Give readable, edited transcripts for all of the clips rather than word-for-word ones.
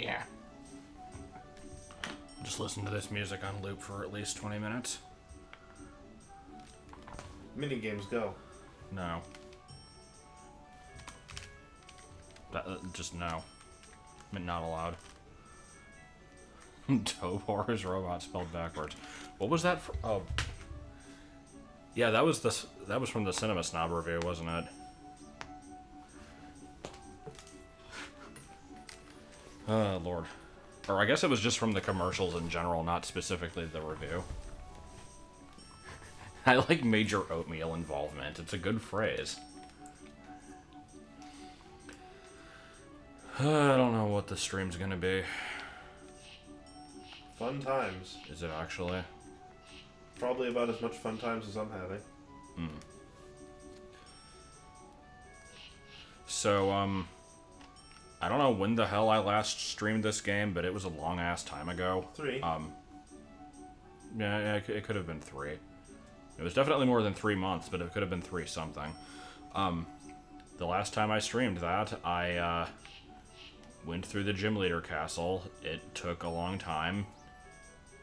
Yeah. Just listen to this music on loop for at least 20 minutes. Mini games go. No. Just no. Not allowed. Topor is robot spelled backwards. What was that for? Oh. Yeah, that was from the Cinema Snob review, wasn't it? Oh, Lord. Or I guess it was just from the commercials in general, not specifically the review. I like major oatmeal involvement. It's a good phrase. I don't know what the stream's gonna be. Fun times. Is it actually? Probably about as much fun times as I'm having. Hmm. So, I don't know when the hell I last streamed this game, but it was a long-ass time ago. 3. Yeah, it could have been 3. It was definitely more than 3 months, but it could have been 3 something. The last time I streamed that, I, went through the gym leader castle. It took a long time,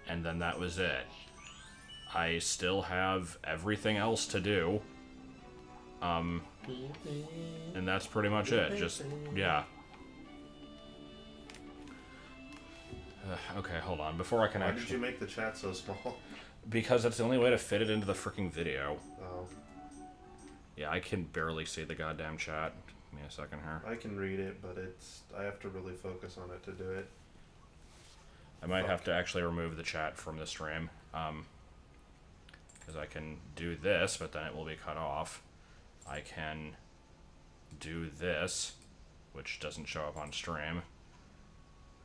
and then that was it. I still have everything else to do. And that's pretty much it. Just, yeah. Okay, hold on. Before I can Why did you make the chat so small? Because that's the only way to fit it into the freaking video. Oh. Yeah, I can barely see the goddamn chat. Give me a second here. I can read it, but I have to really focus on it to do it. I might have to actually remove the chat from the stream. Because I can do this, but then it will be cut off. I can do this, which doesn't show up on stream.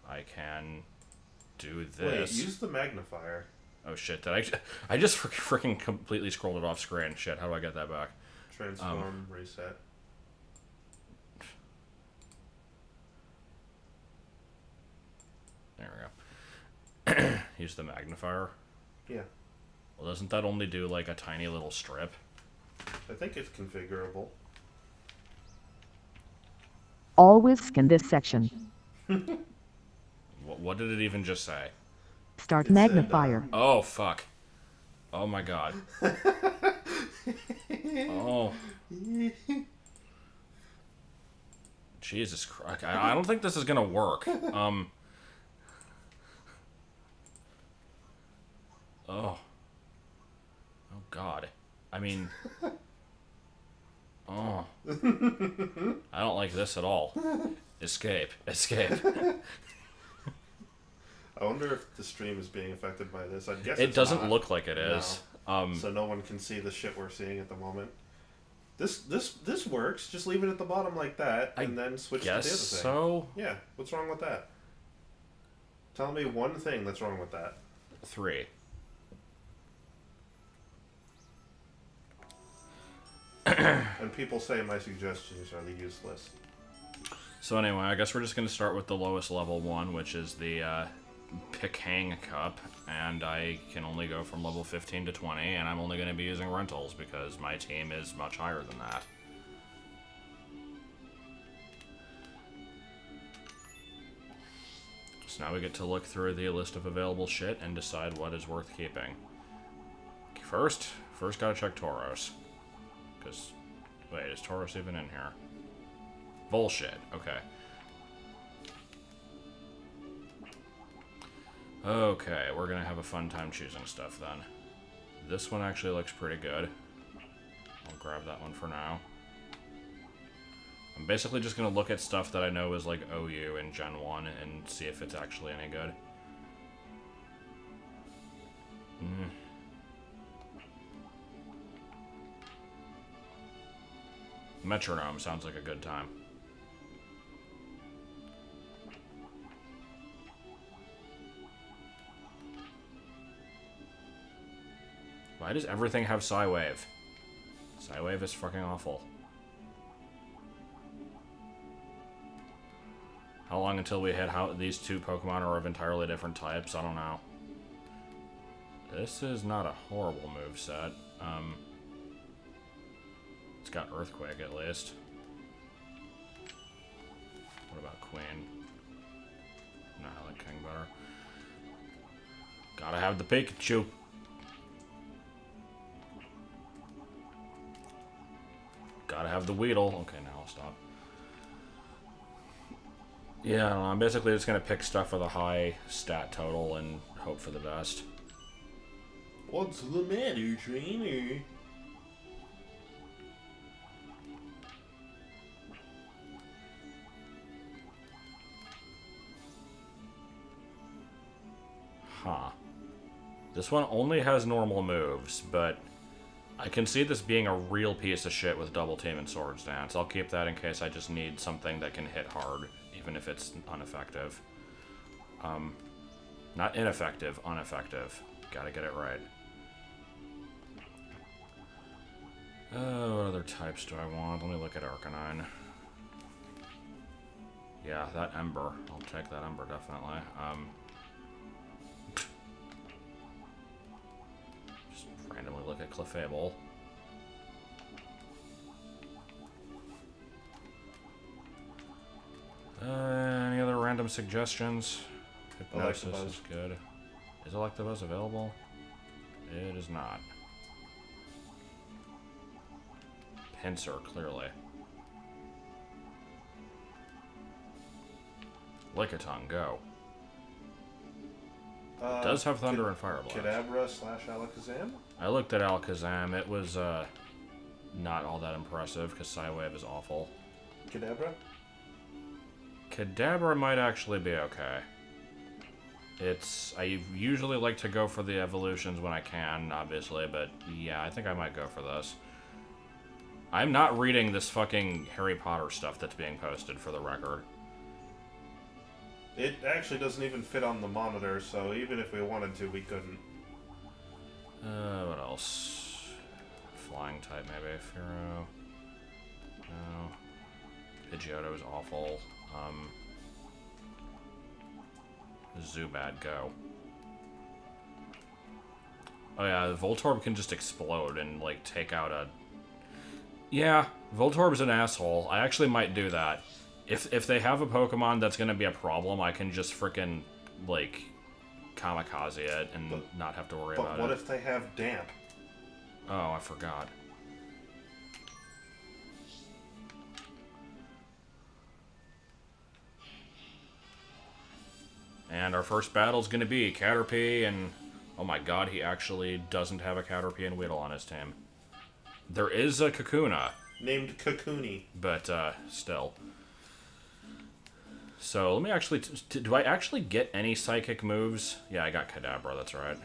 I can do this. Wait, use the magnifier. Oh shit, I just freaking completely scrolled it off screen. Shit, how do I get that back? Transform, reset. There we go. Use the magnifier. Yeah. Well, doesn't that only do like a tiny little strip? I think it's configurable. Always scan this section. What did it even just say? Start magnifier. Oh, fuck. Oh my god. Oh. Jesus Christ. I don't think this is gonna work. Oh. Oh god. I mean... Oh. I don't like this at all. Escape. Escape. I wonder if the stream is being affected by this. I guess it doesn't not. look like it is. No. So no one can see the shit we're seeing at the moment. This works. Just leave it at the bottom like that, and then switch to the other thing. So. Yeah. What's wrong with that? Tell me one thing that's wrong with that. 3. And people say my suggestions are useless. So anyway, I guess we're just going to start with the lowest level one, which is the Pika Cup, and I can only go from level 15 to 20, and I'm only going to be using rentals because my team is much higher than that. So now we get to look through the list of available shit and decide what is worth keeping. First gotta check Tauros. Because, wait, is Tauros even in here? Bullshit. Okay. Okay, we're gonna have a fun time choosing stuff then. This one actually looks pretty good. I'll grab that one for now. I'm basically just gonna look at stuff that I know is like OU in Gen 1 and see if it's actually any good. Metronome sounds like a good time. Why does everything have Psywave? Psywave is fucking awful. How long until we hit how these two Pokemon are of entirely different types? I don't know. This is not a horrible moveset. It's got Earthquake at least. What about Queen? like King better. Gotta have the Pikachu. Gotta have the Weedle. Okay, now I'll stop. Yeah, I don't know. I'm basically just gonna pick stuff with a high stat total and hope for the best. What's the matter, trainer? Huh. This one only has normal moves, but I can see this being a real piece of shit with Double Team and Swords Dance. I'll keep that in case I just need something that can hit hard, even if it's ineffective. Not ineffective, ineffective. Gotta get it right. What other types do I want? Let me look at Arcanine. Yeah, that Ember. I'll take that Ember, definitely. Just randomly look at Clefable. Any other random suggestions? Hypnosis is good. Is Electabuzz available? It is not. Pinsir, clearly. Lickitung, go. It does have Thunder and Fire Blast. Kadabra / Alakazam? I looked at Alakazam. It was not all that impressive because Psywave is awful. Kadabra? Kadabra might actually be okay. I usually like to go for the evolutions when I can, obviously, but yeah, I think I might go for this. I'm not reading this fucking Harry Potter stuff that's being posted, for the record. It actually doesn't even fit on the monitor, so even if we wanted to, we couldn't. What else? Flying type, maybe. Fearow. No. Pidgeotto is awful. Zubat, go. Oh yeah, Voltorb can just explode and, like, take out a... Yeah, Voltorb's an asshole. I actually might do that. If they have a Pokemon that's gonna be a problem, I can just frickin', like, kamikaze it and not have to worry about it. But what if they have Damp? Oh, I forgot. And our first battle's gonna be Caterpie and... Oh my god, he actually doesn't have a Caterpie and Weedle on his team. There is a Kakuna. Named Kakuni. But, still. So, let me actually... do I actually get any Psychic moves? Yeah, I got Kadabra, that's right.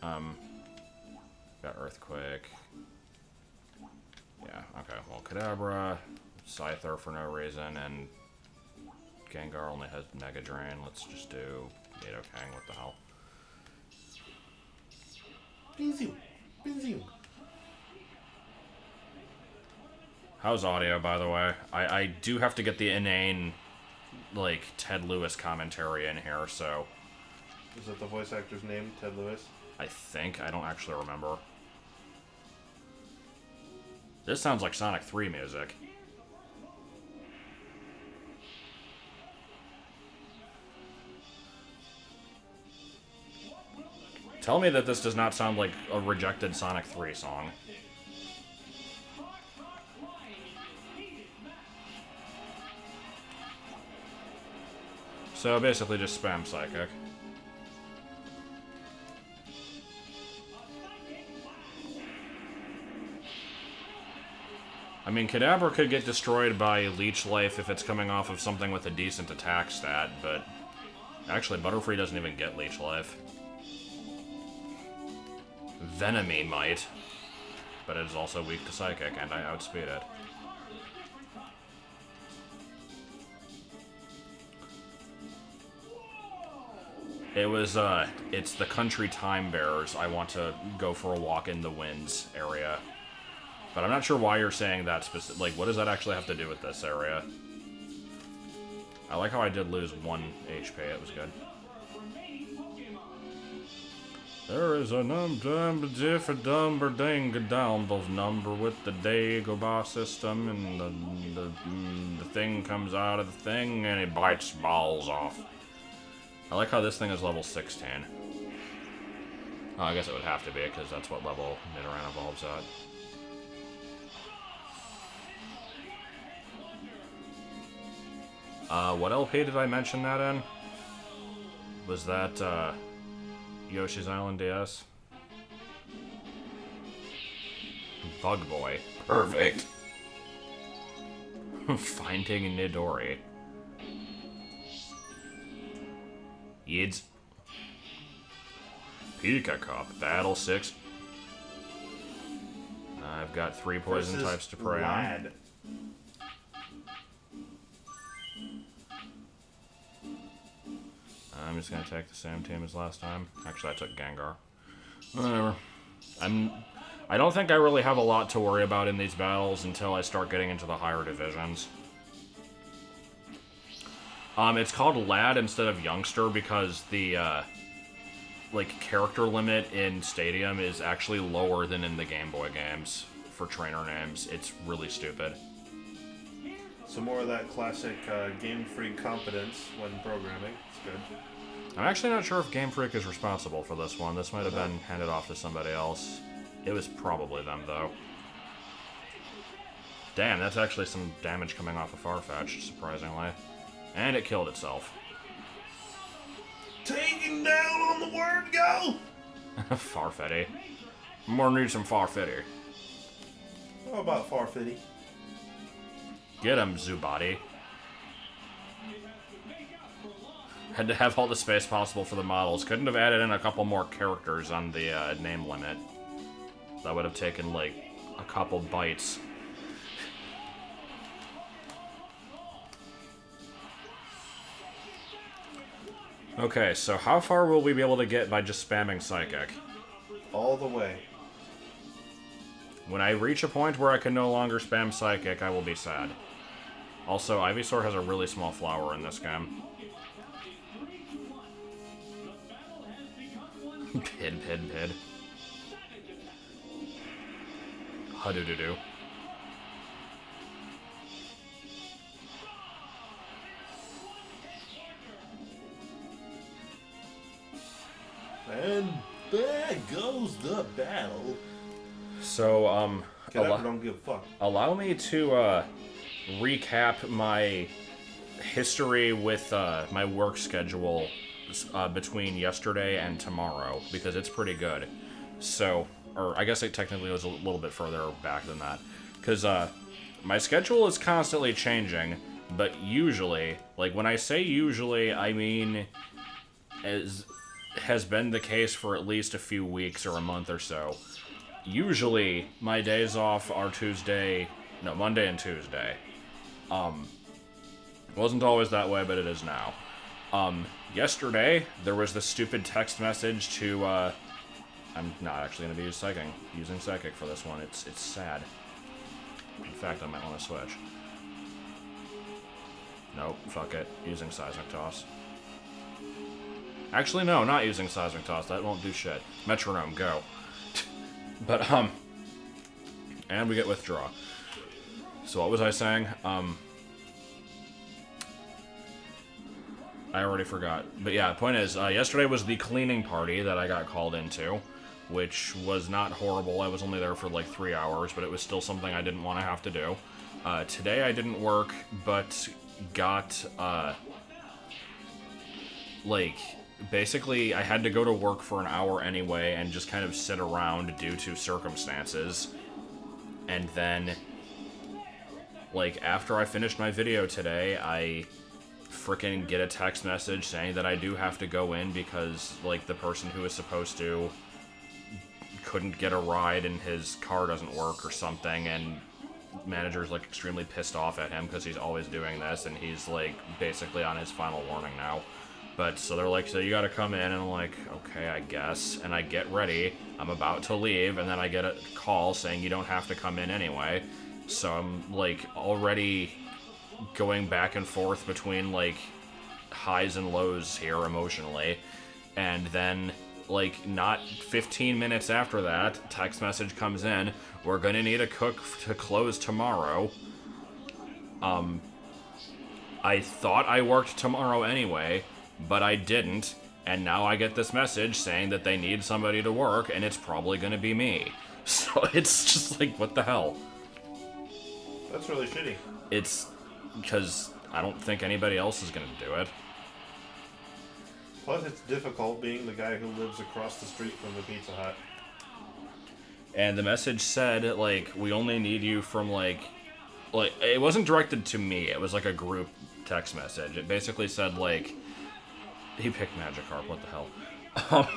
Got Earthquake. Yeah, okay. Well, Kadabra, Scyther for no reason, and Gengar only has Mega Drain. Let's just do Nidoking. What the hell? How's audio, by the way? I do have to get the inane, like, Ted Lewis commentary in here, so... Is that the voice actor's name, Ted Lewis? I think. I don't actually remember. This sounds like Sonic 3 music. Tell me that this does not sound like a rejected Sonic 3 song. So basically just spam Psychic. I mean, Kadabra could get destroyed by Leech Life if it's coming off of something with a decent attack stat, but... Actually, Butterfree doesn't even get Leech Life. Venemy might, but it is also weak to Psychic, and I outspeed it. It was, it's the Country Time Bearers. I want to go for a walk in the winds area. But I'm not sure why you're saying that specific. Like, what does that actually have to do with this area? I like how I did lose 1 HP. It was good. There is a number number with the Dagobah system, and the thing comes out of the thing, and it bites balls off. I like how this thing is level 16. Oh, I guess it would have to be, because that's what level Nidoran evolves at. What LP did I mention that in? Was that, Yoshi's Island DS? Bug Boy. Perfect. Finding Nidori. Yids. Pika Cup. Battle 6. I've got 3 poison types to prey on. I'm just gonna take the same team as last time. Actually, I took Gengar. Whatever. I don't think I really have a lot to worry about in these battles until I start getting into the higher divisions. It's called Lad instead of Youngster because the, like, character limit in Stadium is actually lower than in the Game Boy games for trainer names. It's really stupid. So more of that classic Game Freak competence when programming. It's good. I'm actually not sure if Game Freak is responsible for this one. This might have been handed off to somebody else. It was probably them, though. Damn, that's actually some damage coming off of Farfetch'd, surprisingly. And it killed itself. Taking down on the word go! Farfetty. More need some Farfetty. How about Farfetty? Get him, Zubati. Had to have all the space possible for the models. Couldn't have added in a couple more characters on the name limit. That would have taken, like, a couple bites. Okay, so how far will we be able to get by just spamming Psychic? All the way. When I reach a point where I can no longer spam Psychic, I will be sad. Also, Ivysaur has a really small flower in this game. Pid. Hudoo-doo-doo. And there goes the battle. So, Get up, don't give a fuck. allow me to, recap my history with, my work schedule between yesterday and tomorrow, because it's pretty good. So, or I guess it technically was a little bit further back than that. Because, my schedule is constantly changing, but usually, like, when I say usually, I mean, as has been the case for at least a few weeks or a month or so. Usually, my days off are Monday and Tuesday. It wasn't always that way, but it is now. Yesterday, there was this stupid text message to, I'm not actually going to be using Psychic for this one. It's sad. In fact, I might want to switch. Nope, fuck it. Using Seismic Toss. Actually, no, not using Seismic Toss. That won't do shit. Metronome, go. But, and we get Withdraw. So what was I saying? I already forgot. But yeah, the point is, yesterday was the cleaning party that I got called into, which was not horrible. I was only there for like 3 hours, but it was still something I didn't want to have to do. Today I didn't work, but got, like, basically I had to go to work for an hour anyway and just kind of sit around due to circumstances. And then, like, after I finished my video today, I frickin' get a text message saying that I do have to go in because, like, the person who is supposed to couldn't get a ride and his car doesn't work or something, and manager's, like, extremely pissed off at him because he's always doing this, and he's, like, basically on his final warning now. But, so they're like, so you gotta come in, and I'm like, okay, I guess. And I get ready, I'm about to leave, and then I get a call saying you don't have to come in anyway. So I'm, like, already going back and forth between, like, highs and lows here emotionally. And then, like, not 15 minutes after that, text message comes in, we're gonna need a cook to close tomorrow. I thought I worked tomorrow anyway, but I didn't, and now I get this message saying that they need somebody to work, and it's probably gonna be me. So it's just like, what the hell? That's really shitty. It's because I don't think anybody else is gonna do it. Plus, it's difficult being the guy who lives across the street from the Pizza Hut. And the message said, like, we only need you from, like, it wasn't directed to me, it was like a group text message. It basically said, like, he picked Magikarp, what the hell?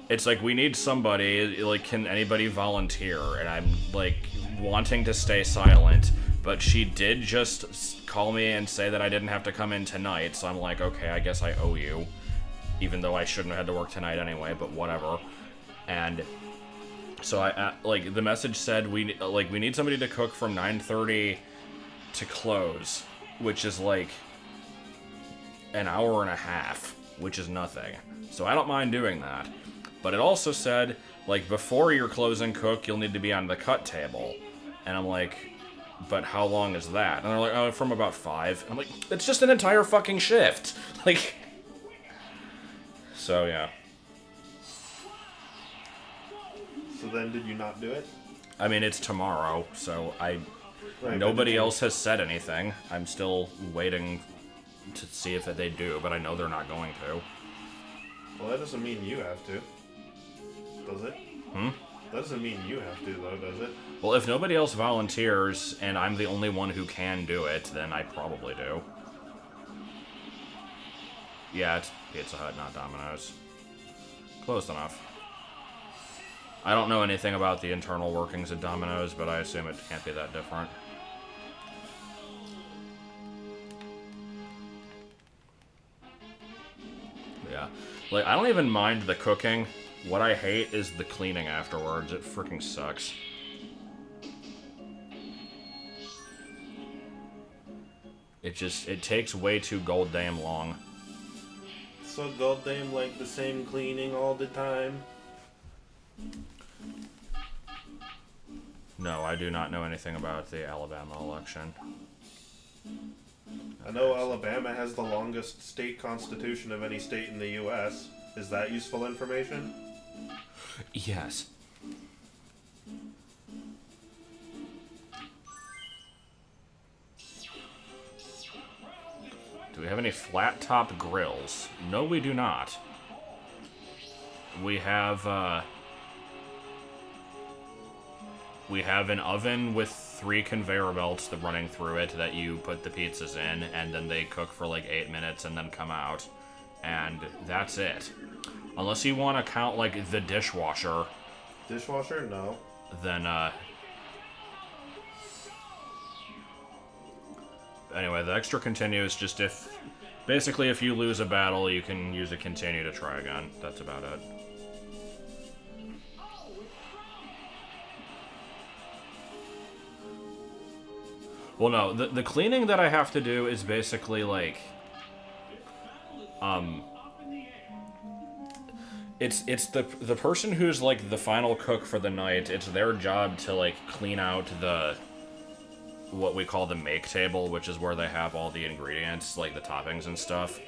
It's like, we need somebody, like, can anybody volunteer? And I'm, like, wanting to stay silent, but she did just call me and say that I didn't have to come in tonight, so I'm like, okay, I guess I owe you. Even though I shouldn't have had to work tonight anyway, but whatever. And so I like, the message said, we need somebody to cook from 9:30 to close, which is, like, an hour and a half, which is nothing. So I don't mind doing that. But it also said, like, before your closing cook, you'll need to be on the cut table. And I'm like, but how long is that? And they're like, oh, from about 5. And I'm like, it's just an entire fucking shift. Like, so yeah. So then, did you not do it? I mean, it's tomorrow, so Right, nobody else has said anything. I'm still waiting to see if they do, but I know they're not going to. Well, that doesn't mean you have to. Does it? That doesn't mean you have to, though, does it? Well, if nobody else volunteers, and I'm the only one who can do it, then I probably do. Yeah, it's Pizza Hut, not Domino's. Close enough. I don't know anything about the internal workings of Domino's, but I assume it can't be that different. Yeah. Like, I don't even mind the cooking. What I hate is the cleaning afterwards. It freaking sucks. It takes way too goddamn long. So goddamn like the same cleaning all the time? No, I do not know anything about the Alabama election. I know Alabama has the longest state constitution of any state in the U.S. Is that useful information? Yes. Do we have any flat top grills? No, we do not. We have an oven with 3 conveyor belts that running through it that you put the pizzas in, and then they cook for like 8 minutes and then come out. And that's it. Unless you want to count, like, the dishwasher. Dishwasher? No. Then, anyway, the extra continue is just if... Basically, if you lose a battle, you can use a continue to try again. That's about it. Well, no, the cleaning that I have to do is basically, like... It's the person who's, like, the final cook for the night. It's their job to, like, clean out the... what we call the make table, which is where they have all the ingredients, like the toppings and stuff.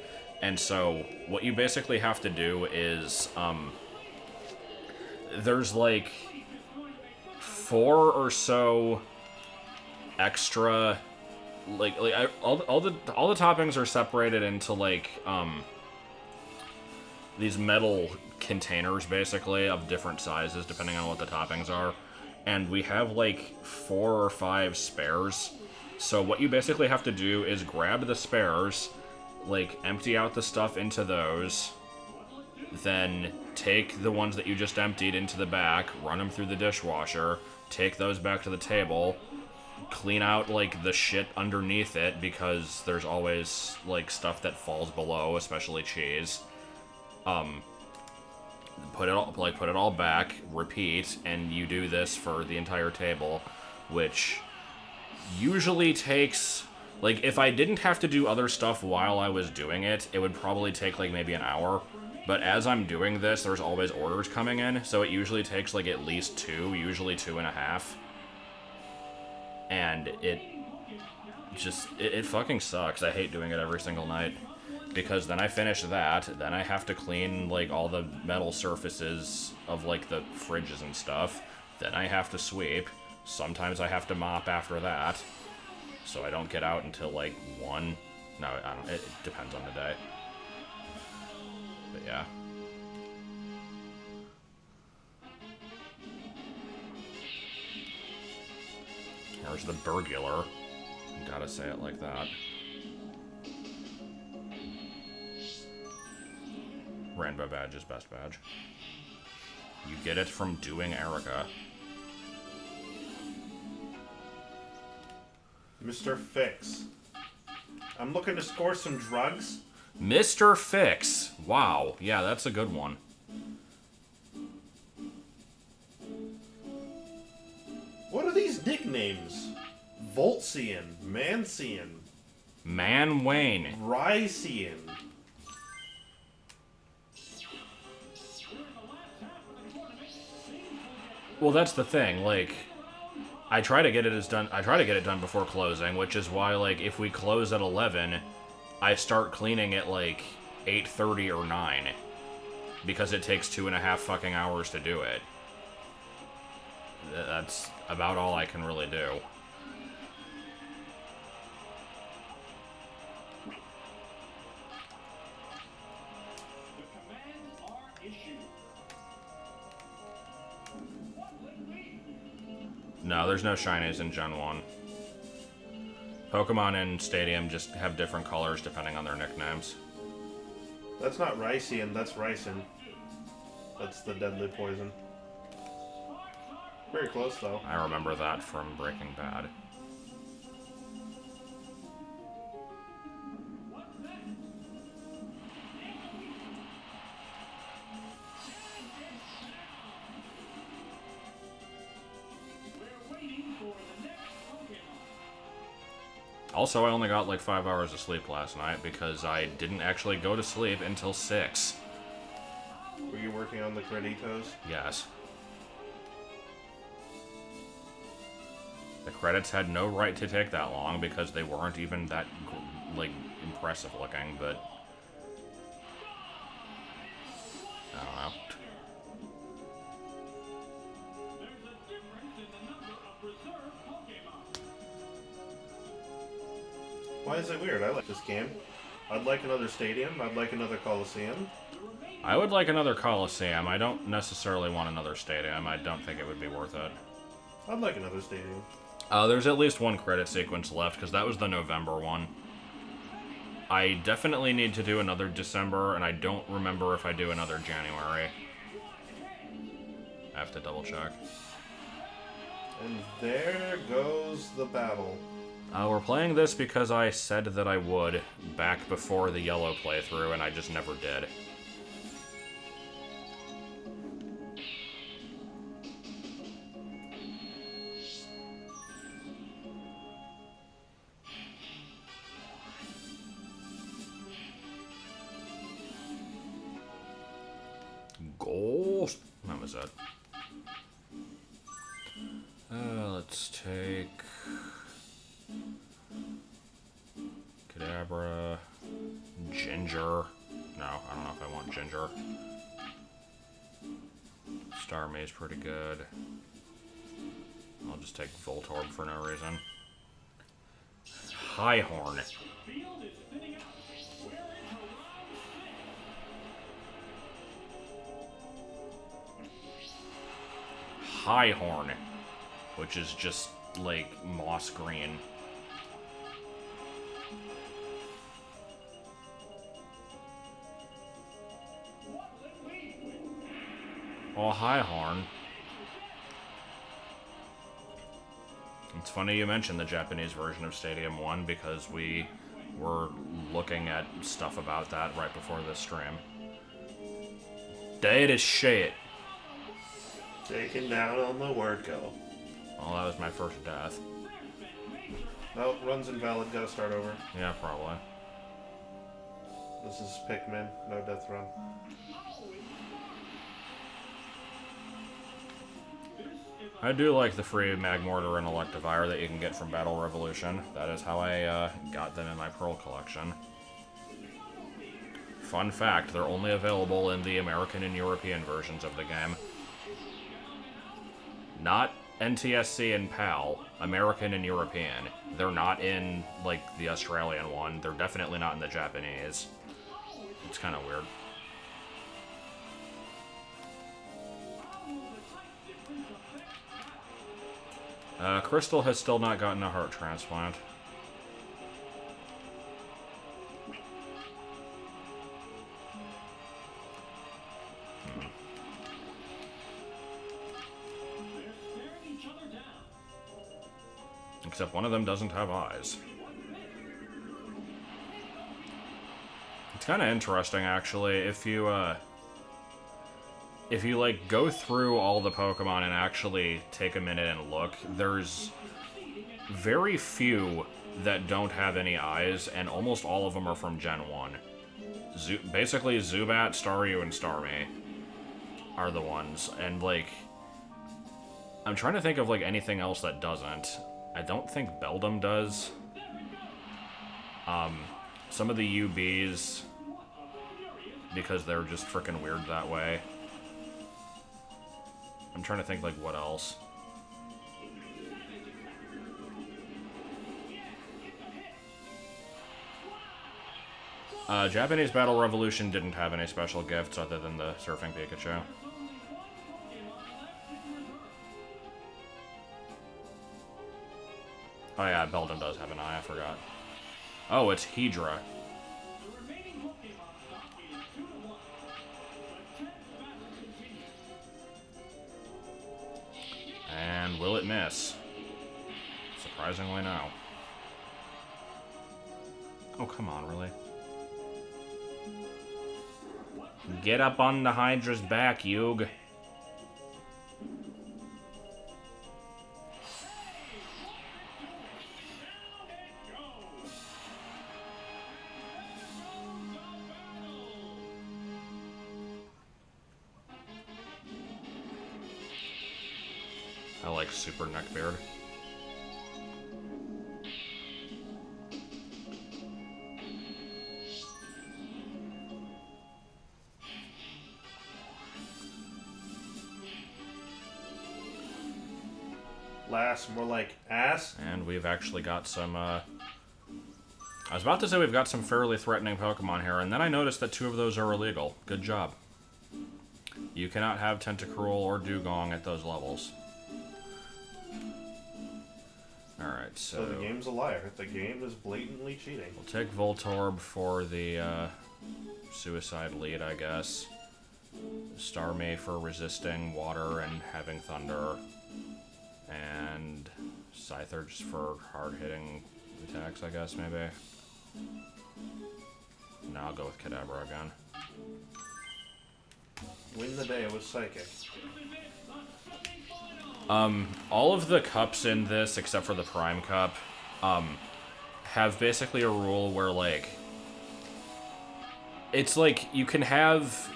And so, what you basically have to do is, there's, like, 4 or so extra... all the toppings are separated into, like, these metal containers, basically, of different sizes, depending on what the toppings are. And we have, like, 4 or 5 spares. So what you basically have to do is grab the spares, like, empty out the stuff into those, then take the ones that you just emptied into the back, run them through the dishwasher, take those back to the table, clean out, like, the shit underneath it, because there's always, like, stuff that falls below, especially cheese. Put it all back, repeat, and you do this for the entire table, which usually takes, like, if I didn't have to do other stuff while I was doing it, it would probably take, like, maybe an hour. But as I'm doing this, there's always orders coming in, so it usually takes, like, at least 2, usually 2.5. And just, it fucking sucks. I hate doing it every single night. Because then I finish that, then I have to clean, like, all the metal surfaces of, like, the fridges and stuff. Then I have to sweep. Sometimes I have to mop after that. So I don't get out until, like, 1. No, I don't, it depends on the day. But yeah. There's the burglar. Gotta say it like that. Rainbow badge is best badge. You get it from doing Erica. Mr. Fix. I'm looking to score some drugs. Mr. Fix. Wow. Yeah, that's a good one. What are these nicknames? Voltsian, Mancian, Man Wayne. Rycian. Well, that's the thing. Like, I try to get it done before closing, which is why, like, if we close at 11, I start cleaning at like 8:30 or 9, because it takes 2.5 fucking hours to do it. That's about all I can really do. No, there's no shinies in Gen 1. Pokemon in Stadium just have different colors depending on their nicknames. That's not Rycian, that's Rycin. That's the deadly poison. Very close, though. I remember that from Breaking Bad. Also, I only got like 5 hours of sleep last night because I didn't actually go to sleep until 6. Were you working on the Creditos? Yes. The credits had no right to take that long because they weren't even that, like, impressive looking, but... I don't know. Why is it weird? I like this game. I'd like another stadium. I'd like another Coliseum. I would like another Coliseum. I don't necessarily want another stadium. I don't think it would be worth it. I'd like another stadium. There's at least one credit sequence left, because that was the November one. I definitely need to do another December, and I don't remember if I do another January. I have to double check. And there goes the battle. We're playing this because I said that I would back before the yellow playthrough, and I just never did. Ghost. That was it. Let's take Kadabra, Ginger. No, I don't know if I want Ginger. Starmie's pretty good. I'll just take Voltorb for no reason. Highhorn. Highhorn, which is just like moss green. Oh, Highhorn. It's funny you mentioned the Japanese version of Stadium 1 because we were looking at stuff about that right before this stream. Dead as shit. Taken down on the word go. Well, that was my first death. No, run's invalid. Gotta start over. Yeah, probably. This is Pikmin. No death run. I do like the free Magmortar and Electivire that you can get from Battle Revolution. That is how I got them in my Pearl collection. Fun fact, they're only available in the American and European versions of the game. Not NTSC and PAL, American and European. They're not in, like, the Australian one. They're definitely not in the Japanese. It's kind of weird. Crystal has still not gotten a heart transplant. Except one of them doesn't have eyes. It's kind of interesting, actually, if you, like, go through all the Pokemon and actually take a minute and look, there's very few that don't have any eyes, and almost all of them are from Gen 1. Basically, Zubat, Staryu, and Starmie are the ones, and, like, I'm trying to think of, like, anything else that doesn't. I don't think Beldum does. Some of the UBs, because they're just freaking weird that way. I'm trying to think, like, what else. Japanese Battle Revolution didn't have any special gifts other than the Surfing Pikachu. Oh yeah, Beldum does have an eye, I forgot. Oh, it's Hedra. And will it miss? Surprisingly, no. Oh, come on, really? Get up on the Hydra's back, Yug. I like Super Neckbeard. Lass, more like ass. And we've actually got some, I was about to say we've got some fairly threatening Pokemon here, and then I noticed that 2 of those are illegal. Good job. You cannot have Tentacruel or Dugong at those levels. Alright, so the game's a liar. The game is blatantly cheating. We'll take Voltorb for the suicide lead, I guess. Starmie for resisting water and having thunder. And Scyther just for hard-hitting attacks, I guess, maybe. Now I'll go with Kadabra again. Win the day with Psychic. All of the cups in this, except for the Prime Cup, have basically a rule where, like, it's like you can have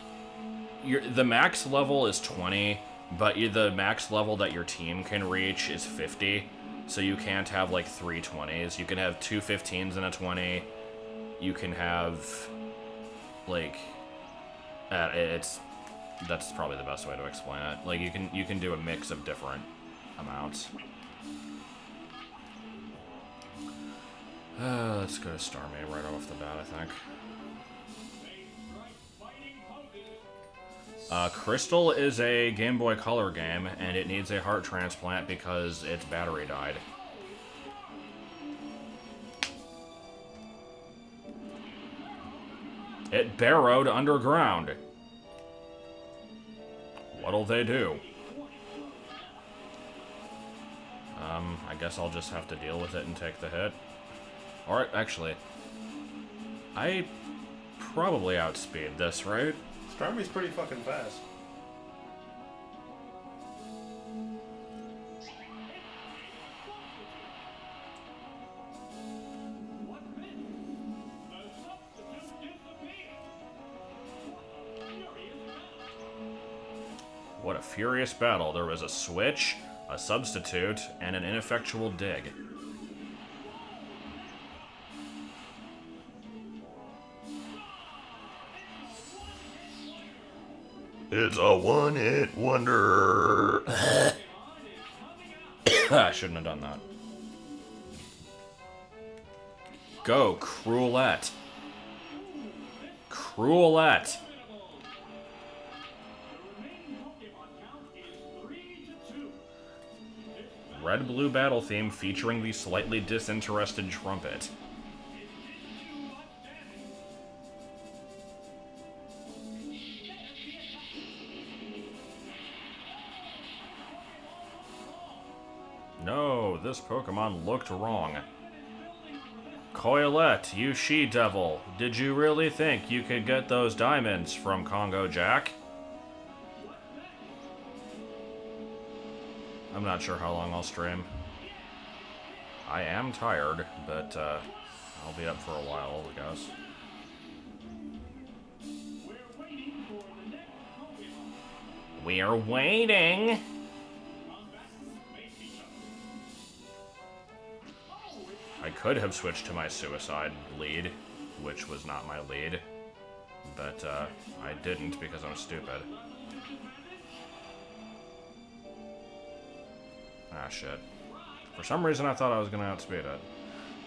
the max level is 20, but the max level that your team can reach is 50, so you can't have, like, 3 20s. You can have 2 15s and a 20. You can have, like, that's probably the best way to explain it. Like, you can do a mix of different amounts. Let's go to Starmie right off the bat, I think. Crystal is a Game Boy Color game, and it needs a heart transplant because its battery died. It burrowed underground. What'll they do? I guess I'll just have to deal with it and take the hit. Alright, actually, I probably outspeed this, right? Starmie's pretty fucking fast. What a furious battle. There was a switch, a substitute, and an ineffectual dig. It's a one-hit wonder. I shouldn't have done that. Go, Cruelette. Cruelette. Red-blue battle theme featuring the slightly disinterested trumpet. No, this Pokemon looked wrong. Coilette, you she-devil, did you really think you could get those diamonds from Congo Jack? I'm not sure how long I'll stream. I am tired, but I'll be up for a while, I guess. We're waiting! I could have switched to my suicide lead, which was not my lead, but I didn't because I'm stupid. Ah, shit. For some reason I thought I was going to outspeed it.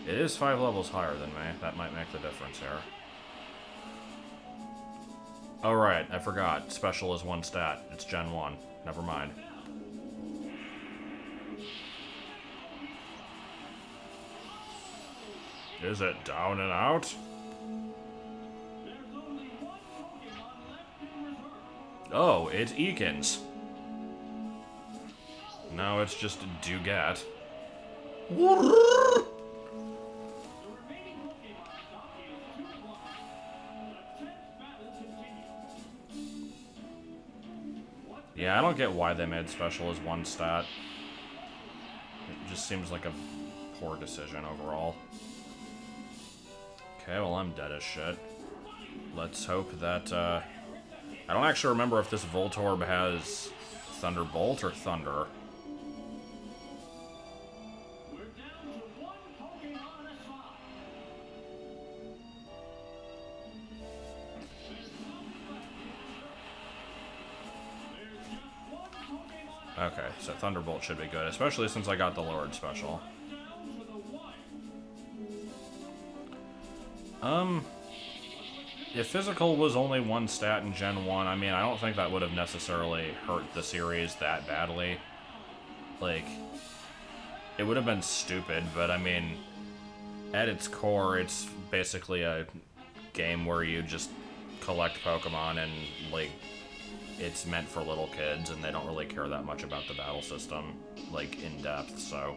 It is 5 levels higher than me. That might make the difference here. Oh right, I forgot. Special is 1 stat. It's Gen 1. Never mind. Is it down and out? Oh, it's Ekans. No, it's just Dugat. Yeah, I don't get why they made special as 1 stat. It just seems like a poor decision overall. Okay, well, I'm dead as shit. Let's hope that, I don't actually remember if this Voltorb has Thunderbolt or Thunder. Okay, so Thunderbolt should be good, especially since I got the lowered special. If Physical was only 1 stat in Gen 1, I mean, I don't think that would have necessarily hurt the series that badly. Like, it would have been stupid, but I mean, at its core, it's basically a game where you just collect Pokemon and, like, it's meant for little kids, and they don't really care that much about the battle system, like, in depth, so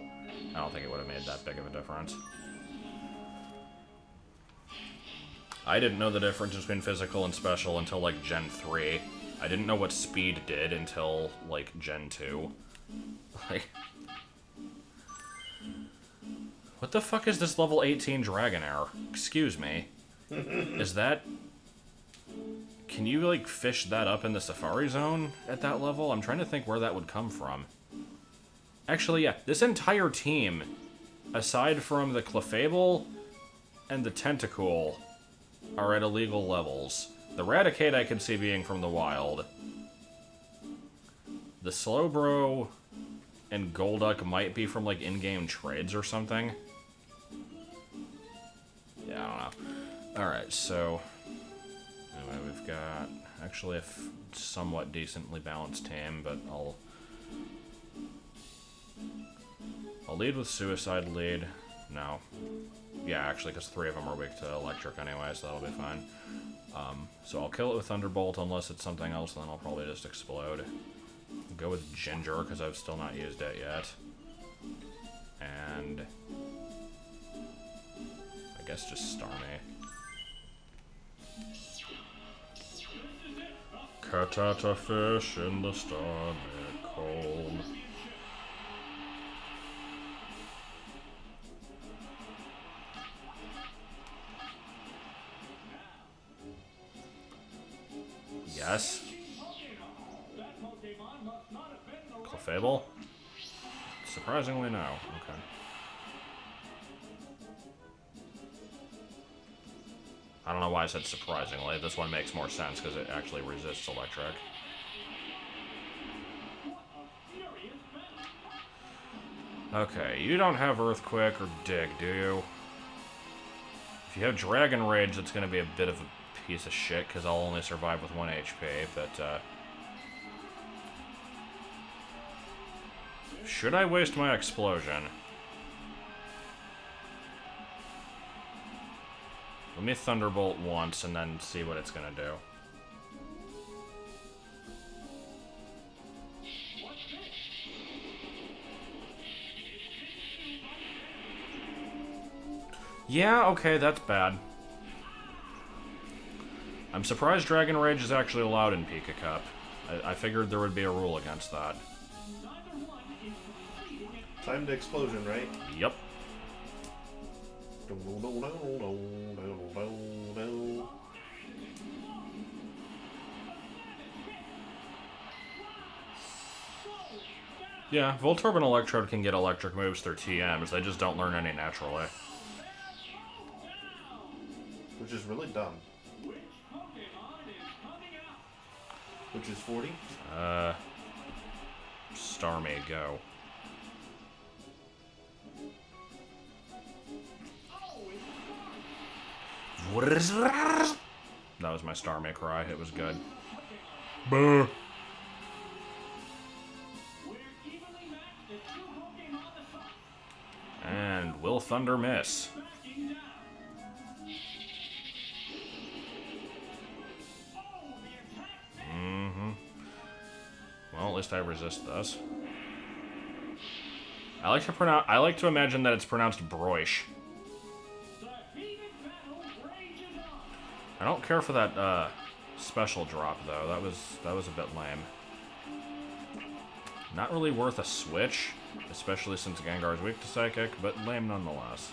I don't think it would have made that big of a difference. I didn't know the difference between Physical and Special until, like, Gen 3. I didn't know what Speed did until, like, Gen 2. Like... What the fuck is this level 18 Dragonair? Excuse me. Is that... Can you, like, fish that up in the Safari Zone at that level? I'm trying to think where that would come from. Actually, yeah, this entire team, aside from the Clefable and the Tentacool, are at illegal levels. The Raticate I could see being from the wild. The Slowbro and Golduck might be from, like, in-game trades or something. Yeah, I don't know. Alright, so... Anyway, we've got actually a somewhat decently balanced team, but I'll lead with Suicide Lead. No. Yeah, actually, because 3 of them are weak to Electric anyway, so that'll be fine. So I'll kill it with Thunderbolt, unless it's something else, then I'll probably just explode. Go with Ginger, because I've still not used it yet. And... I guess just Starmie. Cut out a fish in the stormy cold. Yes. Clefable. Surprisingly, no. Okay. I don't know why I said surprisingly. This one makes more sense because it actually resists electric. Okay, you don't have Earthquake or Dig, do you? If you have Dragon Rage, that's going to be a bit of a piece of shit because I'll only survive with 1 HP, but, should I waste my Explosion? Let me Thunderbolt once and then see what it's gonna do. Yeah, okay, that's bad. I'm surprised Dragon Rage is actually allowed in Pika Cup. I figured there would be a rule against that. Timed explosion, right? Yep. Yeah, Voltorb and Electrode can get electric moves through TMs, they just don't learn any naturally. Which is really dumb. Which is 40? Starmie, go. That was my Starmie cry, it was good. Boo! And will Thunder miss? Well, at least I resist this. I like to imagine that it's pronounced Broish. I don't care for that special drop though. That was a bit lame. Not really worth a switch, especially since Gengar is weak to Psychic, but lame nonetheless.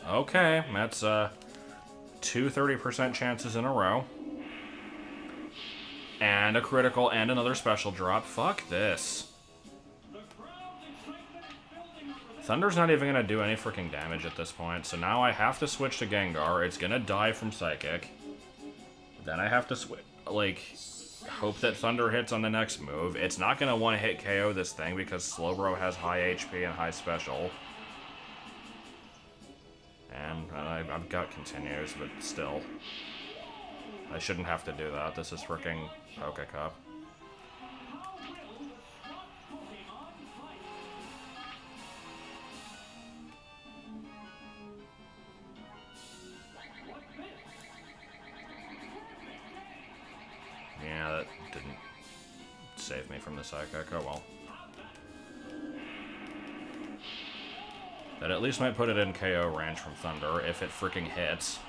Okay, that's 2 30% chances in a row. And a critical and another special drop. Fuck this. Thunder's not even gonna do any freaking damage at this point, so now I have to switch to Gengar. It's gonna die from Psychic. Then I have to hope that Thunder hits on the next move. It's not gonna one-hit KO this thing because Slowbro has high HP and high special. And I've got continues, but still. I shouldn't have to do that. This is freaking Poké Cup. Yeah, that didn't save me from the Psychic. Oh well. That at least might put it in KO range from Thunder, if it freaking hits.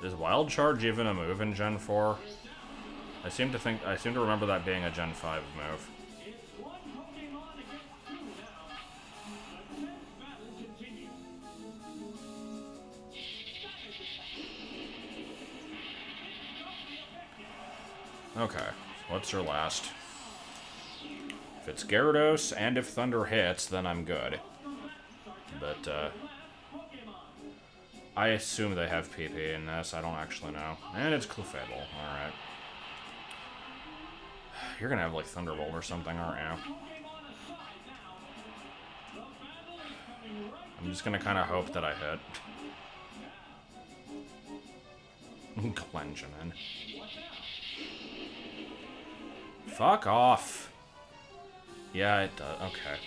Is Wild Charge even a move in Gen 4? I seem to remember that being a Gen 5 move. Okay, what's your last? If it's Gyarados, and if Thunder hits, then I'm good. But, I assume they have PP in this, I don't actually know. And it's Clefable, alright. You're gonna have, like, Thunderbolt or something, aren't you? I'm just gonna kinda hope that I hit. Clenjamin. Fuck off. Yeah, it does. Okay.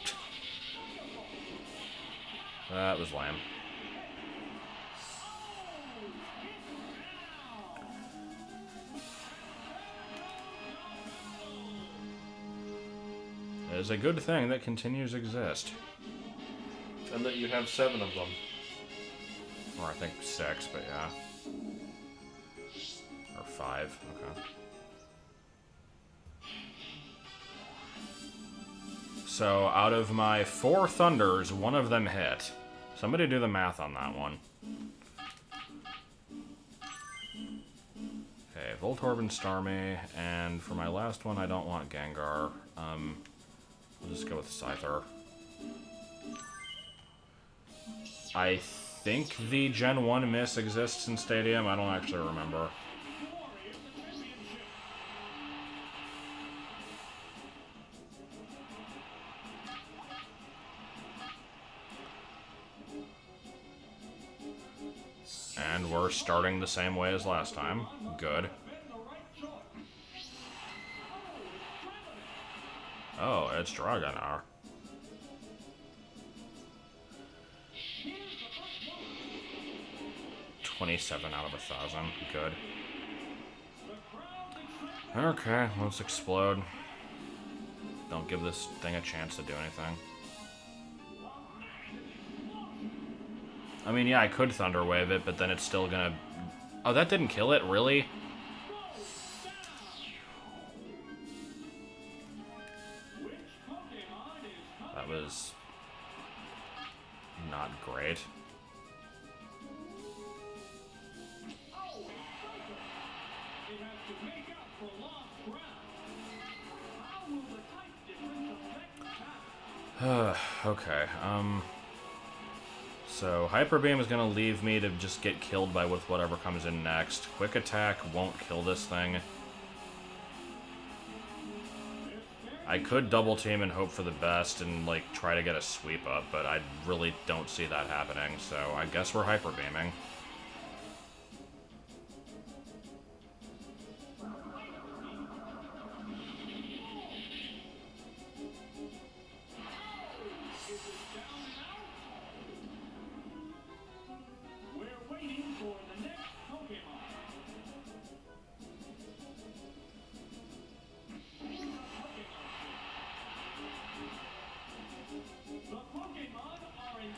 That was lame. It is a good thing that continues exist. And that you have 7 of them. Or I think 6, but yeah. Or 5, okay. So, out of my 4 thunders, one of them hit. Somebody do the math on that one. Okay, Voltorb and Starmie, and for my last one, I don't want Gengar. We'll just go with Scyther. I think the Gen 1 miss exists in Stadium. I don't actually remember. And we're starting the same way as last time. Good. Oh, it's Dragonar. $27 out of 1,000. Good. Okay, let's explode. Don't give this thing a chance to do anything. I mean, yeah, I could Thunder Wave it, but then it's still gonna... Oh, that didn't kill it? Really? That was... not great. Okay, so Hyper Beam is gonna leave me to just get killed by with whatever comes in next. Quick Attack won't kill this thing. I could double team and hope for the best and, like, try to get a sweep up, but I really don't see that happening, so I guess we're Hyper Beaming.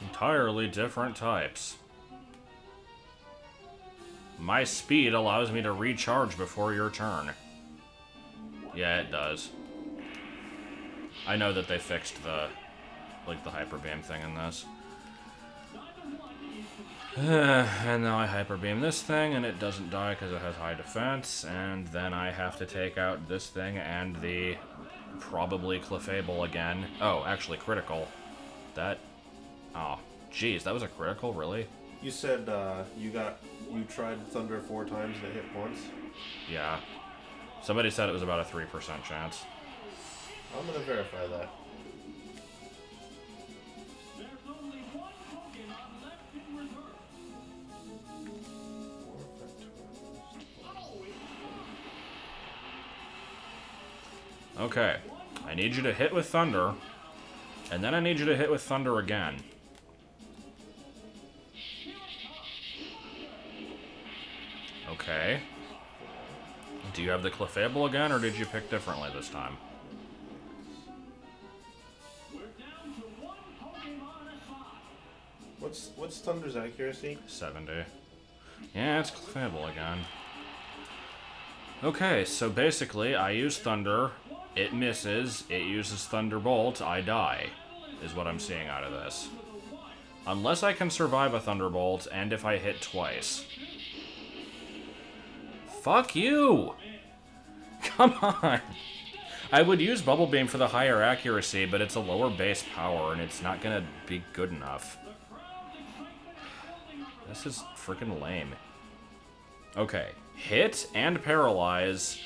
Entirely different types. My speed allows me to recharge before your turn. Yeah, it does. I know that they fixed the, like, the Hyper Beam thing in this. And now I Hyper Beam this thing, and it doesn't die because it has high defense, and then I have to take out this thing and the probably Clefable again. Oh, actually critical. That... Oh, jeez, that was a critical, really? You said you tried Thunder 4 times and it hit once? Yeah. Somebody said it was about a 3% chance. I'm gonna verify that. Okay. I need you to hit with Thunder, and then I need you to hit with Thunder again. Okay. Do you have the Clefable again, or did you pick differently this time? What's Thunder's accuracy? 70. Yeah, it's Clefable again. Okay, so basically, I use Thunder, it misses, it uses Thunderbolt, I die, is what I'm seeing out of this. Unless I can survive a Thunderbolt, and if I hit twice. Fuck you! Come on! I would use Bubble Beam for the higher accuracy, but it's a lower base power, and it's not gonna be good enough. This is freaking lame. Okay, hit and paralyze,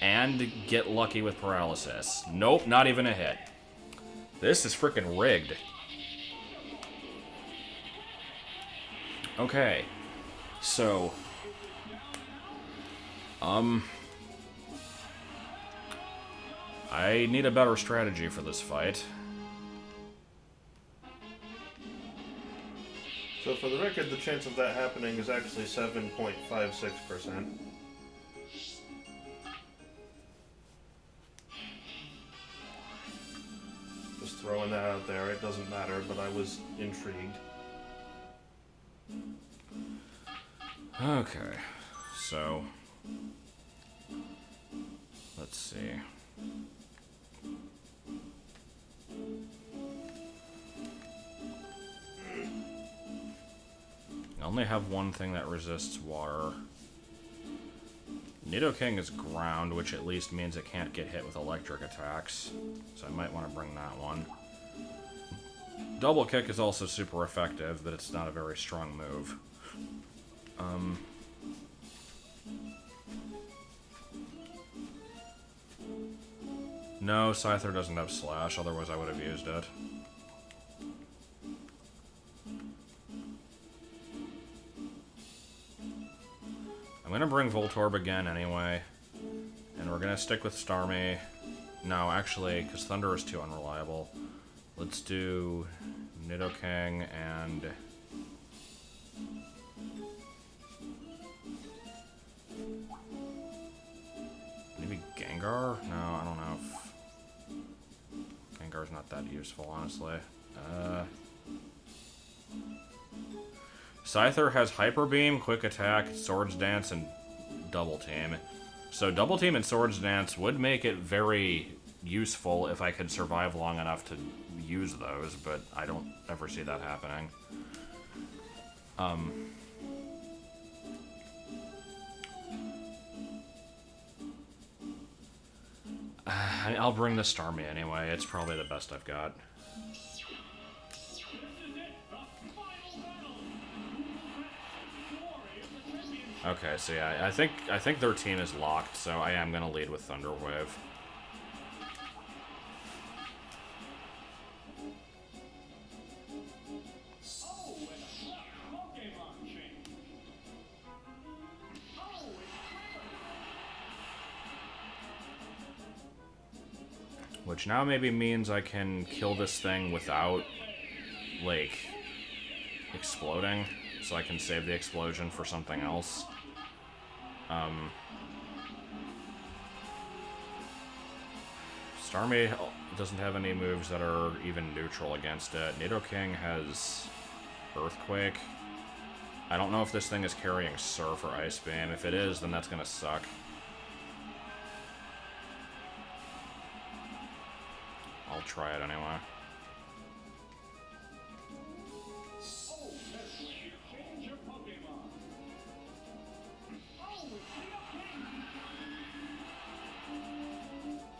and get lucky with paralysis. Nope, not even a hit. This is freaking rigged. Okay, so... I need a better strategy for this fight. So for the record, the chance of that happening is actually 7.56%. Just throwing that out there, it doesn't matter, but I was intrigued. Okay, so... let's see. I only have one thing that resists water. Nidoking is ground, which at least means it can't get hit with electric attacks. So I might want to bring that one. Double Kick is also super effective, but it's not a very strong move. No, Scyther doesn't have Slash, otherwise I would have used it. I'm gonna bring Voltorb again anyway. And we're gonna stick with Starmie. No, actually, because Thunder is too unreliable. Let's do Nidoking and... maybe Gengar? No, I don't know if... Gengar's not that useful, honestly. Scyther has Hyper Beam, Quick Attack, Swords Dance, and Double Team. So Double Team and Swords Dance would make it very useful if I could survive long enough to use those, but I don't ever see that happening. I'll bring the Starmie anyway. It's probably the best I've got. Okay, so yeah, I think their team is locked, so I am gonna lead with Thunder Wave. Which now maybe means I can kill this thing without, like, exploding. So I can save the explosion for something else. Starmie doesn't have any moves that are even neutral against it. Nidoking has Earthquake. I don't know if this thing is carrying Surf or Ice Beam. If it is, then that's gonna suck. I'll try it anyway.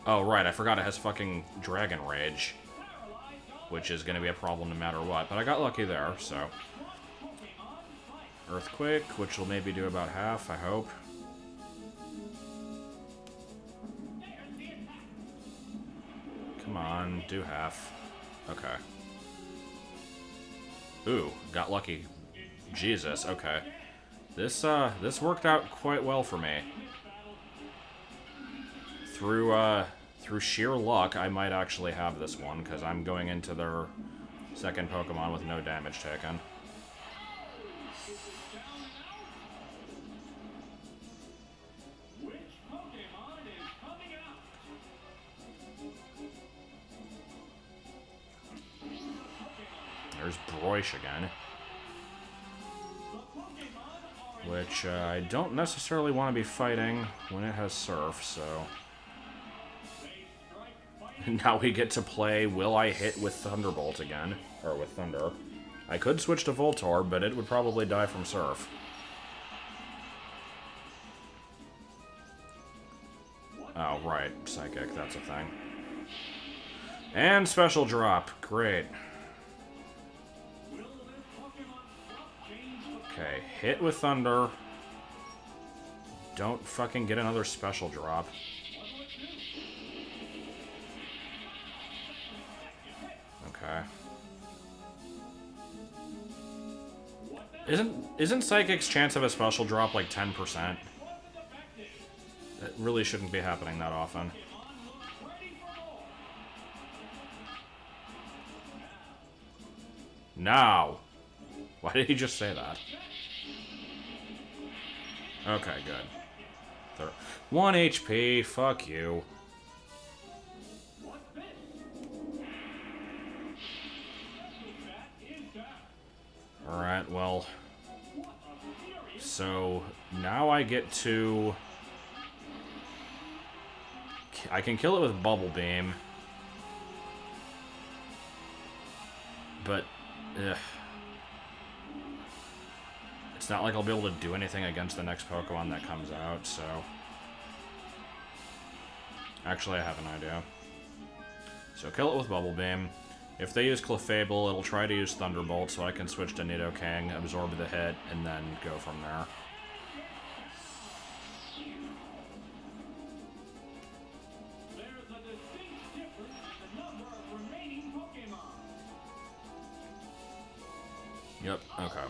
Oh, right, I forgot it has fucking Dragon Rage. Which is gonna be a problem no matter what, but I got lucky there, so... Earthquake, which will maybe do about half, I hope. Come on, do half. Okay. Ooh, got lucky. Jesus, okay. This worked out quite well for me. Through sheer luck, I might actually have this one, because I'm going into their second Pokemon with no damage taken. There's Broish again. Which I don't necessarily want to be fighting when it has Surf, so... Now we get to play, will I hit with Thunderbolt again? Or with Thunder. I could switch to Voltorb, but it would probably die from Surf. Oh, right. Psychic, that's a thing. And Special Drop. Great. Okay, hit with Thunder. Don't fucking get another Special Drop. Okay. Isn't Psychic's chance of a Special Drop like 10%? That really shouldn't be happening that often. Now! Why did he just say that? Okay, good. 1 HP, fuck you. Alright, well... So, now I get to... I can kill it with Bubble Beam. But... Ugh. it's not like I'll be able to do anything against the next Pokemon that comes out, so... Actually, I have an idea. So kill it with Bubble Beam. If they use Clefable, it'll try to use Thunderbolt, so I can switch to Nidoking, absorb the hit, and then go from there. Yep, okay.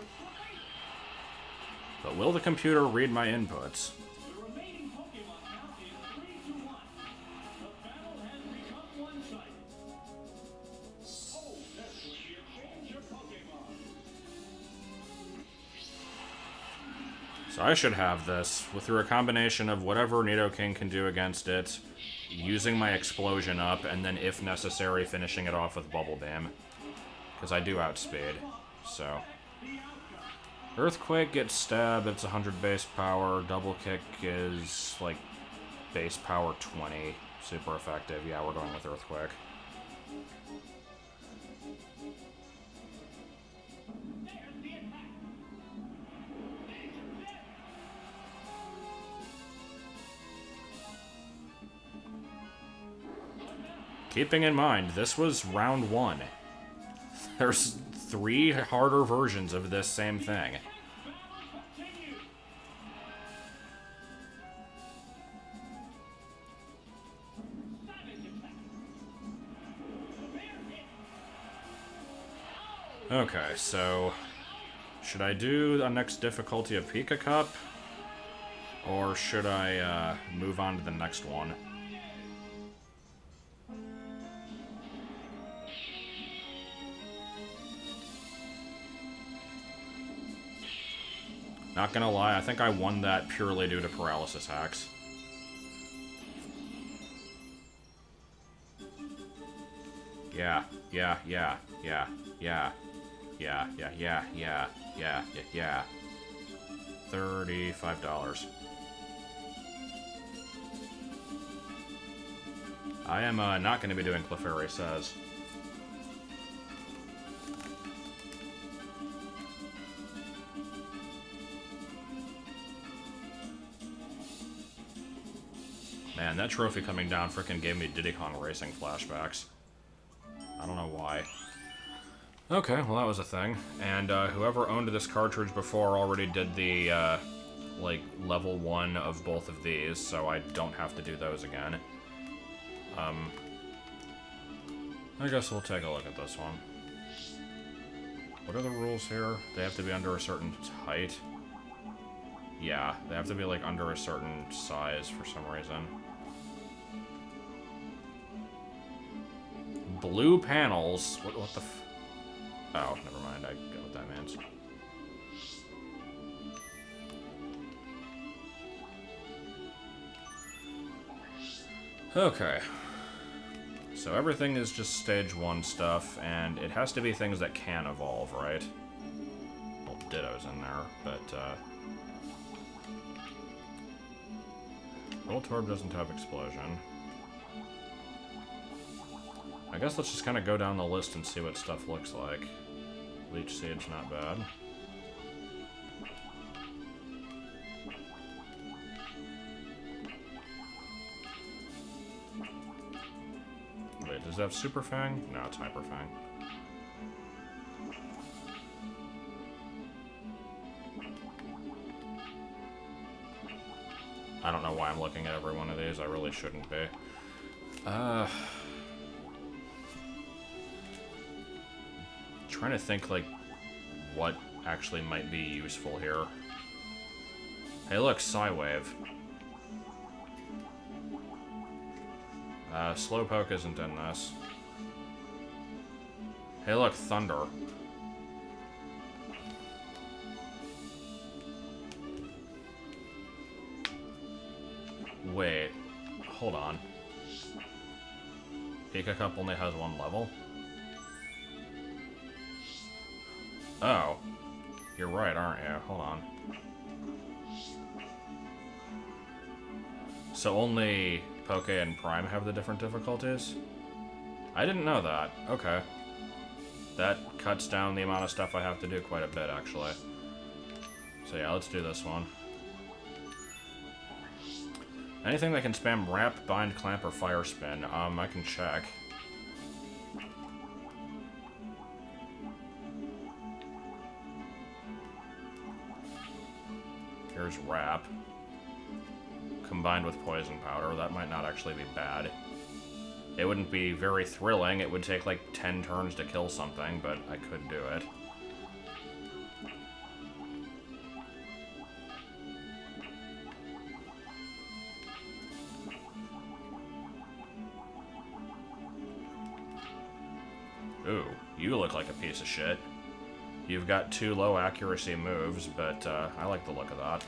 But will the computer read my inputs? So I should have this, through a combination of whatever Nidoking can do against it, using my Explosion up, and then if necessary, finishing it off with Bubble Beam. Because I do outspeed. So, Earthquake gets Stab, it's 100 base power, Double Kick is, like, base power 20, super effective. Yeah, we're going with Earthquake. Keeping in mind, this was round 1. There's 3 harder versions of this same thing. Okay, so... should I do the next difficulty of Pika Cup? Or should I move on to the next one? Not gonna lie, I think I won that purely due to paralysis hacks. Yeah. $35. I am not gonna be doing Clefairy Says. Man, that trophy coming down frickin' gave me Diddy Kong Racing flashbacks. I don't know why. Okay, well that was a thing. And whoever owned this cartridge before already did the, like, level 1 of both of these, so I don't have to do those again. I guess we'll take a look at this one. What are the rules here? They have to be under a certain height. Yeah, they have to be, like, under a certain size for some reason. Blue panels? What the f... oh, never mind. I get what that means. Okay. So everything is just stage 1 stuff, and it has to be things that can evolve, right? Well, Ditto's in there, but, Voltorb doesn't have Explosion. I guess let's just kind of go down the list and see what stuff looks like. Leech Seed's not bad. Wait, does it have Super Fang? No, it's Hyper Fang. I don't know why I'm looking at every one of these. I really shouldn't be. Trying to think, like, what actually might be useful here. Hey, look, Psywave. Slowpoke isn't in this. Hey, look, Thunder. Wait, hold on. Pika Cup only has 1 level? Oh. You're right, aren't you? Hold on. So only Poke and Prime have the different difficulties? I didn't know that. Okay. That cuts down the amount of stuff I have to do quite a bit, actually. So yeah, let's do this one. Anything that can spam Wrap, Bind, Clamp, or Fire Spin. I can check. Here's Wrap. Combined with Poison Powder. That might not actually be bad. It wouldn't be very thrilling. It would take like 10 turns to kill something, but I could do it. Ooh, you look like a piece of shit. You've got 2 low accuracy moves, but I like the look of that.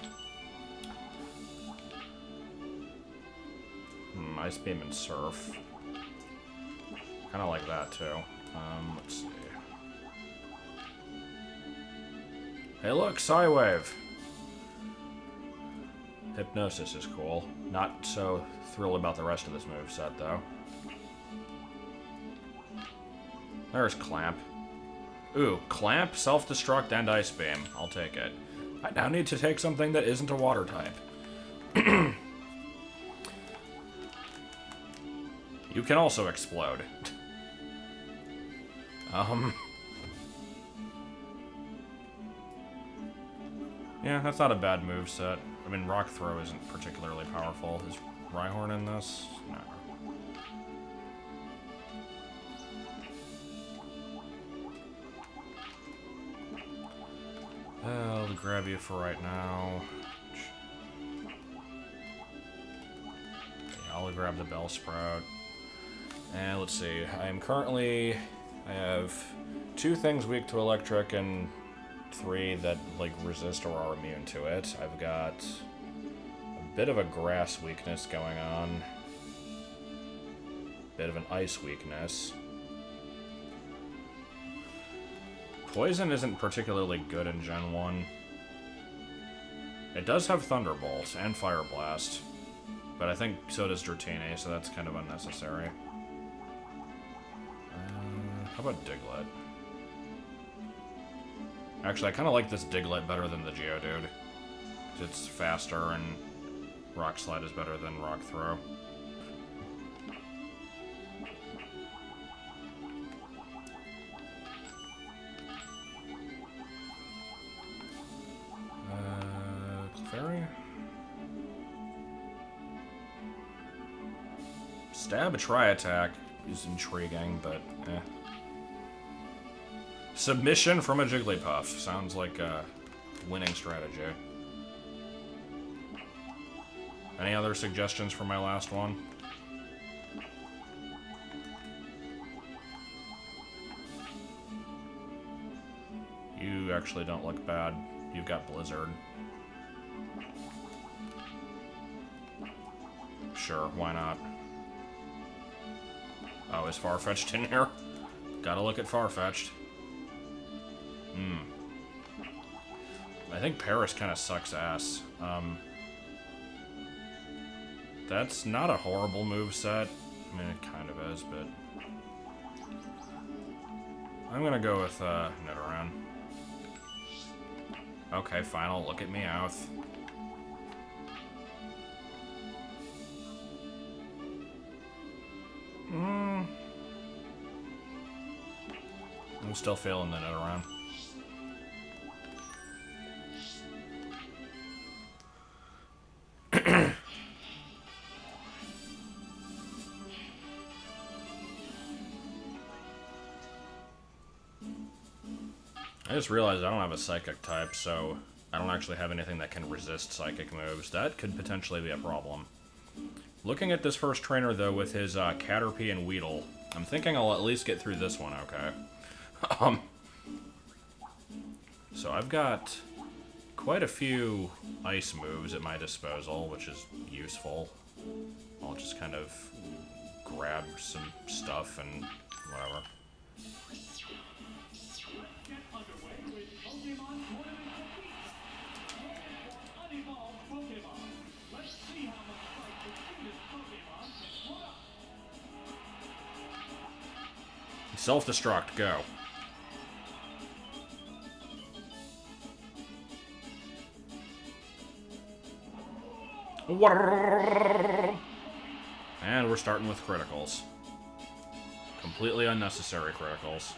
Ice Beam and Surf. Kind of like that, too. Let's see. Hey, look! Psywave! Hypnosis is cool. Not so thrilled about the rest of this moveset, though. There's Clamp. Ooh, Clamp, Self-Destruct, and Ice Beam. I'll take it. I now need to take something that isn't a water type. You can also explode. Yeah, that's not a bad moveset. I mean, Rock Throw isn't particularly powerful. Is Rhyhorn in this? No. I'll grab you for right now. Yeah, I'll grab the Bellsprout. And let's see, I have 2 things weak to electric and 3 that, like, resist or are immune to it. I've got a bit of a grass weakness going on. Bit of an ice weakness. Poison isn't particularly good in Gen 1. It does have Thunderbolt and Fire Blast, but I think so does Dratini, so that's kind of unnecessary. How about Diglett? Actually, I kind of like this Diglett better than the Geodude. It's faster, and Rock Slide is better than Rock Throw. Clefairy? Stab a Tri-Attack is intriguing, but eh. Submission from a Jigglypuff. Sounds like a winning strategy. Any other suggestions for my last one? You actually don't look bad. You've got Blizzard. Sure, why not? Oh, is Farfetch'd in here? Gotta look at Farfetch'd. I think Paris kind of sucks ass. That's not a horrible moveset. I mean, it kind of is, but... I'm gonna go with, Nidoran. Okay, final look at Meowth. I'm still feeling the Nidoran. I just realized I don't have a Psychic type, so I don't actually have anything that can resist Psychic moves. That could potentially be a problem. Looking at this first trainer, though, with his Caterpie and Weedle, I'm thinking I'll at least get through this one okay. So I've got quite a few ice moves at my disposal, which is useful. I'll just kind of grab some stuff and whatever. Self-destruct, go. And we're starting with criticals. Completely unnecessary criticals.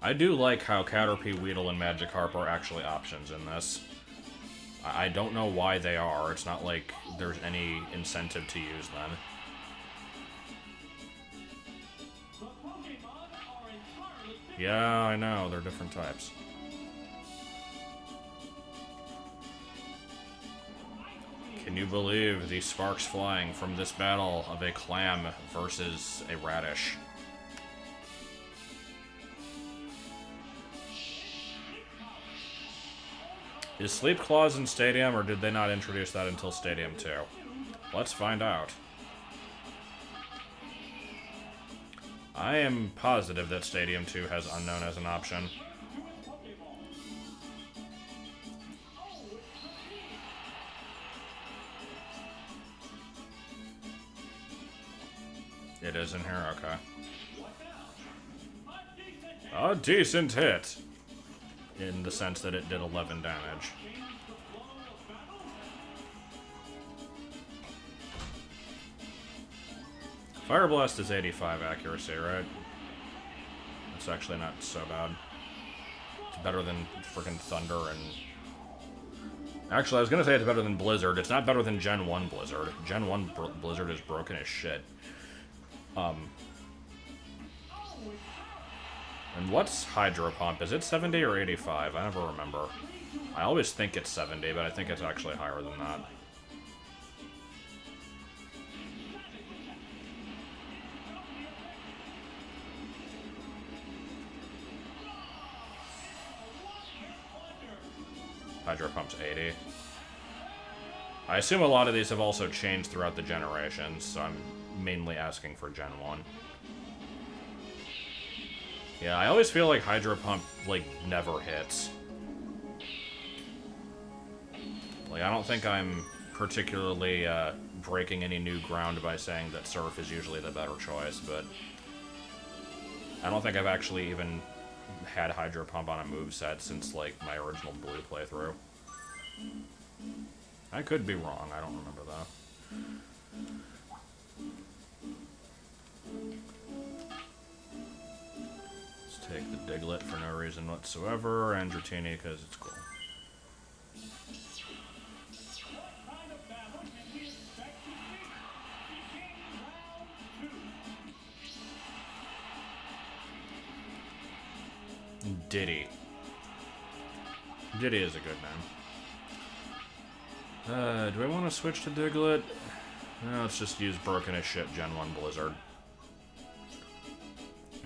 I do like how Caterpie, Weedle, and Magikarp are actually options in this. I don't know why they are. It's not like there's any incentive to use them. Yeah, I know. They're different types. Can you believe the sparks flying from this battle of a clam versus a radish? Is Sleep Claws in Stadium, or did they not introduce that until Stadium 2? Let's find out. I am positive that Stadium 2 has Unknown as an option. It is in here, okay. A decent hit. In the sense that it did 11 damage. Fire Blast is 85 accuracy, right? That's actually not so bad. It's better than freaking Thunder and... Actually, I was gonna say it's better than Blizzard. It's not better than Gen 1 Blizzard. Gen 1 Blizzard is broken as shit. And what's Hydro Pump? Is it 70 or 85? I never remember. I always think it's 70, but I think it's actually higher than that. Hydro Pump's 80. I assume a lot of these have also changed throughout the generations, so I'm mainly asking for Gen 1. Yeah, I always feel like Hydro Pump, like, never hits. Like, I don't think I'm particularly breaking any new ground by saying that Surf is usually the better choice, but I don't think I've actually even had Hydro Pump on a moveset since, like, my original Blue playthrough. I could be wrong, I don't remember that. Take the Diglett for no reason whatsoever, and Dratini because it's cool. Diddy. Diddy is a good name. Do I want to switch to Diglett? No, let's just use broken as shit Gen 1 Blizzard.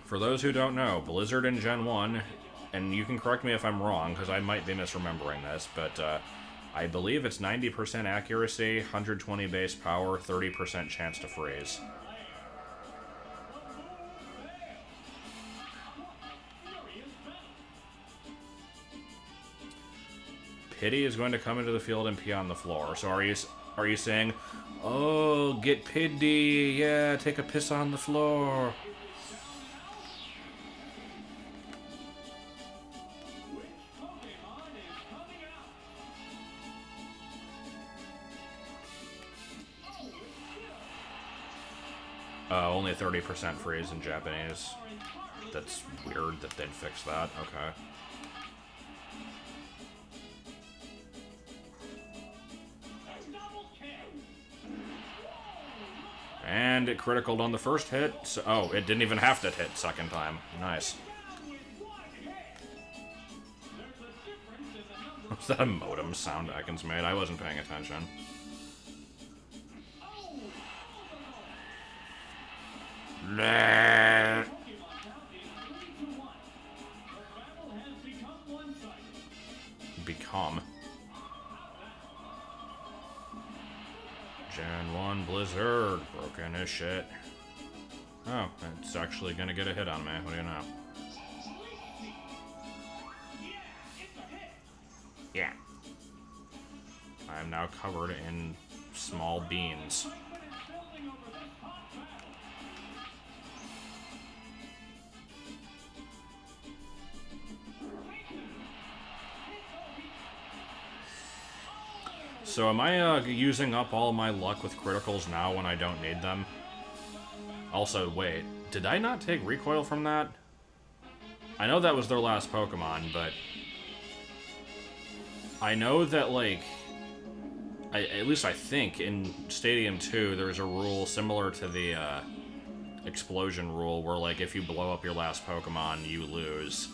For those who don't know, Blizzard in Gen 1, and you can correct me if I'm wrong, because I might be misremembering this, but I believe it's 90% accuracy, 120 base power, 30% chance to freeze. Pity is going to come into the field and pee on the floor. So are you saying, oh, get Pity, yeah, take a piss on the floor? Only 30% freeze in Japanese. That's weird that they'd fix that. Okay. And it criticaled on the first hit. So, oh, it didn't even have to hit second time. Nice. Was that a modem sound Ekans made? I wasn't paying attention. Become. Gen 1 Blizzard. Broken as shit. Oh, it's actually gonna get a hit on me. What do you know? Yeah. I am now covered in small beans. So am I using up all my luck with criticals now when I don't need them? Also, wait, did I not take recoil from that? I know that was their last Pokemon, but I know that, like, at least I think in Stadium 2 there's a rule similar to the explosion rule where, like, if you blow up your last Pokemon, you lose.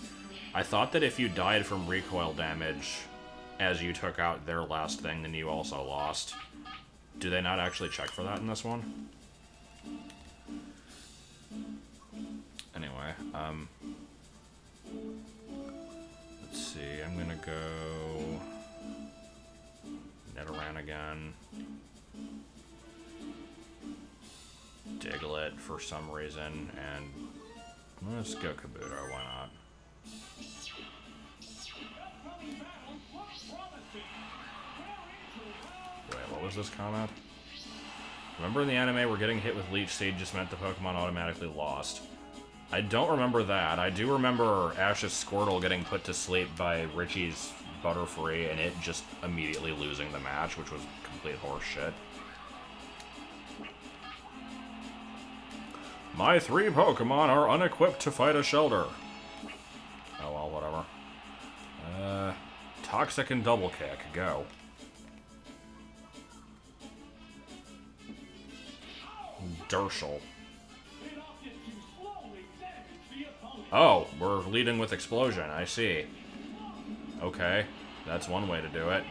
I thought that if you died from recoil damage as you took out their last thing, then you also lost. Do they not actually check for that in this one? Anyway, let's see, I'm gonna go Nidoran again. Diglett for some reason, and let's go Kabuto, why not? Wait, what was this comment? Remember in the anime where getting hit with Leech Seed just meant the Pokemon automatically lost? I don't remember that. I do remember Ash's Squirtle getting put to sleep by Richie's Butterfree and it just immediately losing the match, which was complete horseshit. My 3 Pokemon are unequipped to fight a Shelter. Oh well, whatever. Toxic and Double Kick, go. Dershel. Oh, we're leading with Explosion, I see. Okay, that's one way to do it.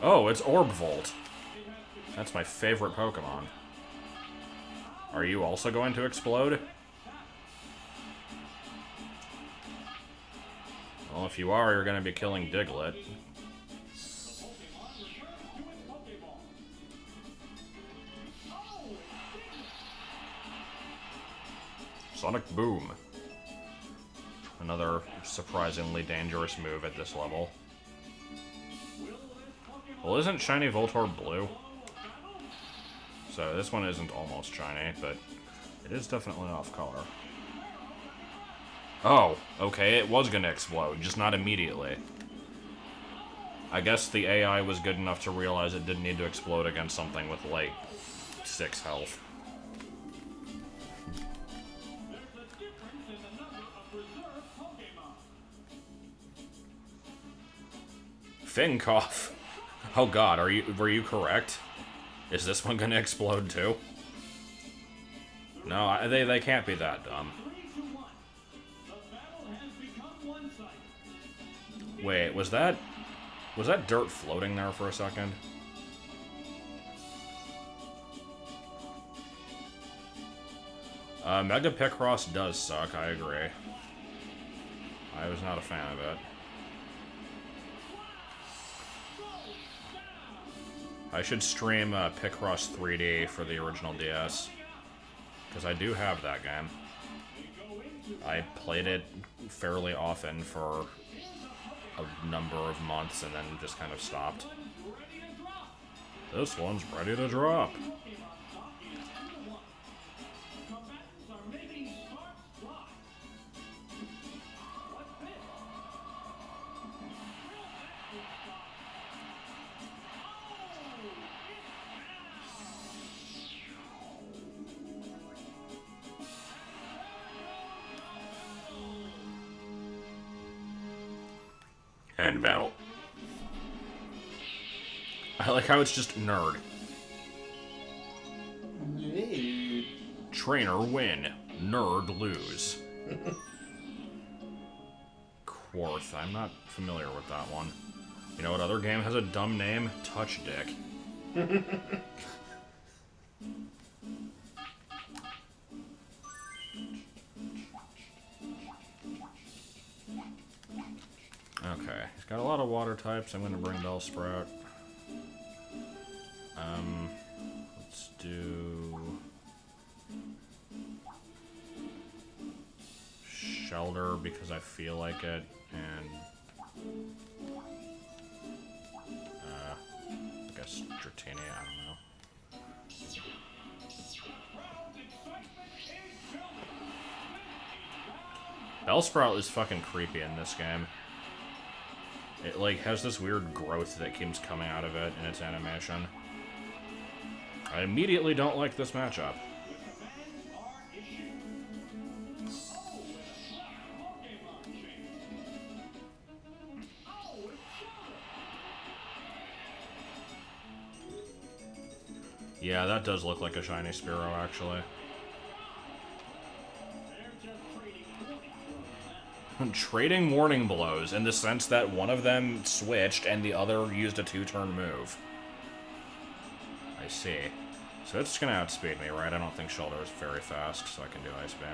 Oh, it's Orb Volt. That's my favorite Pokemon. Are you also going to explode? Well, if you are, you're going to be killing Diglett. Sonic Boom. Another surprisingly dangerous move at this level. Well, isn't Shiny Voltorb blue? So this one isn't almost shiny, but it is definitely off color. Oh, okay, it was gonna explode, just not immediately. I guess the AI was good enough to realize it didn't need to explode against something with, like, 6 health. Fincough. Oh god, were you correct? Is this one gonna explode too? No, they can't be that dumb. Wait, was that dirt floating there for a second? Mega Picross does suck, I agree. I was not a fan of it. I should stream Picross 3D for the original DS, because I do have that game. I played it fairly often for a number of months and then just kind of stopped. This one's ready to drop. End battle. I like how it's just nerd. Trainer win, nerd lose. Quarth, I'm not familiar with that one. You know what other game has a dumb name? Touch Dick. Okay, he's got a lot of water types. I'm going to bring Bellsprout. Let's do Shelter because I feel like it, and I guess Dratini, I don't know. Bellsprout is fucking creepy in this game. It, like, has this weird growth that keeps coming out of it in its animation. I immediately don't like this matchup. Yeah, that does look like a shiny Spearow, actually. Trading warning blows, in the sense that one of them switched and the other used a 2-turn move. I see. So it's gonna outspeed me, right? I don't think Shoulder is very fast, so I can do Ice Beam.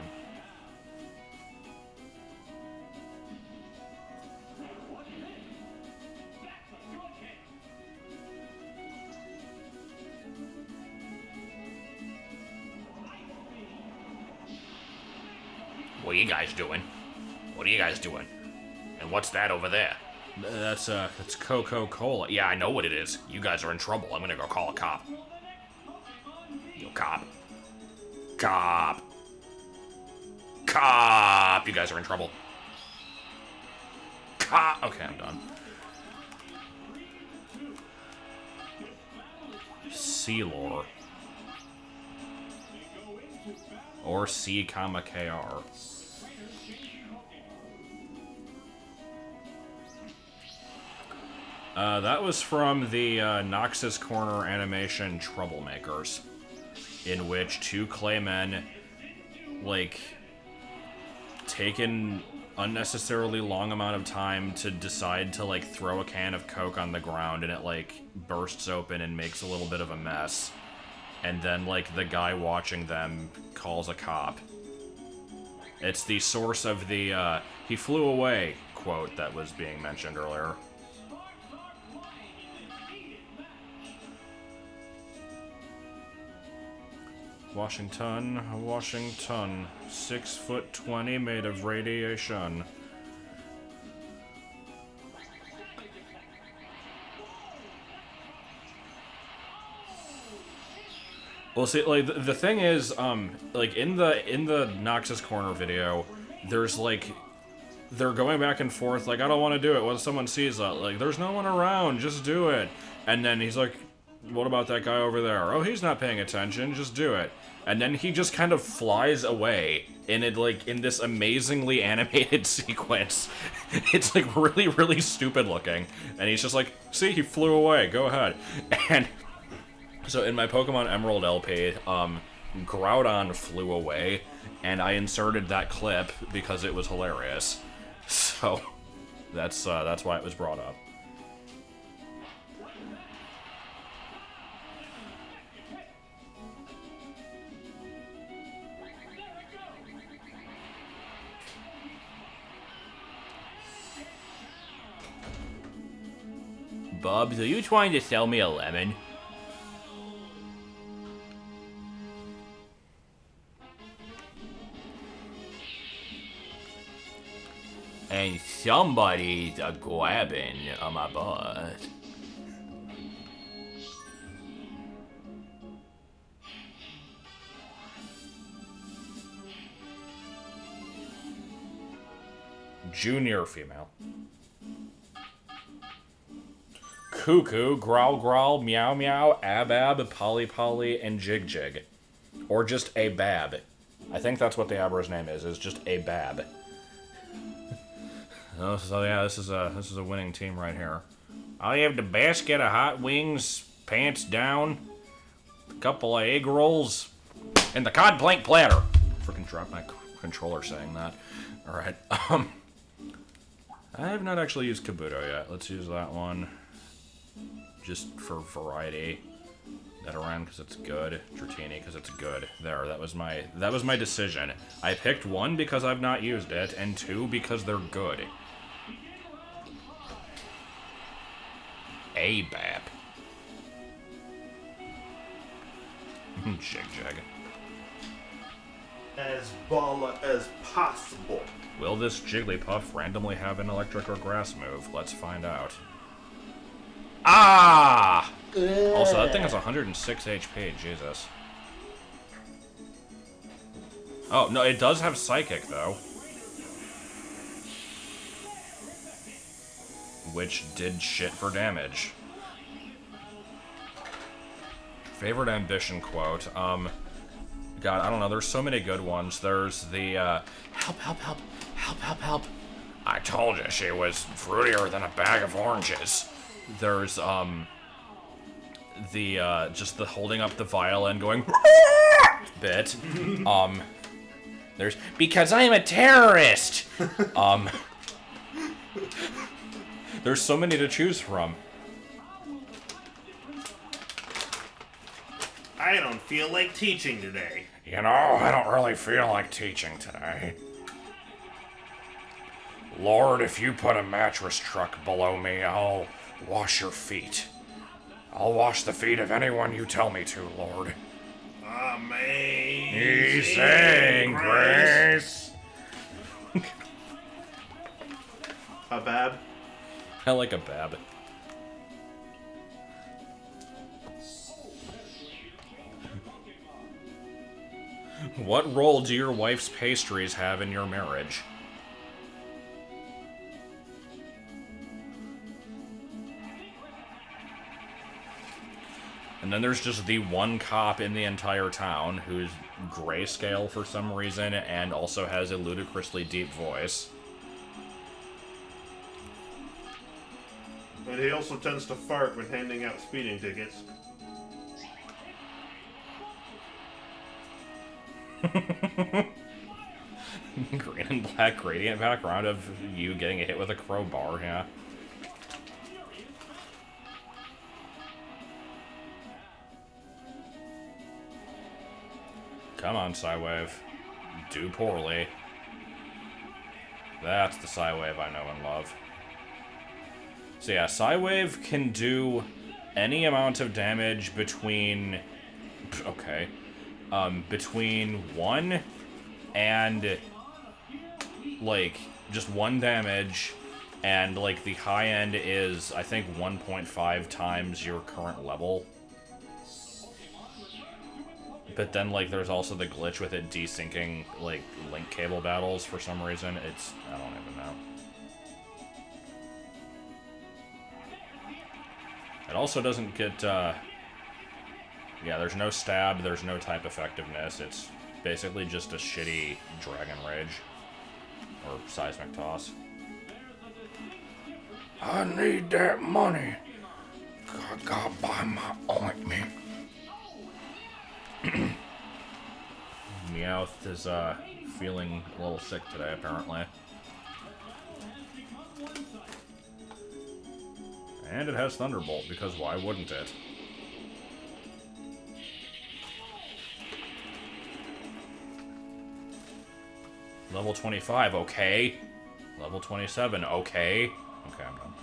What are you guys doing? What are you guys doing? And what's that over there? That's Coca-Cola. Yeah, I know what it is. You guys are in trouble. I'm gonna go call a cop. Yo, cop. Cop. Cop! You guys are in trouble. Cop! Okay, I'm done. Sealor. Or C, KR. That was from the Noxus Corner animation Troublemakers, in which two Claymen, like, take an unnecessarily long amount of time to decide to, like, throw a can of Coke on the ground, and it, like, bursts open and makes a little bit of a mess. And then, like, the guy watching them calls a cop. It's the source of the, he flew away quote that was being mentioned earlier. Washington, Washington, 6'20", made of radiation. Well, see, like, the thing is, like, in the Noxus Corner video, there's, like, they're going back and forth, like, I don't want to do it, what if someone sees that? Like, there's no one around, just do it. And then he's like, what about that guy over there? Oh, he's not paying attention, just do it. And then he just kind of flies away in it, like, in this amazingly animated sequence. It's, like, really, really stupid looking. And he's just like, see, he flew away, go ahead. And so in my Pokemon Emerald LP, Groudon flew away, and I inserted that clip because it was hilarious. So that's why it was brought up. Bubs, are you trying to sell me a lemon? And somebody's grabbing on my butt. Junior female. Cuckoo, growl growl, meow meow, ab, polly polly, and jig jig. Or just a bab. I think that's what the Abra's name is just a bab. Oh, so yeah, this is a winning team right here. I have the basket of hot wings, pants down, a couple of egg rolls, and the cod plank platter. Freaking dropped my controller saying that. All right. I have not actually used Kabuto yet. Let's use that one, just for variety. Nidoran because it's good. Dratini because it's good. There, that was my decision. I picked one because I've not used it, and two because they're good. A-Bap. Jig Jig. As baller as possible. Will this Jigglypuff randomly have an electric or grass move? Let's find out. Ah! Also, that thing has 106 HP. Jesus. Oh, no, it does have Psychic, though. which did shit for damage. Favorite ambition quote, God, I don't know, there's so many good ones. There's the, help, help, help, help, help, help. I told you she was fruitier than a bag of oranges. There's, just the holding up the violin going, bit. There's, because I am a terrorist! There's so many to choose from. I don't feel like teaching today. You know, I don't really feel like teaching today. Lord, if you put a mattress truck below me, I'll wash your feet. I'll wash the feet of anyone you tell me to, Lord. Amazing grace. A bab? I like a bab. What role do your wife's pastries have in your marriage? And then there's just the one cop in the entire town who's grayscale for some reason and also has a ludicrously deep voice. And he also tends to fart when handing out speeding tickets. Green and black gradient background of you getting hit with a crowbar, yeah. Come on, Psywave. Do poorly. That's the Psywave I know and love. So yeah, Psywave can do any amount of damage between... Okay. Between 1 and... like, just 1 damage, and, like, the high end is, I think, 1.5 times your current level. But then, like, there's also the glitch with it desyncing, like, link cable battles for some reason. It's... I don't even know. It also doesn't get, yeah, there's no stab, there's no type effectiveness. It's basically just a shitty Dragon Rage. Or Seismic Toss. I need that money. I gotta buy my ointment. Meowth is, feeling a little sick today, apparently. And it has Thunderbolt, because why wouldn't it? Level 25, okay. Level 27, okay. Okay, I'm done.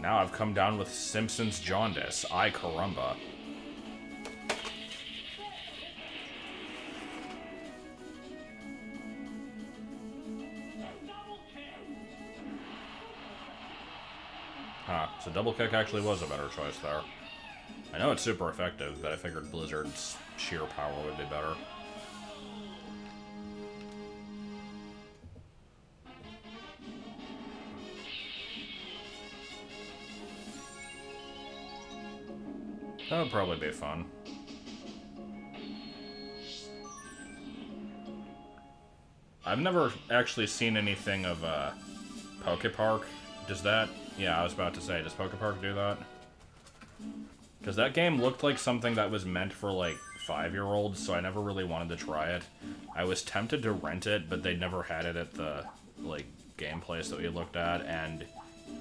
Now I've come down with Simpsons jaundice. Ay caramba. Huh, so double kick actually was a better choice there. I know it's super effective, but I figured Blizzard's sheer power would be better. That would probably be fun. I've never actually seen anything of Pokepark. Does that... Yeah, I was about to say, does Pokepark do that? Because that game looked like something that was meant for, like, 5-year-olds, so I never really wanted to try it. I was tempted to rent it, but they never had it at the, like, game place that we looked at, and,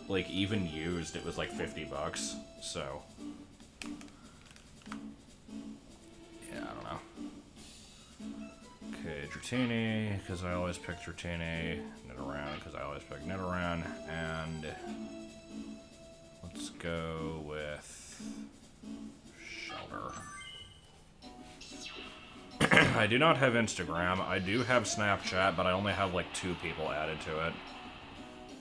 like, even used, it was like $50, so... Yeah, I don't know. Okay, Dratini, because I always pick Dratini. Nidoran, because I always pick Nidoran. And let's go with Shelter. I do not have Instagram. I do have Snapchat, but I only have like 2 people added to it.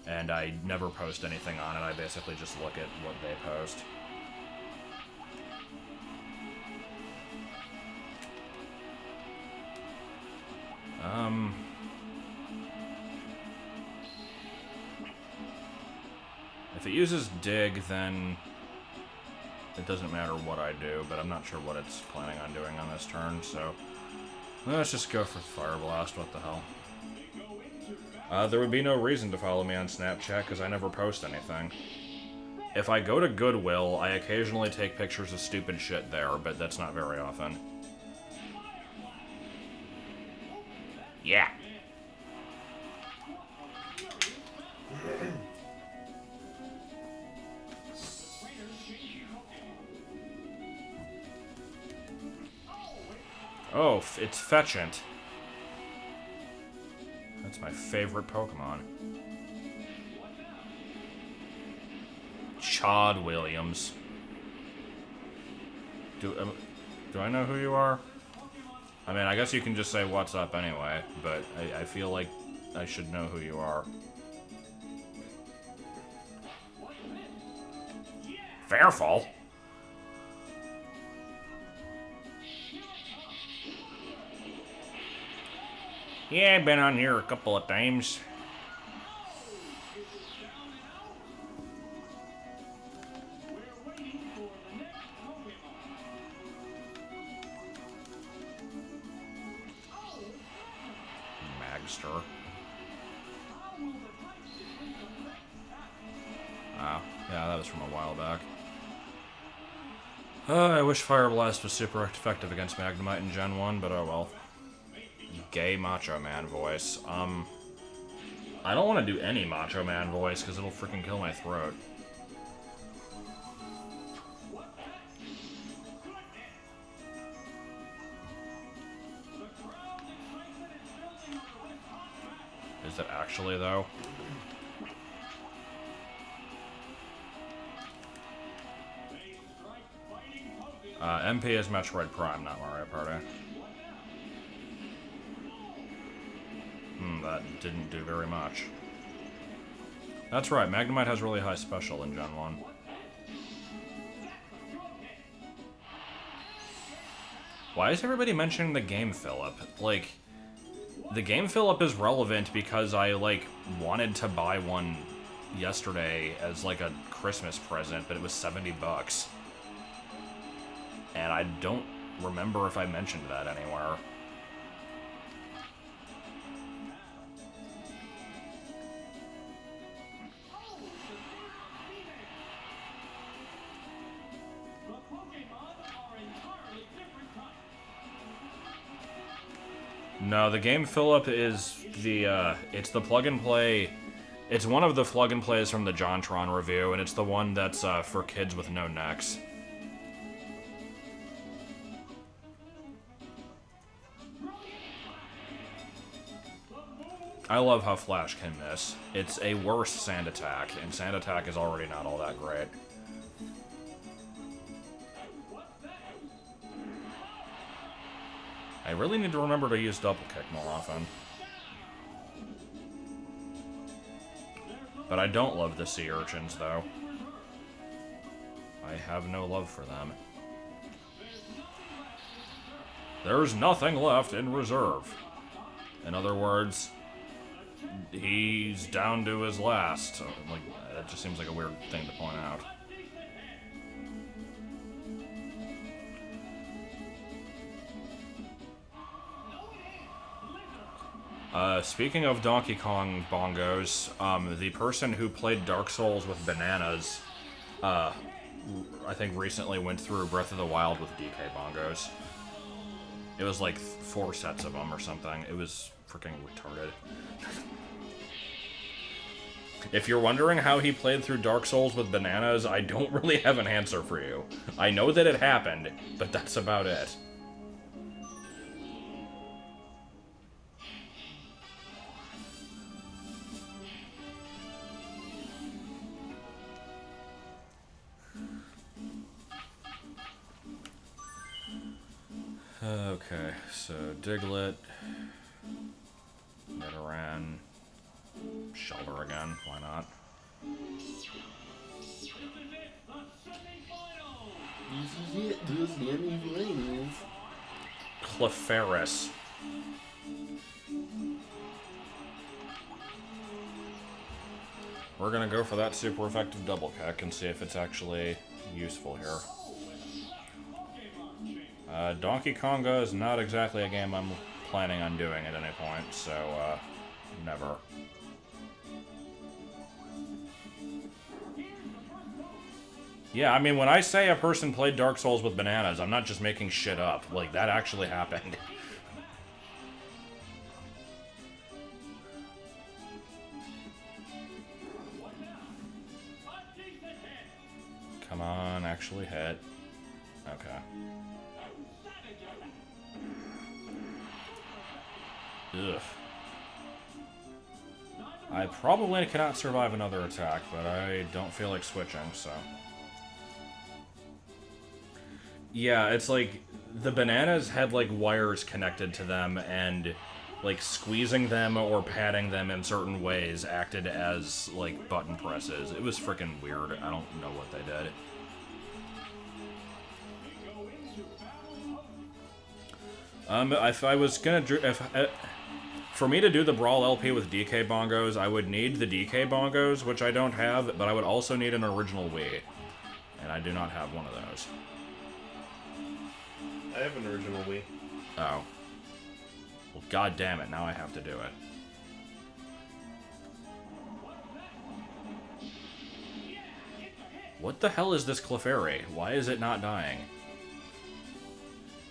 And I never post anything on it. I basically just look at what they post. If it uses dig, then it doesn't matter what I do, but I'm not sure what it's planning on doing on this turn, so let's just go for Fire Blast. What the hell? There would be no reason to follow me on Snapchat, because I never post anything. If I go to Goodwill, I occasionally take pictures of stupid shit there, but that's not very often. Yeah. Oh, it's Fetchant. That's my favorite Pokemon. Chad Williams. Do I know who you are? I mean, I guess you can just say what's up anyway, but I feel like I should know who you are. Fairfall? Yeah, I've been on here a couple of times. Magster. Oh, yeah, that was from a while back. I wish Fire Blast was super effective against Magnemite in Gen 1, but oh well. Gay Macho Man voice. I don't want to do any Macho Man voice because it'll freaking kill my throat. Is it actually, though? MP is Metroid Prime, not Mario Party. That didn't do very much. That's right, Magnemite has really high special in Gen 1. Why is everybody mentioning the game fill-up? Like, the game fill-up is relevant because I, like, wanted to buy one yesterday as, like, a Christmas present, but it was $70. And I don't remember if I mentioned that anywhere. No, the game fill-up is the, it's the plug-and-play... It's one of the plug-and-plays from the JonTron review, and it's the one that's, for kids with no necks. I love how Flash can miss. It's a worse Sand Attack, and Sand Attack is already not all that great. I really need to remember to use Double Kick more often. But I don't love the Sea Urchins, though. I have no love for them. There's nothing left in reserve. In other words, he's down to his last. Like, that just seems like a weird thing to point out. Speaking of Donkey Kong bongos, the person who played Dark Souls with bananas, I think recently went through Breath of the Wild with DK bongos. It was like 4 sets of them or something. It was freaking retarded. If you're wondering how he played through Dark Souls with bananas, I don't really have an answer for you. I know that it happened, but that's about it. Okay, so Diglett, Nidoran, Shelter again, why not? Clefairy. We're gonna go for that super effective double kick and see if it's actually useful here. Donkey Konga is not exactly a game I'm planning on doing at any point, so, never. Yeah, I mean, when I say a person played Dark Souls with bananas, I'm not just making shit up. Like, that actually happened. Come on, actually hit. Okay. Ugh. I probably cannot survive another attack, but I don't feel like switching, so... Yeah, it's like, the bananas had, like, wires connected to them, and, like, squeezing them or patting them in certain ways acted as, like, button presses. It was freaking weird. I don't know what they did. If I was gonna... for me to do the Brawl LP with DK bongos, I would need the DK bongos, which I don't have, but I would also need an original Wii. And I do not have one of those. I have an original Wii. Oh. Well, god damn it, now I have to do it. What the hell is this Clefairy? Why is it not dying?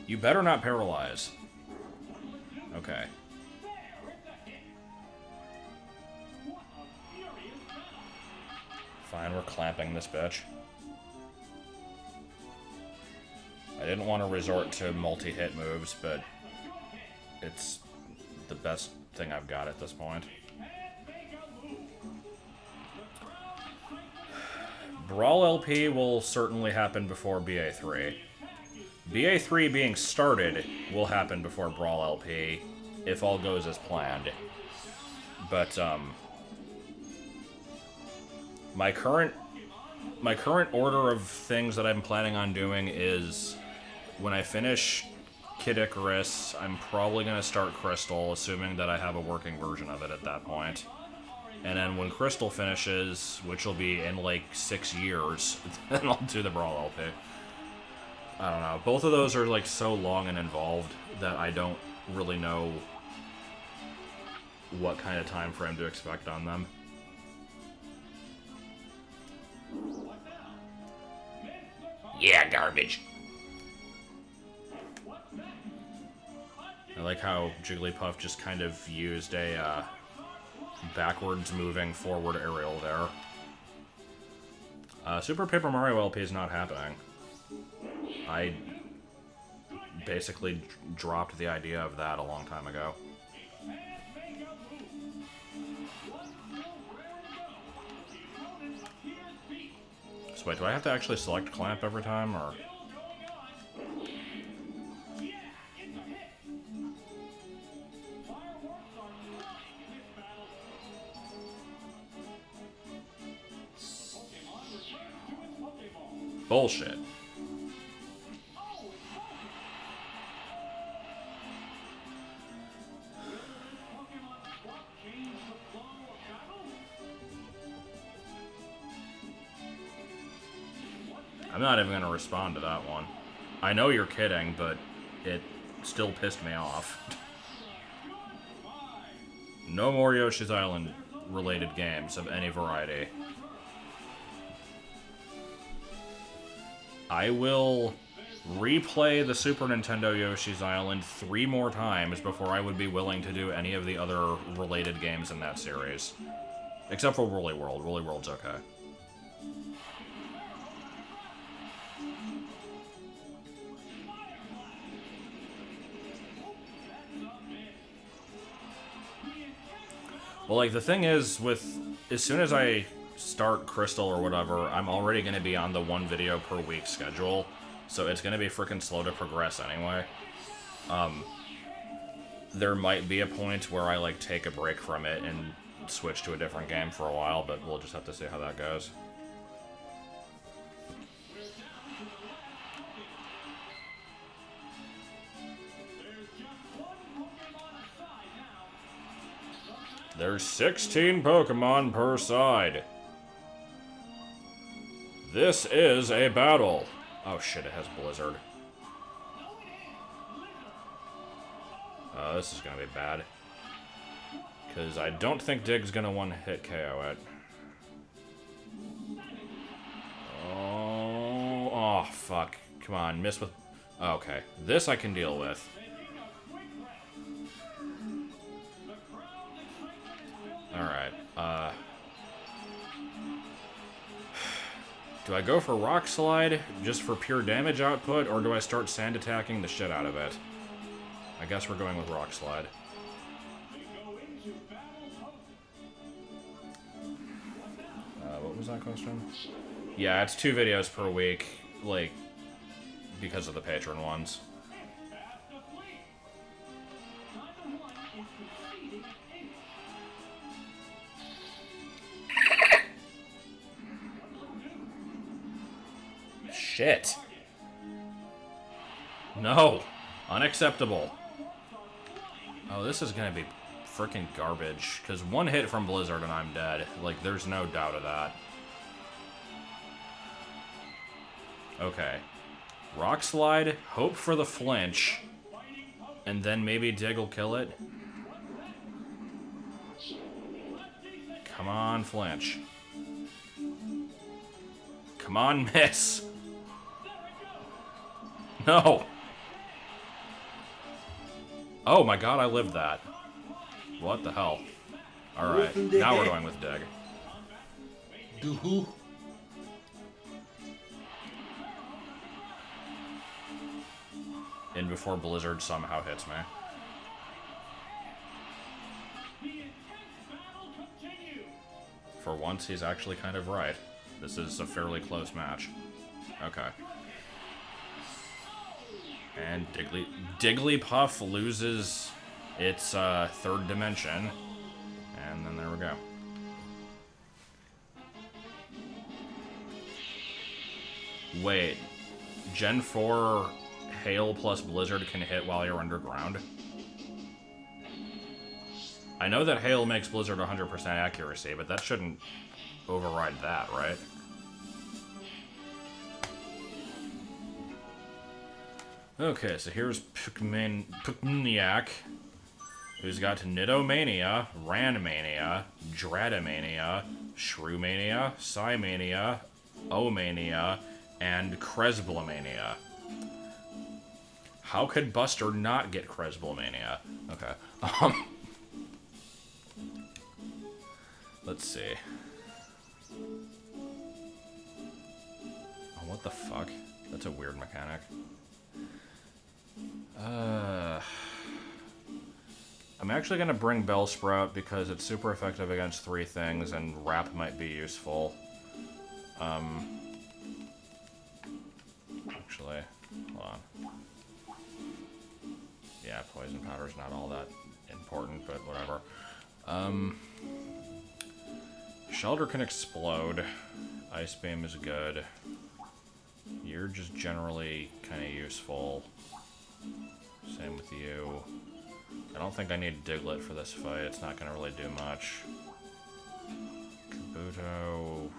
You better not paralyze. Okay. Fine, we're clamping this bitch. I didn't want to resort to multi-hit moves, but it's the best thing I've got at this point. Brawl LP will certainly happen before BA3. BA3 being started will happen before Brawl LP, if all goes as planned. But, my current order of things that I'm planning on doing is, when I finish Kid Icarus, I'm probably going to start Crystal, assuming that I have a working version of it at that point. And then when Crystal finishes, which will be in like 6 years, then I'll do the Brawl LP. I don't know. Both of those are like so long and involved that I don't really know what kind of time frame to expect on them. Yeah, garbage. I like how Jigglypuff just kind of used a backwards moving forward aerial there. Super Paper Mario LP is not happening. I basically dropped the idea of that a long time ago. So wait, do I have to actually select clamp every time, or...? Bullshit. I'm not even gonna respond to that one. I know you're kidding, but it still pissed me off. No more Yoshi's Island related games of any variety. I will replay the Super Nintendo Yoshi's Island 3 more times before I would be willing to do any of the other related games in that series. Except for Woolly World. Woolly World's okay. Well, like, the thing is, as soon as I start Crystal or whatever, I'm already going to be on the 1 video per week schedule, so it's going to be freaking slow to progress anyway. There might be a point where I, like, take a break from it and switch to a different game for a while, but we'll just have to see how that goes. There's 16 Pokemon per side. This is a battle. Oh shit, it has Blizzard. This is gonna be bad. Because I don't think Dig's gonna one-hit KO it. Oh, fuck. Come on, miss with... Okay, this I can deal with. Alright, do I go for Rock Slide just for pure damage output, or do I start sand attacking the shit out of it? I guess we're going with Rock Slide. What was that question? Yeah, it's 2 videos per week, like, because of the patron ones. Shit. No. Unacceptable. Oh, this is gonna be freaking garbage. Because 1 hit from Blizzard and I'm dead. Like, there's no doubt of that. Okay. Rock Slide, hope for the flinch, and then maybe Dig will kill it. Come on, flinch. Come on, miss. No. Oh my god, I lived that. What the hell? Alright, now we're going with Dig. Doohoo. In before Blizzard somehow hits me. For once, he's actually kind of right. This is a fairly close match. Okay. And Digglypuff loses its 3rd dimension. And then there we go. Wait. Gen 4 Hail plus Blizzard can hit while you're underground? I know that Hail makes Blizzard 100% accuracy, but that shouldn't override that, right? Okay, so here's Pukmaniac, who's got Nidomania, Ranmania, Dradomania, Shrewmania, Psymania, Omania, and Cresblemania. How could Buster not get Cresblemania? Okay. Let's see. Oh, what the fuck? That's a weird mechanic. I'm actually gonna bring Bellsprout because it's super effective against 3 things, and Wrap might be useful. Actually, hold on. Yeah, Poison Powder's not all that important, but whatever. Shelter can explode. Ice Beam is good. You're just generally kind of useful. Same with you. I don't think I need Diglett for this fight. It's not going to really do much. Kabuto.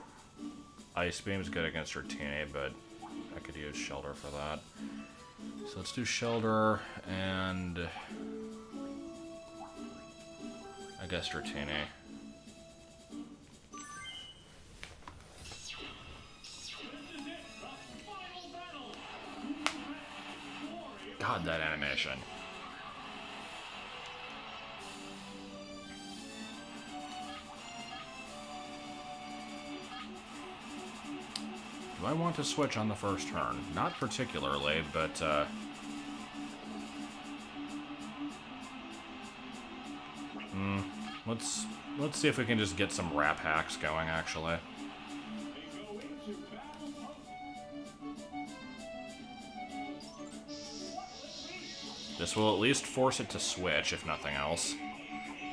Ice Beam is good against Rotini, but I could use Shelter for that. So let's do Shelter and I guess Rotini. God, that animation. Do I want to switch on the first turn? Not particularly, but let's see if we can just get some Wrap hacks going, actually. This will at least force it to switch, if nothing else.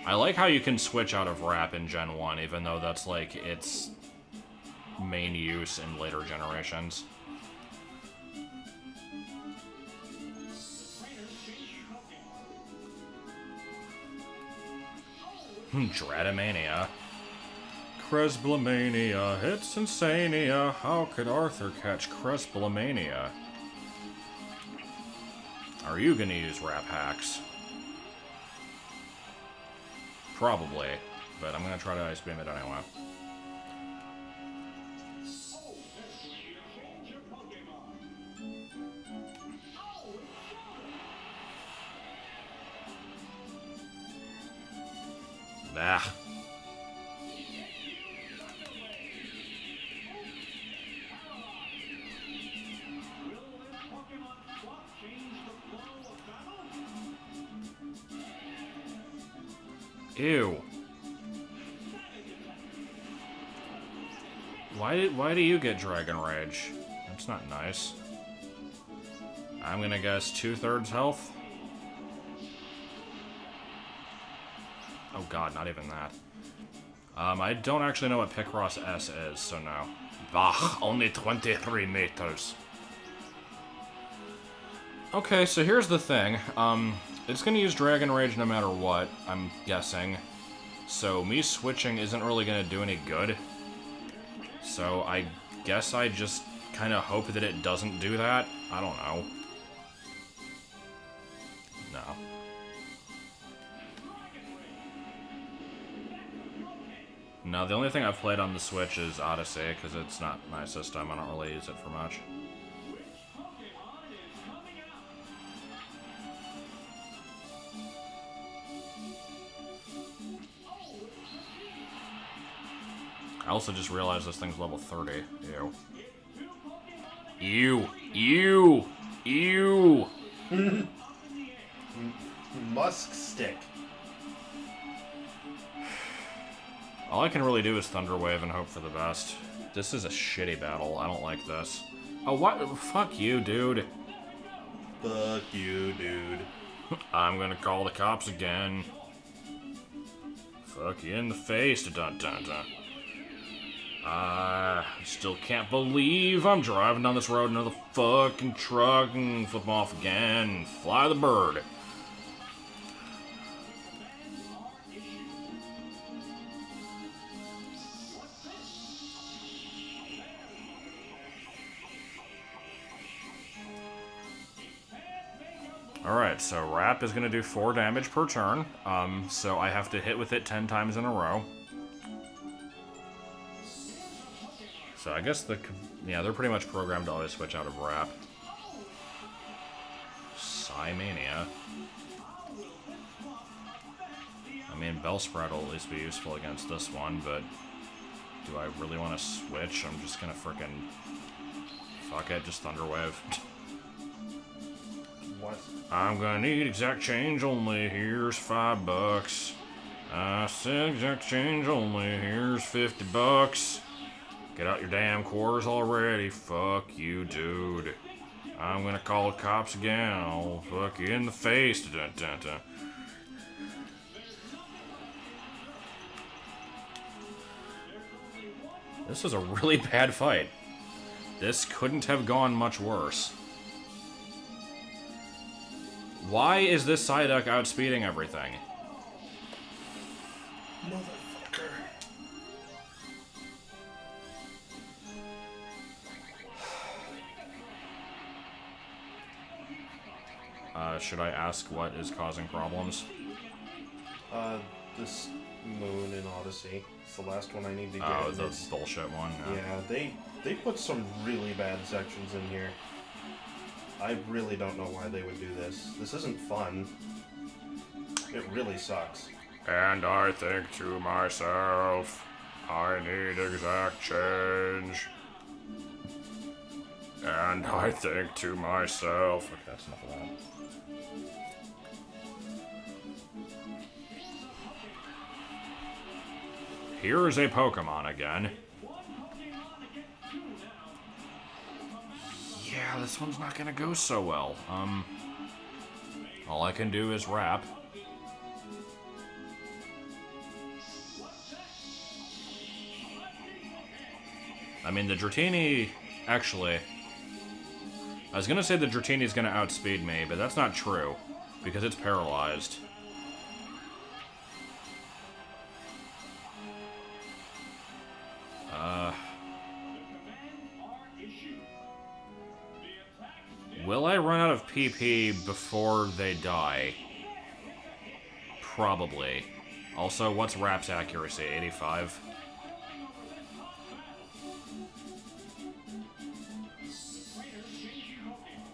I like how you can switch out of Wrap in Gen 1, even though that's, like, its main use in later generations. Dradomania. Cresblemania, it's insania. How could Arthur catch Cresblemania? Are you gonna use rap hacks? Probably, but I'm gonna try to ice beam it anyway. Ah. Ew. Why do you get Dragon Rage? That's not nice. I'm gonna guess 2/3 health. Oh god, not even that. I don't actually know what Picross S is, so no. Bah, only 23 meters. Okay, so here's the thing. It's gonna use Dragon Rage no matter what, I'm guessing. So me switching isn't really gonna do any good. So I guess I just kind of hope that it doesn't do that. I don't know. No. No, the only thing I've played on the Switch is Odyssey, because it's not my system. I don't really use it for much. I also just realized this thing's level 30. Ew. Ew. Ew. Ew. Musk stick. All I can really do is Thunder Wave and hope for the best. This is a shitty battle. I don't like this. Oh, what? Fuck you, dude. Fuck you, dude. I'm gonna call the cops again. Fuck you in the face. Dun dun dun. I still can't believe I'm driving down this road in another fucking truck and flip off again. Fly the bird. Alright, so Rap is going to do 4 damage per turn, so I have to hit with it 10 times in a row. So I guess yeah, they're pretty much programmed to always switch out of Rap. Psymania. I mean, Bellsprout will at least be useful against this one, but do I really want to switch? I'm just going to frickin' fuck it, just Thunder Wave. What? I'm gonna need exact change only. Here's $5. I said exact change only. Here's $50. Get out your damn quarters already. Fuck you, dude. I'm gonna call the cops again. I'll fuck you in the face. Dun, dun, dun. This is a really bad fight. This couldn't have gone much worse. Why is this Psyduck outspeeding everything? Motherfucker. Should I ask what is causing problems? This moon in Odyssey. It's the last one I need to get. Oh, the bullshit one? Yeah, they put some really bad sections in here. I really don't know why they would do this. This isn't fun. It really sucks. And I think to myself, I need exact change. And I think to myself... Okay, that's enough of that. Here is a Pokemon again. Yeah, this one's not gonna go so well. All I can do is Rap. I mean, the Dratini... Actually... I was gonna say the Dratini's gonna outspeed me, but that's not true. Because it's paralyzed. Will I run out of PP before they die? Probably. Also, what's Rap's accuracy? 85?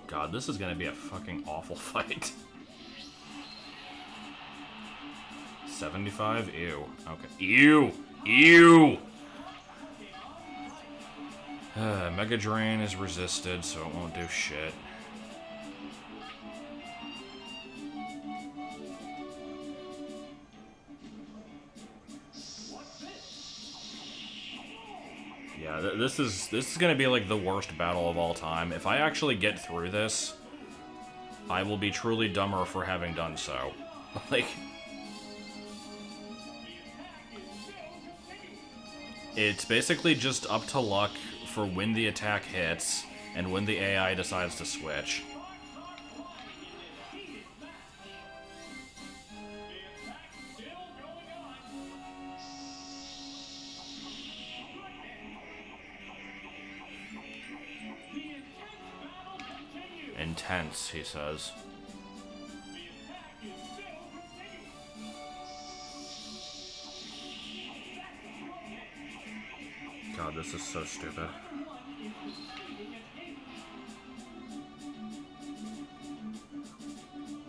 God, this is gonna be a fucking awful fight. 75? Ew. Okay. Ew! Ew! Mega Drain is resisted, so it won't do shit. Yeah, this is gonna be like the worst battle of all time. If I actually get through this, I will be truly dumber for having done so. Like, it's basically just up to luck for when the attack hits and when the AI decides to switch. Intense, he says. God, this is so stupid.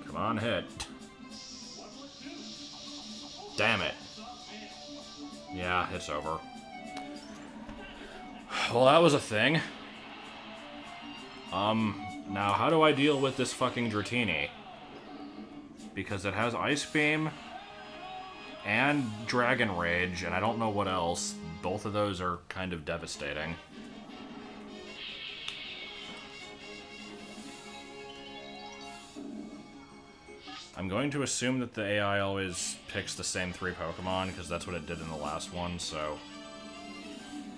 Come on, hit. Damn it. Yeah, it's over. Well, that was a thing. Now how do I deal with this fucking Dratini? Because it has Ice Beam and Dragon Rage, and I don't know what else. Both of those are kind of devastating. I'm going to assume that the AI always picks the same 3 Pokemon, because that's what it did in the last one, so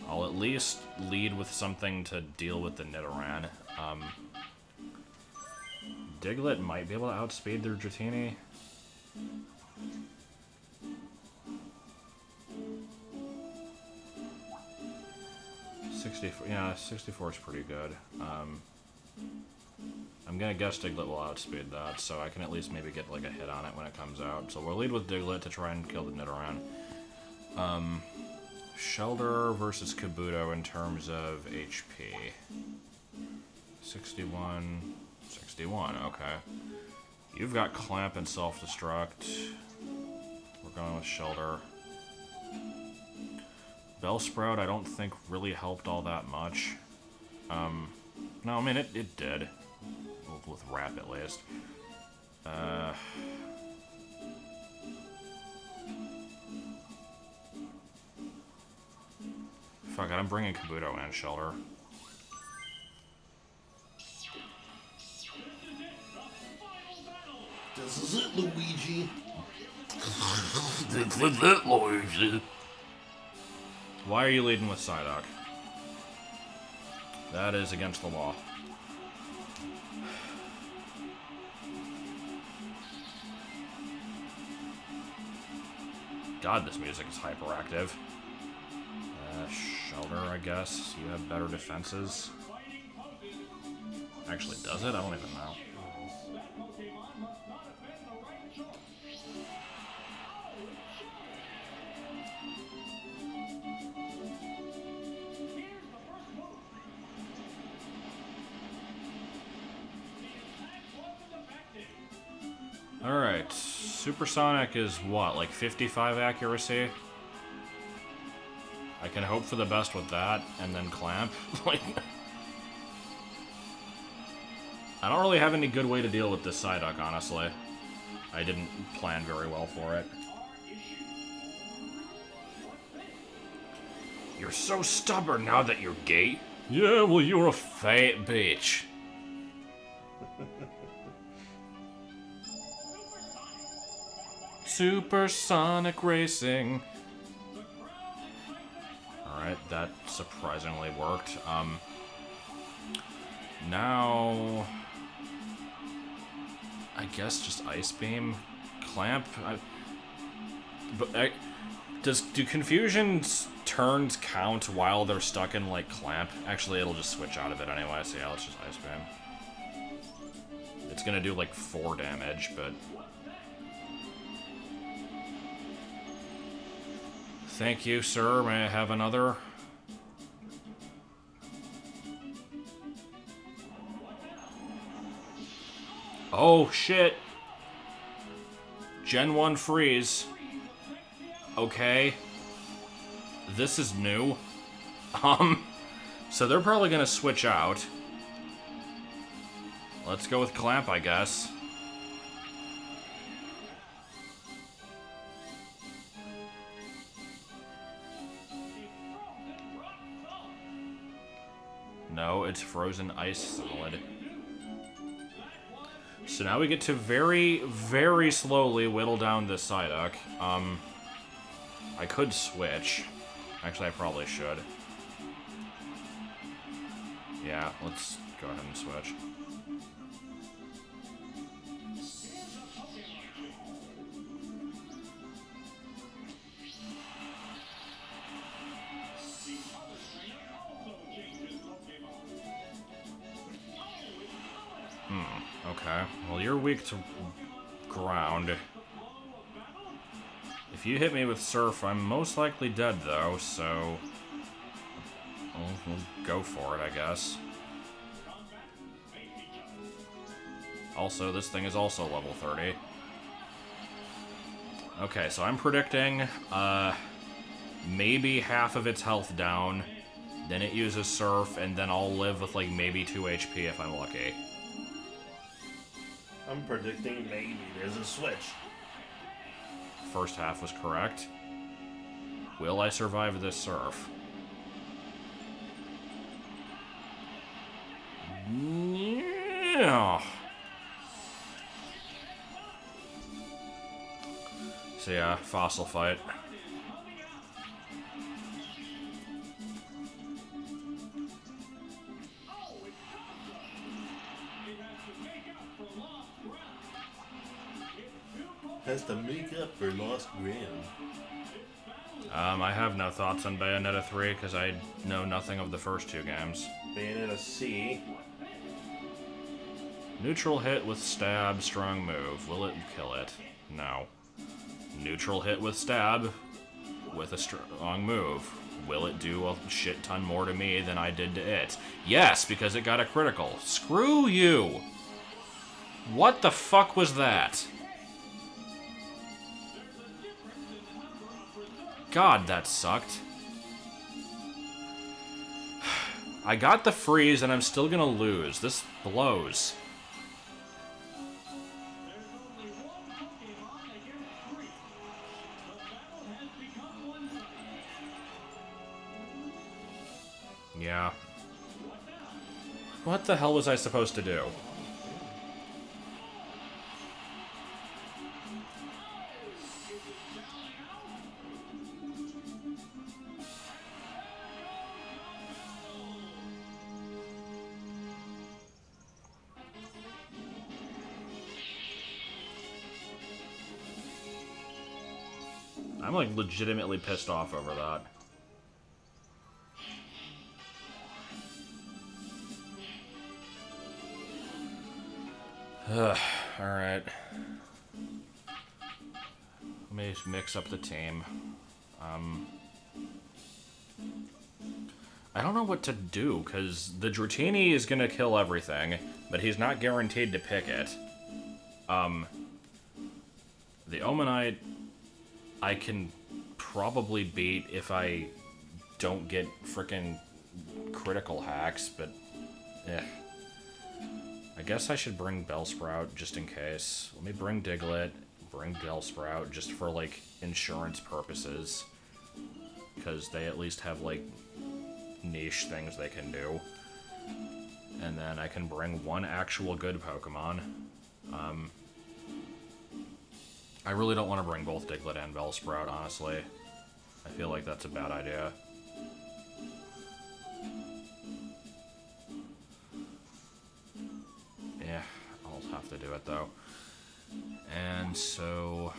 I'll at least lead with something to deal with the Nidoran. Diglett might be able to outspeed their Dratini. Yeah, 64 is pretty good. I'm gonna guess Diglett will outspeed that, so I can at least maybe get like a hit on it when it comes out. So we'll lead with Diglett to try and kill the Nidoran. Shellder versus Kabuto in terms of HP. 61, 61, okay. You've got Clamp and Self-Destruct. We're going with Shellder. Bellsprout, I don't think really helped all that much. No, I mean, it did. With Rap, at least. Fuck it, I'm bringing Kabuto and Shellder. This is it, Luigi. This is it, Luigi. Why are you leading with Psyduck? That is against the law. God, this music is hyperactive. Shellder, I guess. You have better defenses. Actually, does it? I don't even know. Alright, Supersonic is what, like 55 accuracy? I can hope for the best with that, and then Clamp. Like, I don't really have any good way to deal with this Psyduck, honestly. I didn't plan very well for it. You're so stubborn now that you're gay. Yeah, well, you're a fat bitch. Supersonic Racing. Alright, that surprisingly worked. Now... I guess just Ice Beam? Clamp? Do Confusions turns count while they're stuck in, like, clamp. Actually, it'll just switch out of it anyway, so yeah, let's just Ice Beam. It's gonna do, like, 4 damage, but... Thank you, sir. May I have another? Oh, shit! Gen 1 freeze. Okay. This is new. So they're probably gonna switch out. Let's go with Clamp, I guess. No, it's Frozen Ice Solid. So now we get to very, very slowly whittle down this Psyduck. I could switch. Actually, I probably should. Yeah, let's go ahead and switch. Okay. Well, you're weak to ground. If you hit me with Surf, I'm most likely dead, though, so... we'll go for it, I guess. Also, this thing is also level 30. Okay, so I'm predicting, maybe half of its health down, then it uses Surf, and then I'll live with, like, maybe 2 HP if I'm lucky. I'm predicting maybe there's a switch. First half was correct. Will I survive this Surf? Yeah. So yeah, Fossil Fight. Has to make up for lost ground. I have no thoughts on Bayonetta 3 because I know nothing of the first 2 games. Bayonetta C. Neutral hit with stab, strong move. Will it kill it? No. Neutral hit with stab with a strong move. Will it do a shit ton more to me than I did to it? Yes, because it got a critical. Screw you! What the fuck was that? God, that sucked. I got the freeze and I'm still gonna lose. This blows. Yeah. What the hell was I supposed to do? I'm, like, legitimately pissed off over that. Alright. Let me mix up the team. I don't know what to do, because the Dratini is gonna kill everything, but he's not guaranteed to pick it. The Omanite, I can probably beat if I don't get frickin' critical hacks, but I guess I should bring Bellsprout just in case. Let me bring Diglett, bring Bellsprout just for, like, insurance purposes. Because they at least have, like, niche things they can do. And then I can bring one actual good Pokemon. I really don't want to bring both Diglett and Bellsprout, honestly. I feel like that's a bad idea. Yeah, I'll have to do it, though. And so...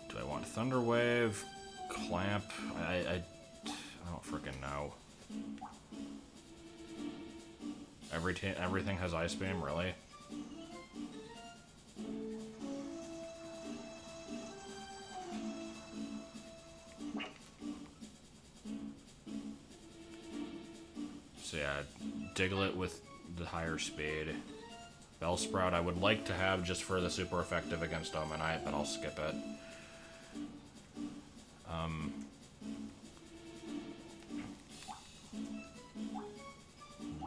do I want Thunder Wave? Clamp. I don't freaking know. Everything has Ice Beam, really? So yeah, Diglett with the higher speed. Bellsprout I would like to have just for the super effective against Omanite, but I'll skip it.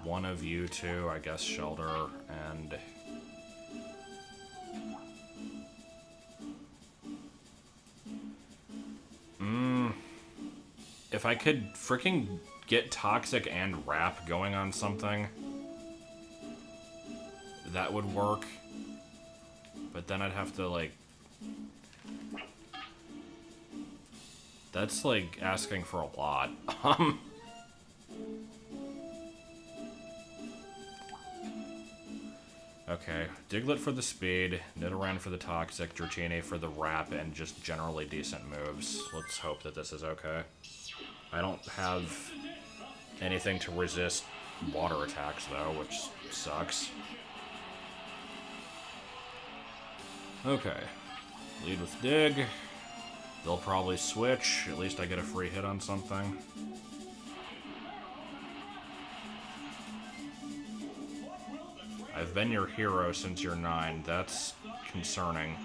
One of you two, I guess Shelter, and... If I could freaking get Toxic and Wrap going on something, that would work. But then I'd have to, like... That's, like, asking for a lot. Okay, Diglett for the speed, Nidoran for the Toxic, Dratini for the Wrap, and just generally decent moves. Let's hope that this is okay. I don't have anything to resist water attacks, though, which sucks. Okay. Lead with Dig. They'll probably switch. At least I get a free hit on something. I've been your hero since you're 9. That's concerning.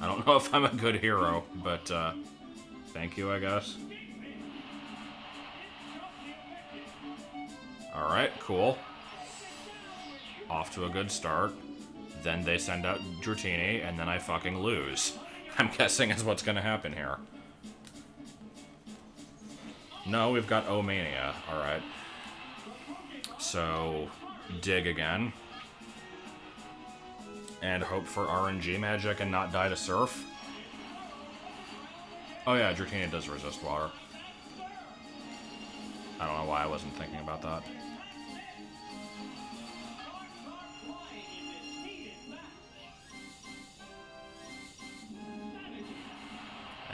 I don't know if I'm a good hero, but thank you, I guess. Alright, cool. Off to a good start. Then they send out Dratini, and then I fucking lose. I'm guessing is what's gonna happen here. No, we've got O-Mania. Alright. So, Dig again. And hope for RNG magic and not die to Surf. Oh yeah, Dratini does resist water. I don't know why I wasn't thinking about that.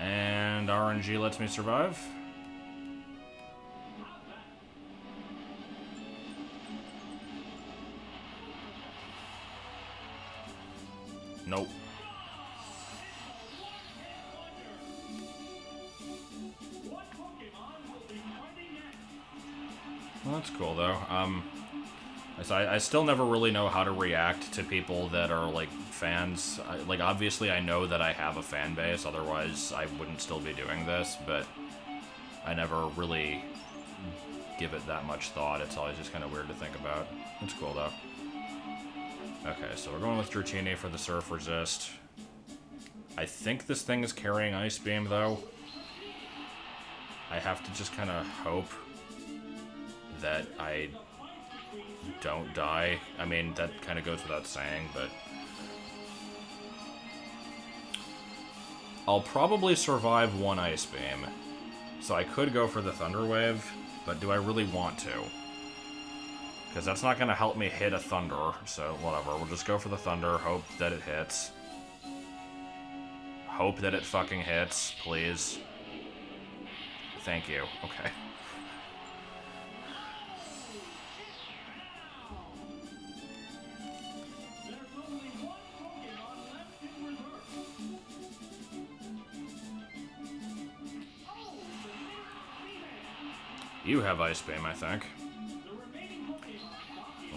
And RNG lets me survive. Nope. Well, that's cool, though. I still never really know how to react to people that are, like, fans. Like, obviously I know that I have a fan base, otherwise I wouldn't still be doing this, but I never really give it that much thought. It's always just kind of weird to think about. It's cool, though. Okay, so we're going with Dratini for the Surf Resist. I think this thing is carrying Ice Beam, though. I have to just kind of hope that I don't die. I mean, that kind of goes without saying, but... I'll probably survive one Ice Beam. So I could go for the Thunder Wave, but do I really want to? Because that's not going to help me hit a Thunder, so whatever. We'll just go for the Thunder, hope that it hits. Hope that it fucking hits, please. Thank you. Okay. You have Ice Beam, I think.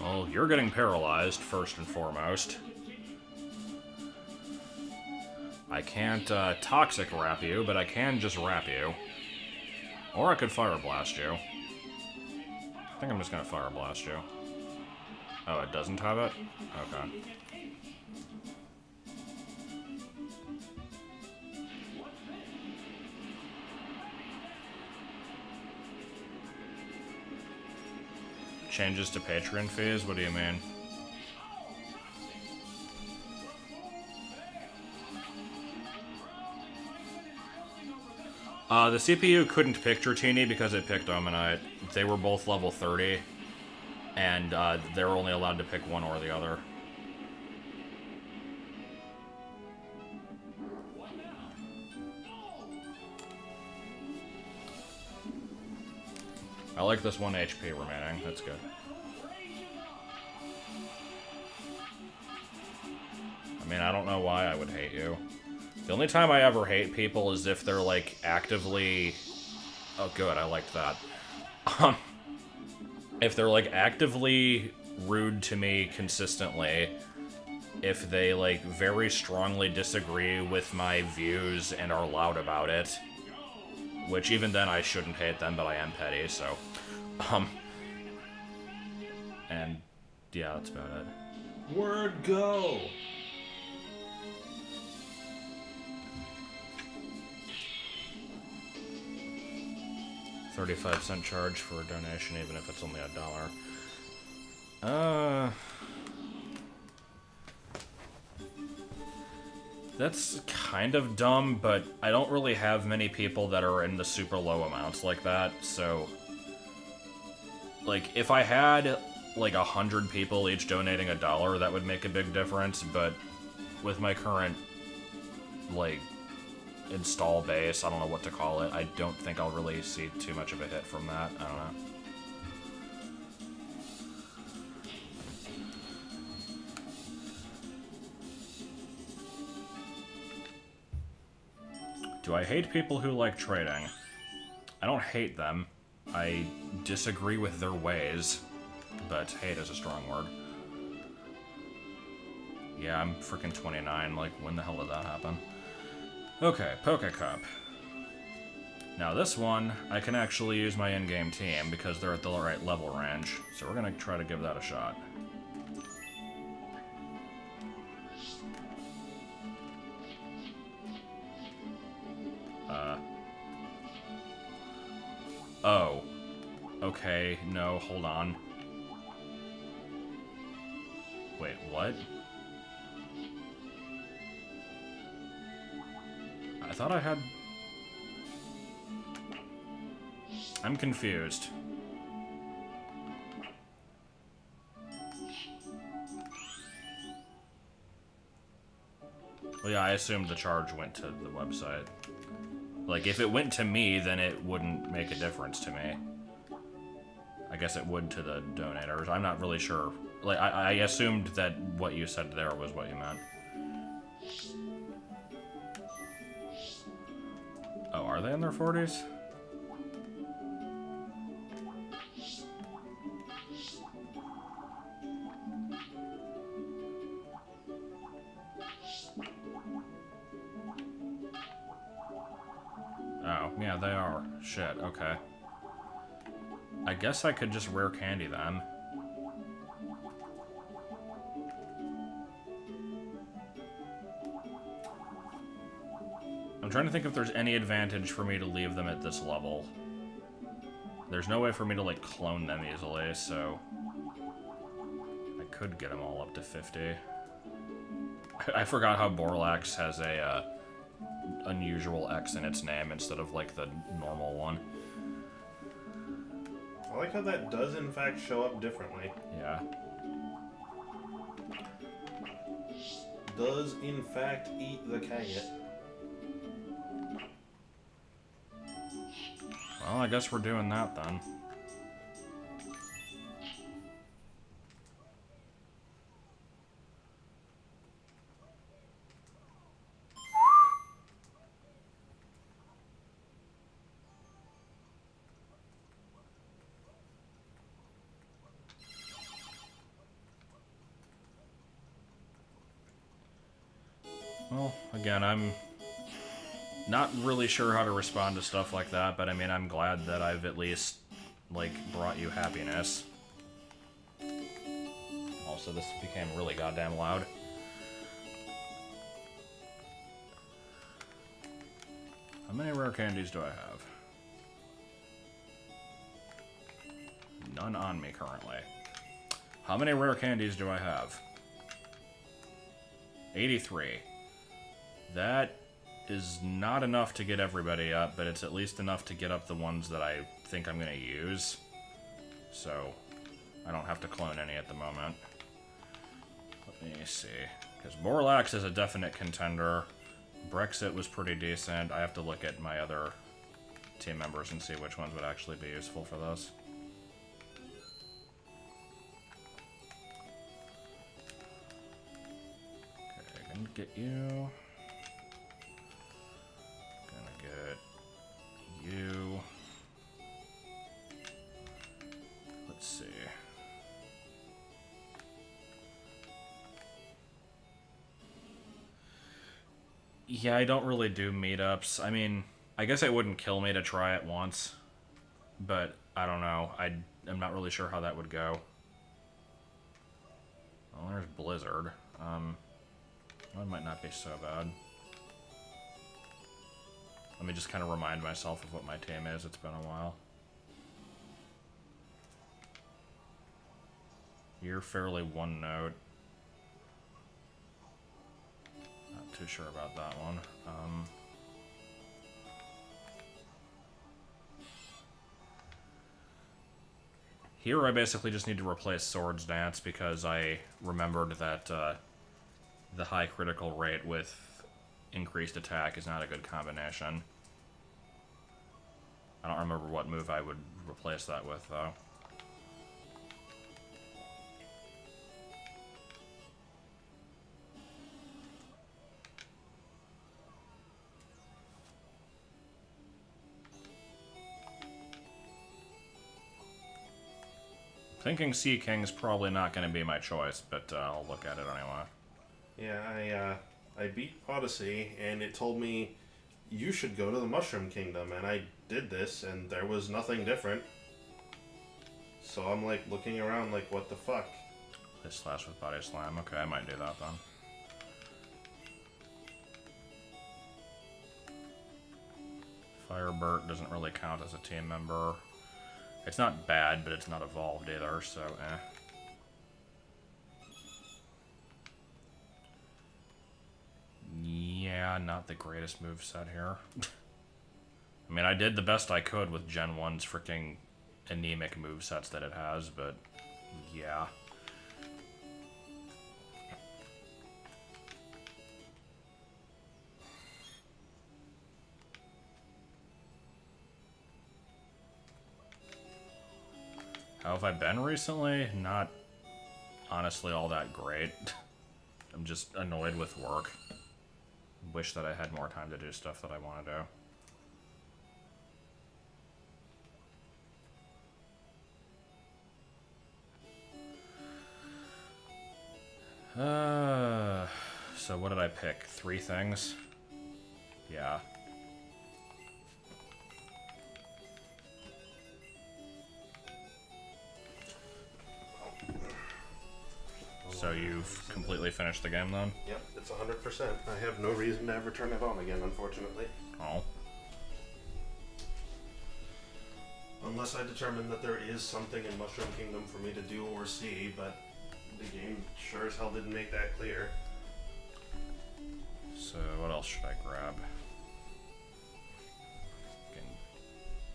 Well, you're getting paralyzed, first and foremost. I can't Toxic Wrap you, but I can just Wrap you. Or I could Fire Blast you. I think I'm just gonna Fire Blast you. Oh, it doesn't have it? Okay. Changes to Patreon fees? What do you mean? The CPU couldn't pick Dratini because it picked Omanite. They were both level 30, and they were only allowed to pick one or the other. I like this 1 HP remaining. That's good. I mean, I don't know why I would hate you. The only time I ever hate people is if they're, like, actively... Oh, good, I liked that. If they're, like, actively rude to me consistently, if they, like, very strongly disagree with my views and are loud about it, which even then I shouldn't hate them, but I am petty, so... And, yeah, that's about it. Word go! $0.35 charge for a donation, even if it's only $1. That's kind of dumb, but I don't really have many people that are in the super low amounts like that, so... Like, if I had, like, 100 people each donating $1, that would make a big difference, but with my current, like, install base, I don't know what to call it, I don't think I'll really see too much of a hit from that. I don't know. Do I hate people who like trading? I don't hate them. I disagree with their ways, but hate is a strong word. Yeah, I'm freaking 29, like, when the hell did that happen? Okay, Poké Cup. Now this one, I can actually use my in-game team because they're at the right level range, so we're gonna try to give that a shot. Oh. Okay, no, hold on. Wait, what? I thought I had... I'm confused. Well, yeah, I assumed the charge went to the website. Like, if it went to me, then it wouldn't make a difference to me. I guess it would to the donators. I'm not really sure. Like, I assumed that what you said there was what you meant. Oh, are they in their 40s? Oh, yeah, they are. Shit, okay. I guess I could just rare candy them. I'm trying to think if there's any advantage for me to leave them at this level. There's no way for me to, like, clone them easily, so... I could get them all up to 50. I forgot how Borlax has a, unusual X in its name instead of, like, the normal one. I like how that does, in fact, show up differently. Yeah. Does, in fact, eat the Kagget. Well, I guess we're doing that then. Well, again, I'm not really sure how to respond to stuff like that, but I mean, I'm glad that I've at least, like, brought you happiness. Also, this became really goddamn loud. How many rare candies do I have? None on me currently. How many rare candies do I have? 83. That is not enough to get everybody up, but it's at least enough to get up the ones that I think I'm going to use. So, I don't have to clone any at the moment. Let me see. Because Borlax is a definite contender. Brexit was pretty decent. I have to look at my other team members and see which ones would actually be useful for this. Didn't get you. Gonna get you. Let's see. Yeah, I don't really do meetups. I mean, I guess it wouldn't kill me to try it once, but I don't know. I'm not really sure how that would go. Well, there's Blizzard. That might not be so bad. Let me just kind of remind myself of what my team is. It's been a while. You're fairly one note. Not too sure about that one. Here I basically just need to replace Swords Dance because I remembered that the high critical rate with increased attack is not a good combination. I don't remember what move I would replace that with, though. Thinking Sea King's probably not going to be my choice, but I'll look at it anyway. Yeah, I beat Odyssey, and it told me you should go to the Mushroom Kingdom, and I did this, and there was nothing different. So I'm like looking around like, what the fuck? Hit slash with Body Slam. Okay, I might do that then. Firebird doesn't really count as a team member. It's not bad, but it's not evolved either, so eh. Yeah, not the greatest moveset here. I mean, I did the best I could with Gen 1's freaking anemic movesets that it has, but yeah. How have I been recently? Not honestly all that great. I'm just annoyed with work. Wish that I had more time to do stuff that I want to do. So what did I pick? 3 things? Yeah. So you've completely finished the game then? Yep, it's 100%. I have no reason to ever turn it on again, unfortunately. Oh. Unless I determine that there is something in Mushroom Kingdom for me to do or see, but the game sure as hell didn't make that clear. So what else should I grab?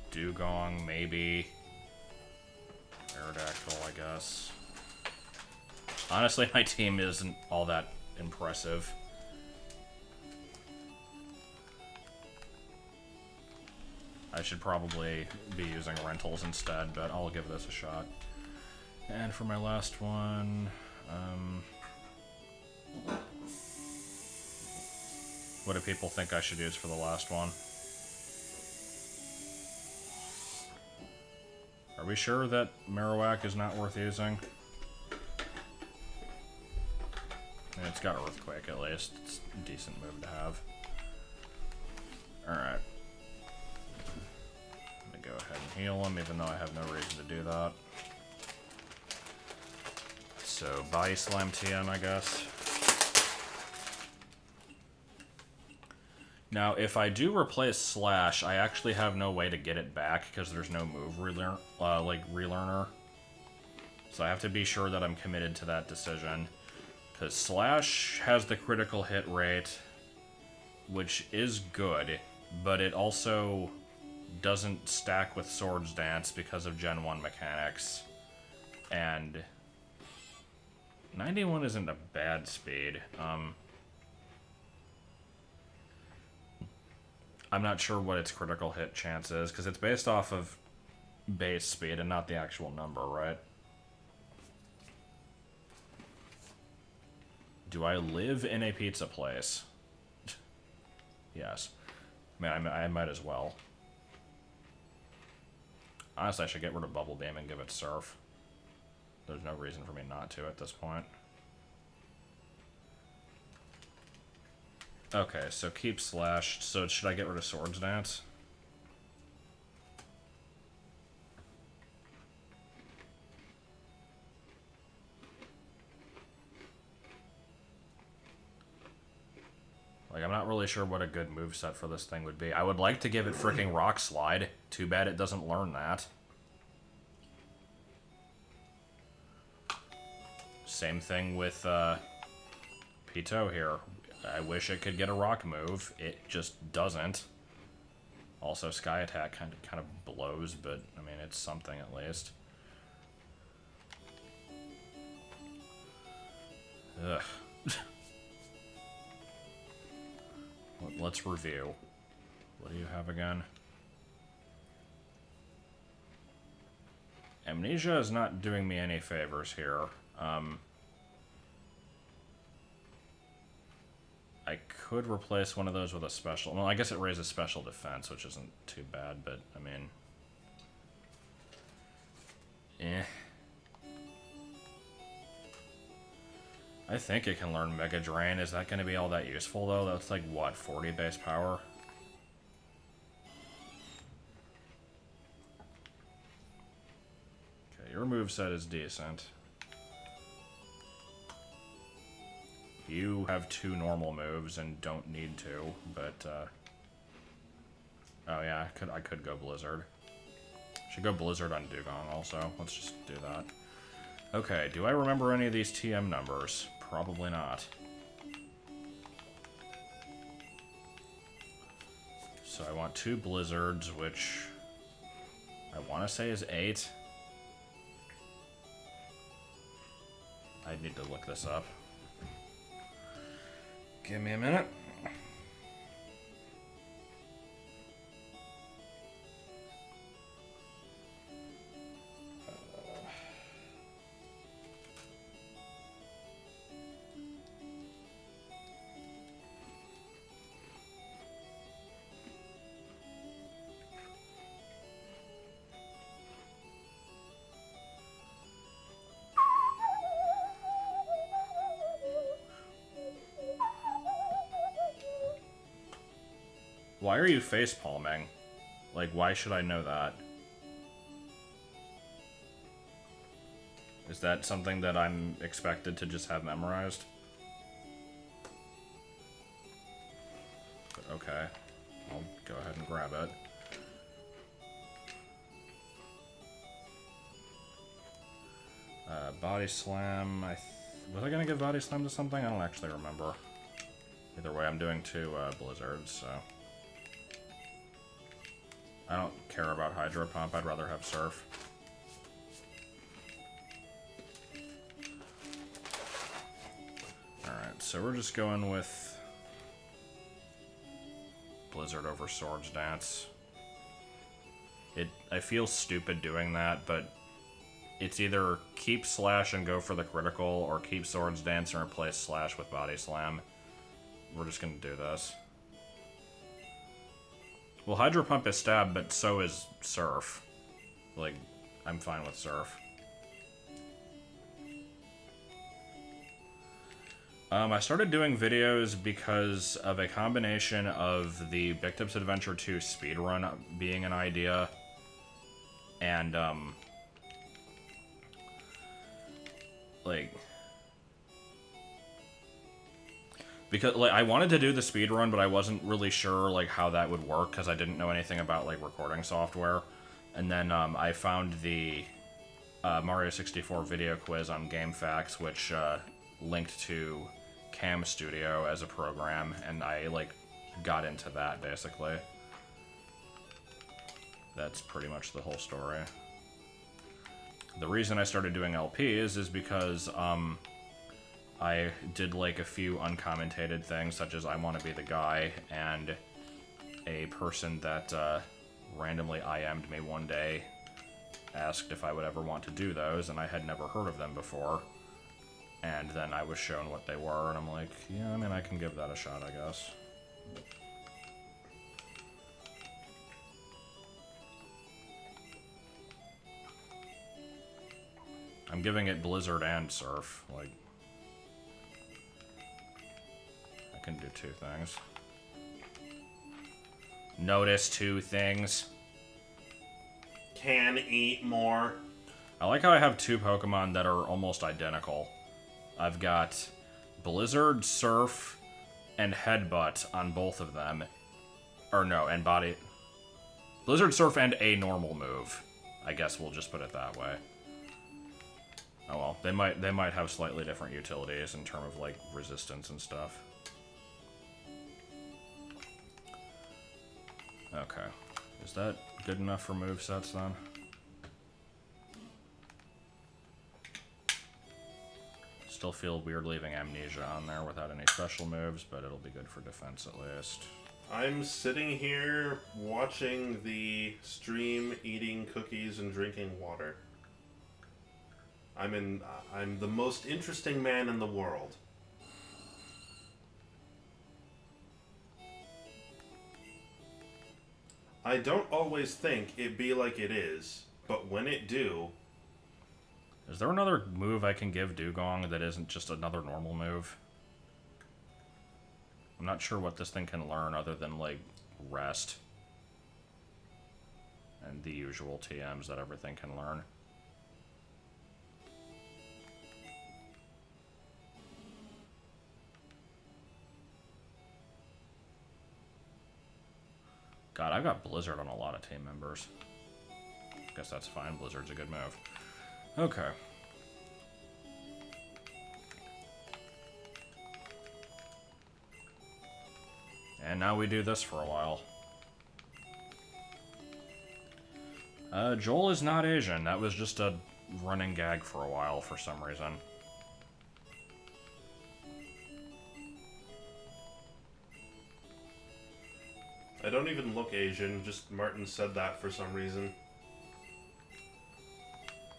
Dugong, maybe. Aerodactyl, I guess. Honestly, my team isn't all that impressive. I should probably be using rentals instead, but I'll give this a shot. And for my last one, what do people think I should use for the last one? Are we sure that Marowak is not worth using? I mean, it's got Earthquake at least. It's a decent move to have. Alright. I'm gonna go ahead and heal him, even though I have no reason to do that. So, Body Slam TM, I guess. Now, if I do replace Slash, I actually have no way to get it back because there's no move relearner. So I have to be sure that I'm committed to that decision. Because Slash has the critical hit rate, which is good, but it also doesn't stack with Swords Dance because of Gen 1 mechanics. And 91 isn't a bad speed. I'm not sure what its critical hit chance is, because it's based off of base speed and not the actual number, right? Do I live in a pizza place? Yes. I mean, I might as well. Honestly, I should get rid of Bubble Beam and give it Surf. There's no reason for me not to at this point. Okay, so keep Slash. So should I get rid of Swords Dance? Like, I'm not really sure what a good moveset for this thing would be. I would like to give it freaking Rock Slide. Too bad it doesn't learn that. Same thing with Pito here. I wish it could get a rock move. It just doesn't. Also, Sky Attack kind of blows, but I mean, it's something at least. Ugh. Let's review. What do you have again? Amnesia is not doing me any favors here. I could replace one of those with a special... Well, I guess it raises special defense, which isn't too bad, but, I mean... Eh. I think it can learn Mega Drain. Is that going to be all that useful, though? That's like, what, 40 base power? Okay, your moveset is decent. You have 2 normal moves and don't need to, but, oh yeah, I could go Blizzard. Should go Blizzard on Dugong also. Let's just do that. Okay, do I remember any of these TM numbers? Probably not. So I want 2 Blizzards, which I want to say is 8. I need to look this up. Give me a minute. Why are you face-palming? Like, why should I know that? Is that something that I'm expected to just have memorized? But okay. I'll go ahead and grab it. Body Slam. Was I gonna give Body Slam to something? I don't actually remember. Either way, I'm doing 2 Blizzards, so... I don't care about Hydro Pump, I'd rather have Surf. Alright, so we're just going with Blizzard over Swords Dance. I feel stupid doing that, but it's either keep Slash and go for the critical, or keep Swords Dance and replace Slash with Body Slam. We're just gonna do this. Well, Hydro Pump is stab, but so is Surf. Like, I'm fine with Surf. I started doing videos because of a combination of the Big Tips Adventure 2 speedrun being an idea, and, like... Because, like, I wanted to do the speedrun, but I wasn't really sure, like, how that would work, because I didn't know anything about, like, recording software. And then, I found the Mario 64 video quiz on GameFAQs, which, linked to Cam Studio as a program, and I, like, got into that, basically. That's pretty much the whole story. The reason I started doing LPs is because, I did, like, a few uncommentated things, such as I Want to Be the Guy, and a person that randomly IM'd me one day asked if I would ever want to do those, and I had never heard of them before. And then I was shown what they were, and I'm like, yeah, I mean, I can give that a shot, I guess. I'm giving it Blizzard and Surf, like... I can do two things. Notice two things. Can eat more. I like how I have two Pokemon that are almost identical. I've got Blizzard, Surf, and Headbutt on both of them. Or no, and Body... Blizzard, Surf, and a normal move. I guess we'll just put it that way. Oh well, they might have slightly different utilities in terms of, like, resistance and stuff. Okay. Is that good enough for movesets, then? Still feel weird leaving Amnesia on there without any special moves, but it'll be good for defense at least. I'm sitting here watching the stream, eating cookies and drinking water. I'm the most interesting man in the world. I don't always think it be like it is, but when it do... Is there another move I can give Dugong that isn't just another normal move? I'm not sure what this thing can learn other than, like, Rest. And the usual TMs that everything can learn. God, I've got Blizzard on a lot of team members. Guess that's fine. Blizzard's a good move. Okay. And now we do this for a while. Joel is not Asian. That was just a running gag for a while for some reason. I don't even look Asian, just Martin said that for some reason.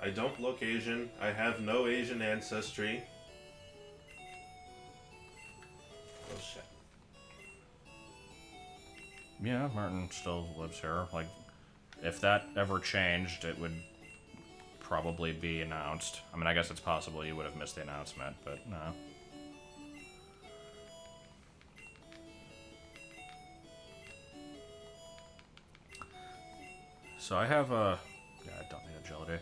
I don't look Asian. I have no Asian ancestry. Oh shit. Yeah, Martin still lives here. Like, if that ever changed, it would probably be announced. I mean, I guess it's possible you would have missed the announcement, but no. So I have a... Yeah, I don't need agility.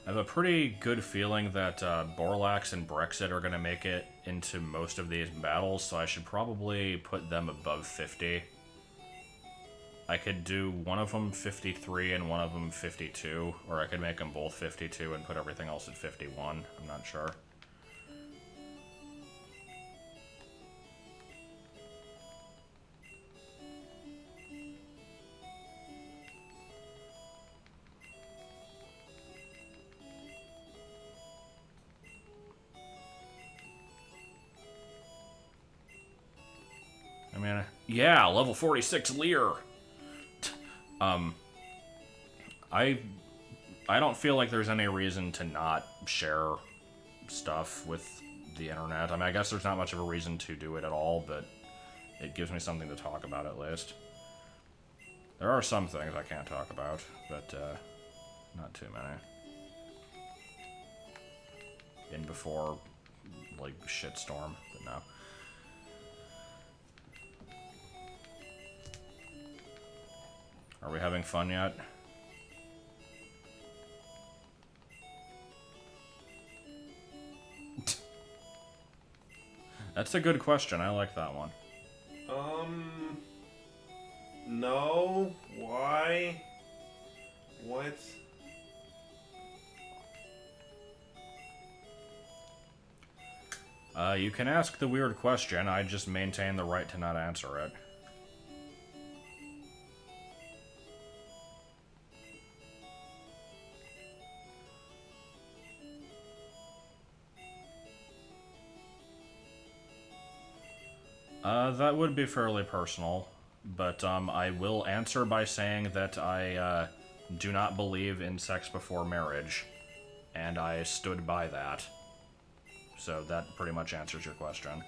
I have a pretty good feeling that Borlax and Brexit are going to make it into most of these battles, so I should probably put them above 50. I could do one of them 53 and one of them 52, or I could make them both 52 and put everything else at 51. I'm not sure. I mean, yeah, level 46 Leer. I don't feel like there's any reason to not share stuff with the internet. I mean, I guess there's not much of a reason to do it at all, but it gives me something to talk about at least. There are some things I can't talk about, but not too many. In before, like, shitstorm, but no. Are we having fun yet? That's a good question. I like that one. No. Why? What? You can ask the weird question. I just maintain the right to not answer it. That would be fairly personal, but I will answer by saying that I do not believe in sex before marriage, and I stood by that. so that pretty much answers your question.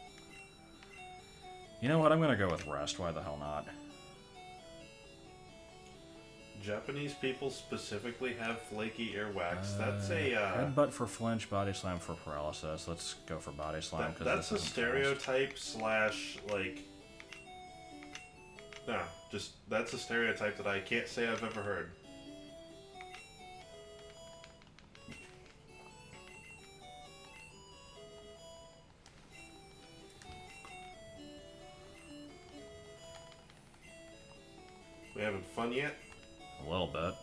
You know what? I'm gonna go with rest. Why the hell not? Japanese people specifically have flaky earwax. That's a Headbutt for flinch, body slam for paralysis. Let's go for body slam. that's a stereotype slash like. No, just that's a stereotype that I can't say I've ever heard. We having fun yet? A little bit.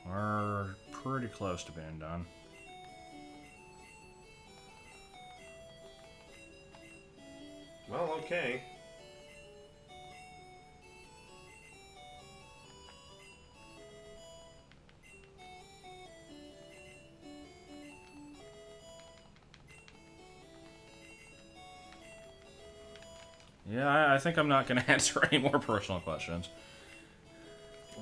We're pretty close to being done. Well, okay. Yeah, I think I'm not going to answer any more personal questions.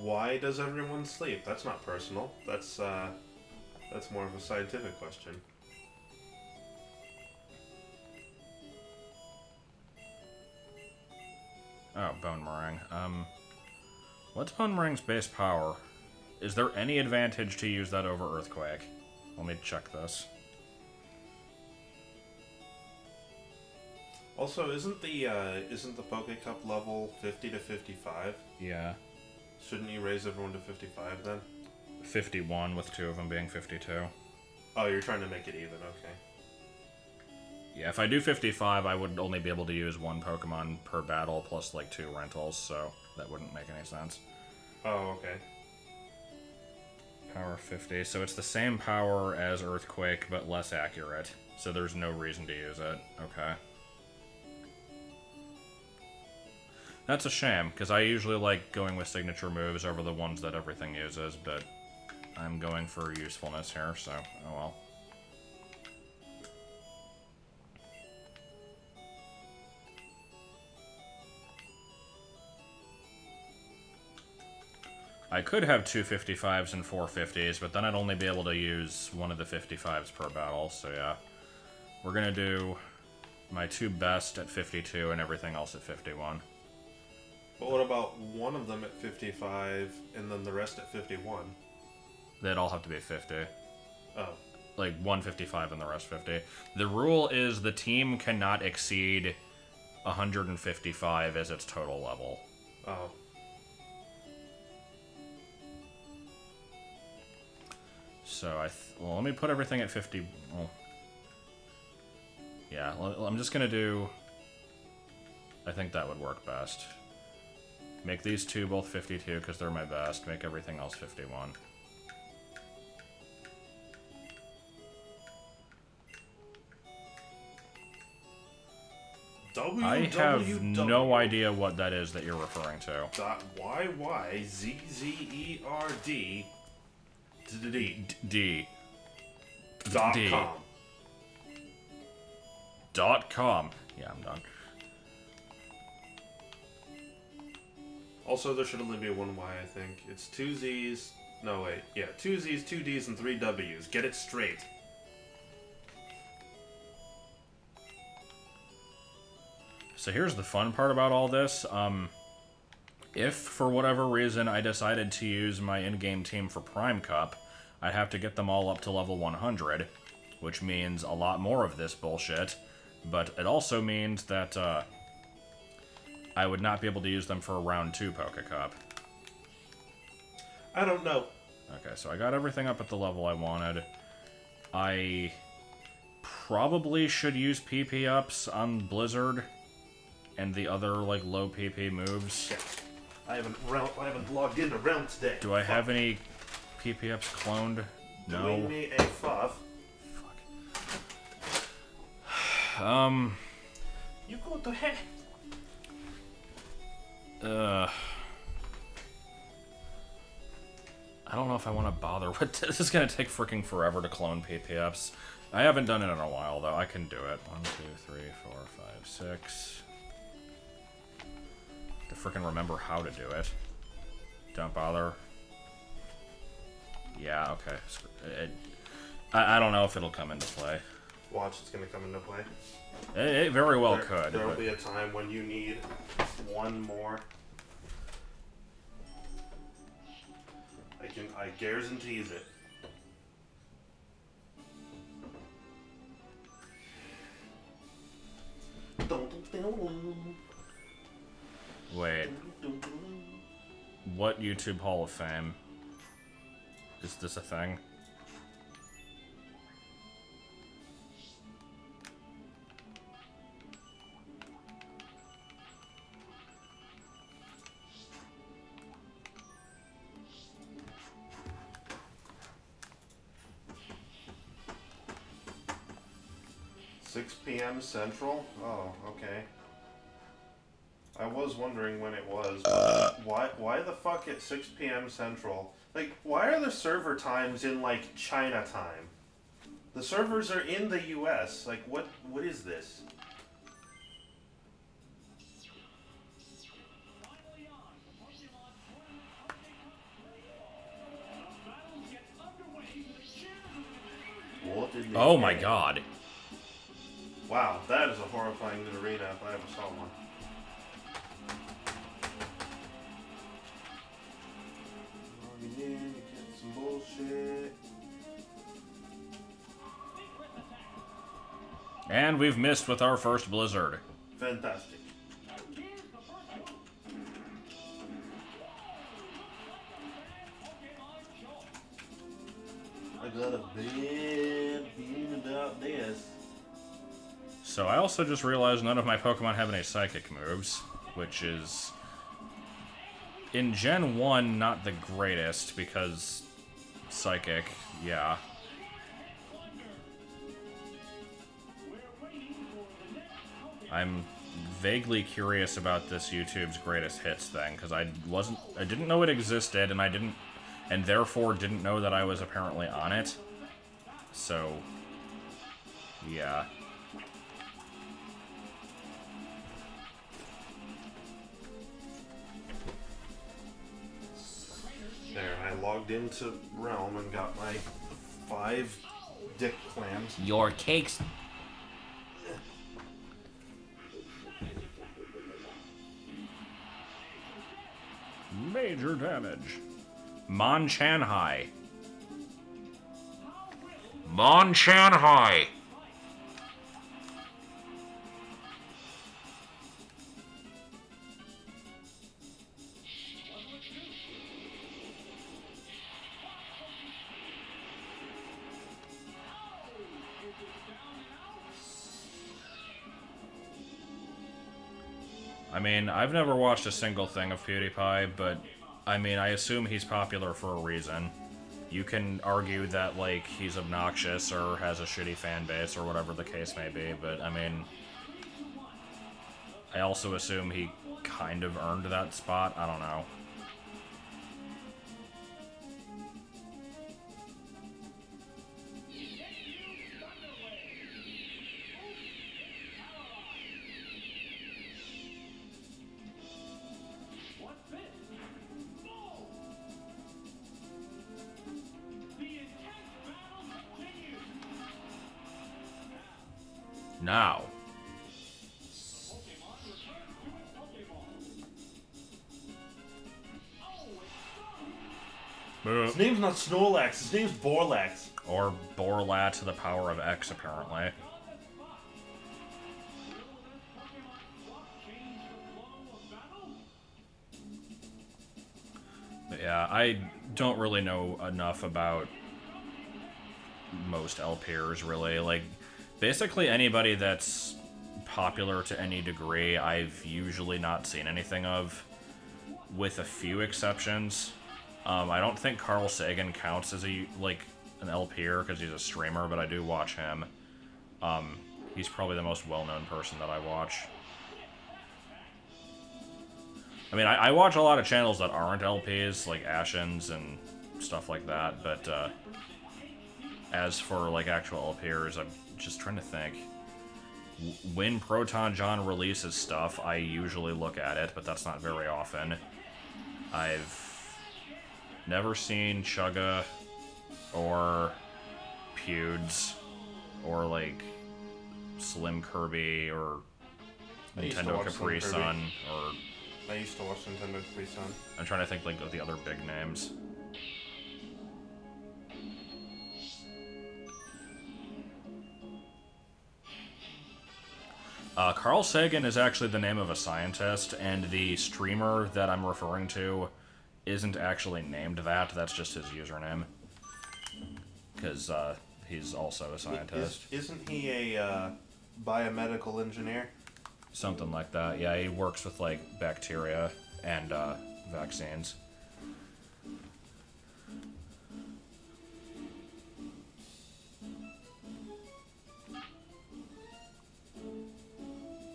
Why does everyone sleep? That's not personal. That's more of a scientific question. Oh, Bone Meringue. What's Bone Meringue's base power? Is there any advantage to use that over Earthquake? Let me check this. Also, isn't the Poke Cup level 50 to 55? Yeah. Shouldn't you raise everyone to 55 then? 51 with 2 of them being 52. Oh, you're trying to make it even, okay. Yeah, if I do 55, I would only be able to use 1 Pokemon per battle plus like 2 rentals, so that wouldn't make any sense. Oh, okay. Power 50, so it's the same power as Earthquake, but less accurate. So there's no reason to use it. Okay. That's a shame, because I usually like going with signature moves over the ones that everything uses, but I'm going for usefulness here, so oh well. I could have 2 55s and 4 50s, but then I'd only be able to use one of the 55s per battle, so yeah. We're gonna do my 2 best at 52 and everything else at 51. But what about one of them at 55 and then the rest at 51? They'd all have to be 50. Oh. Like 155 and the rest 50. The rule is the team cannot exceed 155 as its total level. Oh. So well, let me put everything at 50. Well, yeah, I'm just gonna do. I think that would work best. Make these 2 both 52 because they're my best. Make everything else 51. I have no idea what that is that you're referring to. .com. .com. Yeah, I'm done. Also, there should only be one Y, I think. It's 2 Z's. No, wait. Yeah, 2 Z's, 2 D's, and 3 W's. Get it straight. So here's the fun part about all this. If, for whatever reason, I decided to use my in-game team for Prime Cup, I'd have to get them all up to level 100, which means a lot more of this bullshit, but it also means that, I would not be able to use them for a round 2 Poke Cup. I don't know. Okay, so I got everything up at the level I wanted. I probably should use PP ups on Blizzard and the other like low PP moves. Yeah. I haven't logged into Realm today. Do I have any PP ups cloned? No. Doing me a fuff. Fuck. You go to hell. I don't know if I want to bother with this. This is going to take freaking forever to clone PP-ups. I haven't done it in a while, though. I can do it. 1, 2, 3, 4, 5, 6. To freaking remember how to do it. Don't bother. Yeah, okay. I don't know if it'll come into play. Watch, it's gonna come into play. It very well could. There'll be a time when you need one more. I guarantees it. Wait. What YouTube Hall of Fame? Is this a thing? PM Central? Oh, okay. I was wondering when it was. But why the fuck at 6 PM Central? Like, why are the server times in, like, China time? The servers are in the US. Like, what is this? Oh my god. Wow, that is a horrifying arena if I ever saw one. Logging in to get some bullshit. And we've missed with our first blizzard. Fantastic. I got a bad feeling about this. So I also just realized none of my Pokemon have any Psychic moves, which is, in Gen 1, not the greatest, because Psychic, yeah. I'm vaguely curious about this YouTube's greatest hits thing, because I didn't know it existed, and therefore didn't know that I was apparently on it. So, yeah. There, I logged into Realm and got my 5 dick clams. Your cakes. Major damage. Mon-Chan-Hai. Mon-Chan-Hai. I mean, I've never watched a single thing of PewDiePie, but, I mean, I assume he's popular for a reason. You can argue that, like, he's obnoxious or has a shitty fan base or whatever the case may be, but, I mean, I also assume he kind of earned that spot. I don't know. Now. His name's not Snorlax, his name's Borlax. Or Borlat to the power of X, apparently. But yeah, I don't really know enough about most LPers, really. Like, basically anybody that's popular to any degree, I've usually not seen anything of, with a few exceptions. I don't think Carl Sagan counts as an LPer because he's a streamer, but I do watch him. He's probably the most well-known person that I watch. I mean, I watch a lot of channels that aren't LPs, like Ashens and stuff like that, but as for, like, actual LPers, I'm just trying to think. When Proton John releases stuff, I usually look at it, but that's not very often. I've never seen Chugga or Pewds, or like Slim Kirby, or I used to Nintendo watch Capri Slim Kirby. Sun, or I used to watch Nintendo Capri Sun. I'm trying to think like of the other big names. Carl Sagan is actually the name of a scientist, and the streamer that I'm referring to isn't actually named that. That's just his username. Because he's also a scientist. Isn't he a biomedical engineer? Something like that. Yeah, he works with, like, bacteria and vaccines.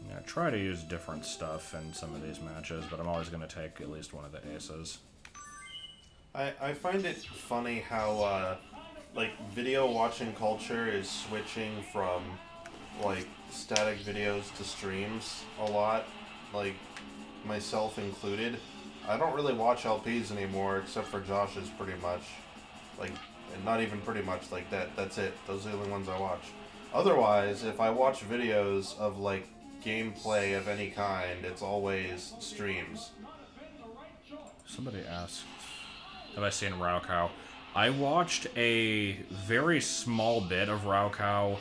Yeah, I try to use different stuff in some of these matches, but I'm always going to take at least one of the aces. I find it funny how, like, video watching culture is switching from, like, static videos to streams a lot, like, myself included. I don't really watch LPs anymore, except for Josh's, pretty much. Like, and not even pretty much, like, that's it. Those are the only ones I watch. Otherwise, if I watch videos of, like, gameplay of any kind, it's always streams. Somebody asked, have I seen Raukau? I watched a very small bit of Raukau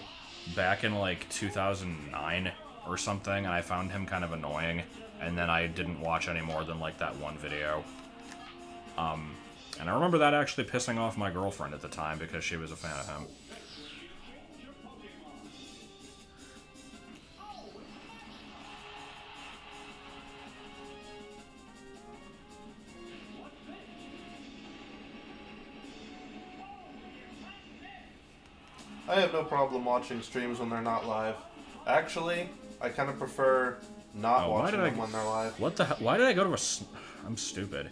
back in like 2009 or something, and I found him kind of annoying, and then I didn't watch any more than like that one video. And I remember that actually pissing off my girlfriend at the time because she was a fan of him. I have no problem watching streams when they're not live. Actually, I kind of prefer not watching them when they're live. What the hell? Why did I go to a... I'm stupid.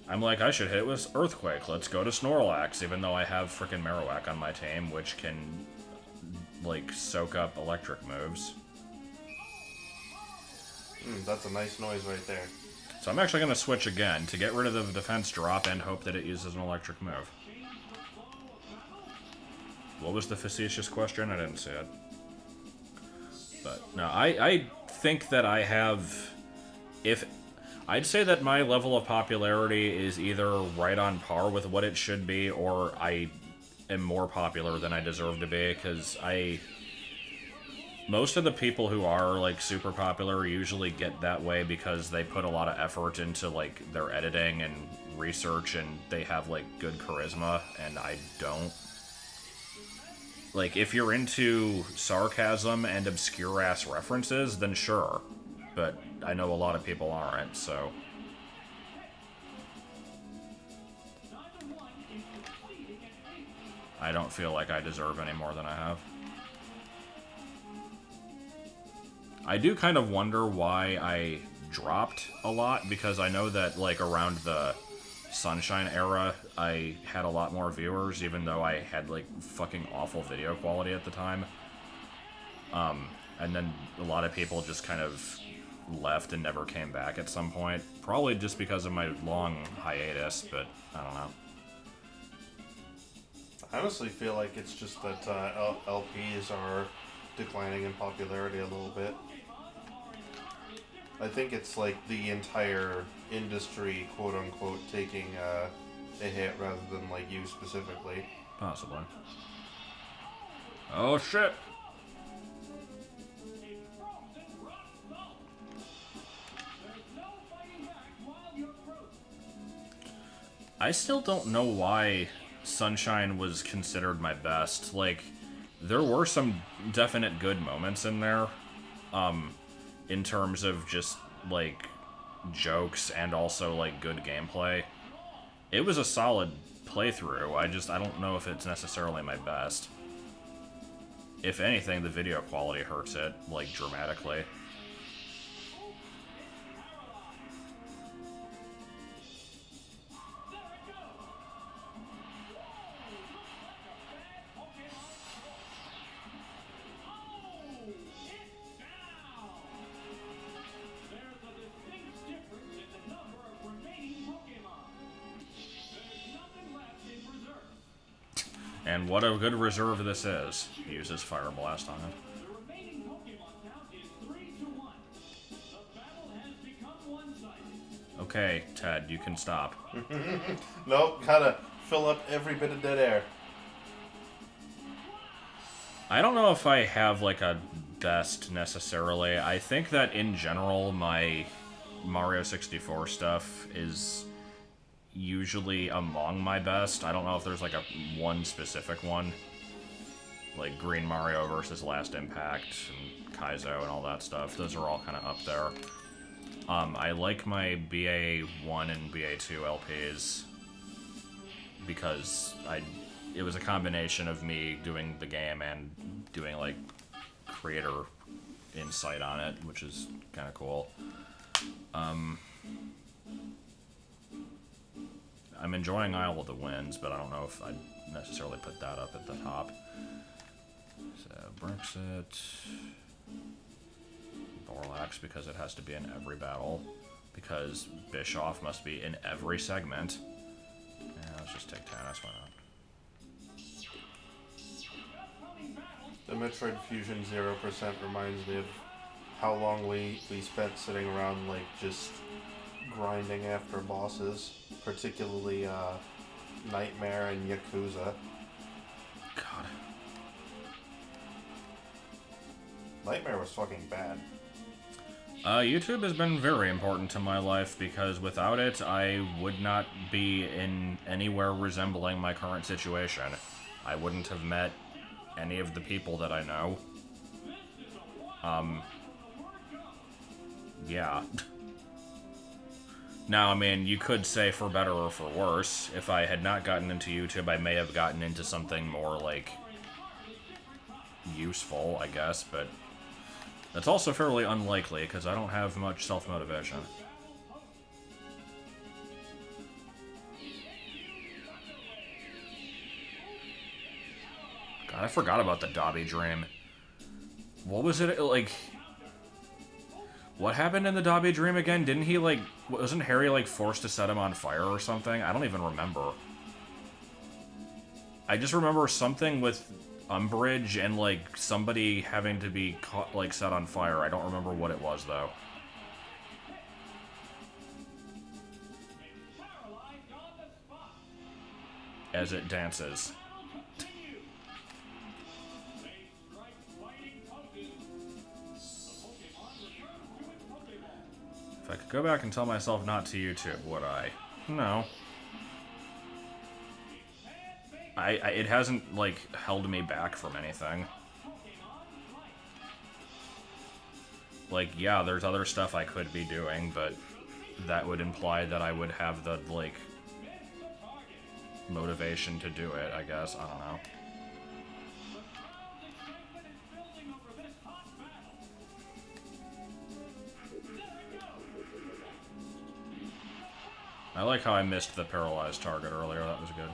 I'm like, I should hit it with Earthquake. Let's go to Snorlax, even though I have frickin' Marowak on my team, which can, like, soak up electric moves. That's a nice noise right there. So I'm actually going to switch again to get rid of the defense drop and hope that it uses an electric move. What was the facetious question? I didn't see it. But, no, I think that I have... I'd say that my level of popularity is either right on par with what it should be, or I am more popular than I deserve to be, because most of the people who are, like, super popular usually get that way because they put a lot of effort into, like, their editing and research, and they have, like, good charisma, and I don't. Like, if you're into sarcasm and obscure-ass references, then sure. But I know a lot of people aren't, so... I don't feel like I deserve any more than I have. I do kind of wonder why I dropped a lot, because I know that, like, around the Sunshine era, I had a lot more viewers, even though I had, like, fucking awful video quality at the time. And then a lot of people just kind of left and never came back at some point. Probably just because of my long hiatus, but I don't know. I honestly feel like it's just that LPs are declining in popularity a little bit. I think it's like the entire industry, quote-unquote, taking a hit rather than, like, you specifically. Possibly. Oh, shit! I still don't know why Sunshine was considered my best. Like, there were some definite good moments in there, in terms of just, like, jokes and also, like, good gameplay. It was a solid playthrough. I don't know if it's necessarily my best. If anything, the video quality hurts it, like, dramatically. And what a good reserve this is. He uses Fire Blast on it. The remaining Pokemon count is 3-1. The battle has become one-sided. Okay, Ted, you can stop. Nope, gotta fill up every bit of dead air. I don't know if I have, like, a best, necessarily. I think that, in general, my Mario 64 stuff is usually among my best. I don't know if there's, like, one specific one. Like, Green Mario versus Last Impact and Kaizo and all that stuff. Those are all kind of up there. I like my BA1 and BA2 LPs because it was a combination of me doing the game and doing, like, creator insight on it, which is kind of cool. I'm enjoying Isle of the Winds, but I don't know if I'd necessarily put that up at the top. So, Brexit... Borlax, because it has to be in every battle. Because Bischoff must be in every segment. Yeah, let's just take Tannis, why not? The Metroid Fusion 0% reminds me of how long we spent sitting around, like, just grinding after bosses. Particularly, Nightmare and Yakuza. God. Nightmare was fucking bad. YouTube has been very important to my life because without it, I would not be in anywhere resembling my current situation. I wouldn't have met any of the people that I know. Yeah. Now, I mean, you could say for better or for worse. If I had not gotten into YouTube, I may have gotten into something more, like, useful, I guess, but that's also fairly unlikely, because I don't have much self-motivation. God, I forgot about the Dobby Dream. What was it, like... What happened in the Dobby Dream again? Didn't he, like... Wasn't Harry, like, forced to set him on fire or something? I don't even remember. I just remember something with Umbridge and, like, somebody having to be caught, like, set on fire. I don't remember what it was, though. As it dances. If I could go back and tell myself not to YouTube, would I? No. It hasn't, like, held me back from anything. Like, yeah, there's other stuff I could be doing, but that would imply that I would have the, like, motivation to do it, I guess. I don't know. I like how I missed the paralyzed target earlier. That was good.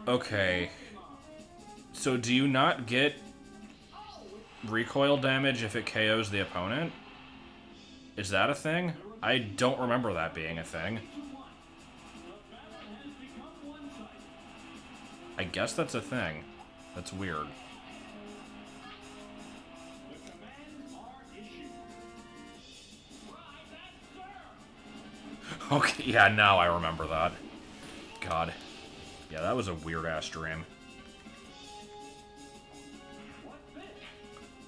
Okay. So do you not get recoil damage if it KOs the opponent? Is that a thing? I don't remember that being a thing. I guess that's a thing. That's weird. Okay, yeah, now I remember that. God. Yeah, that was a weird-ass dream.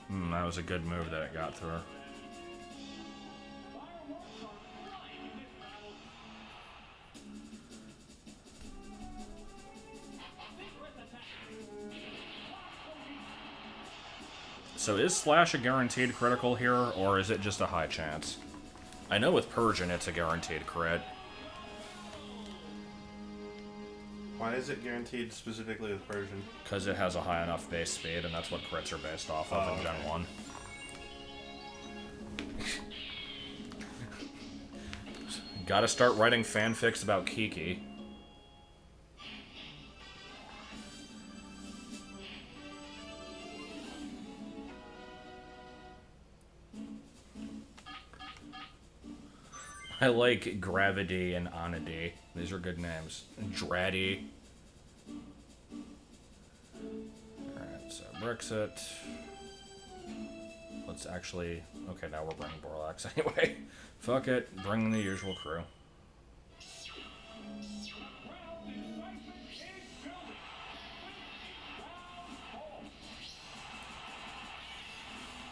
That was a good move that it got through. So is Slash a guaranteed critical here, or is it just a high chance? I know with Persian it's a guaranteed crit. Why is it guaranteed specifically with Persian? Because it has a high enough base speed, and that's what crits are based off of in Gen 1. Gotta start writing fanfics about Kiki. I like Gravity and Onity. These are good names. Dratty. Alright, so Brexit. Let's actually... Okay, now we're bringing Borlax anyway. Fuck it, bring the usual crew.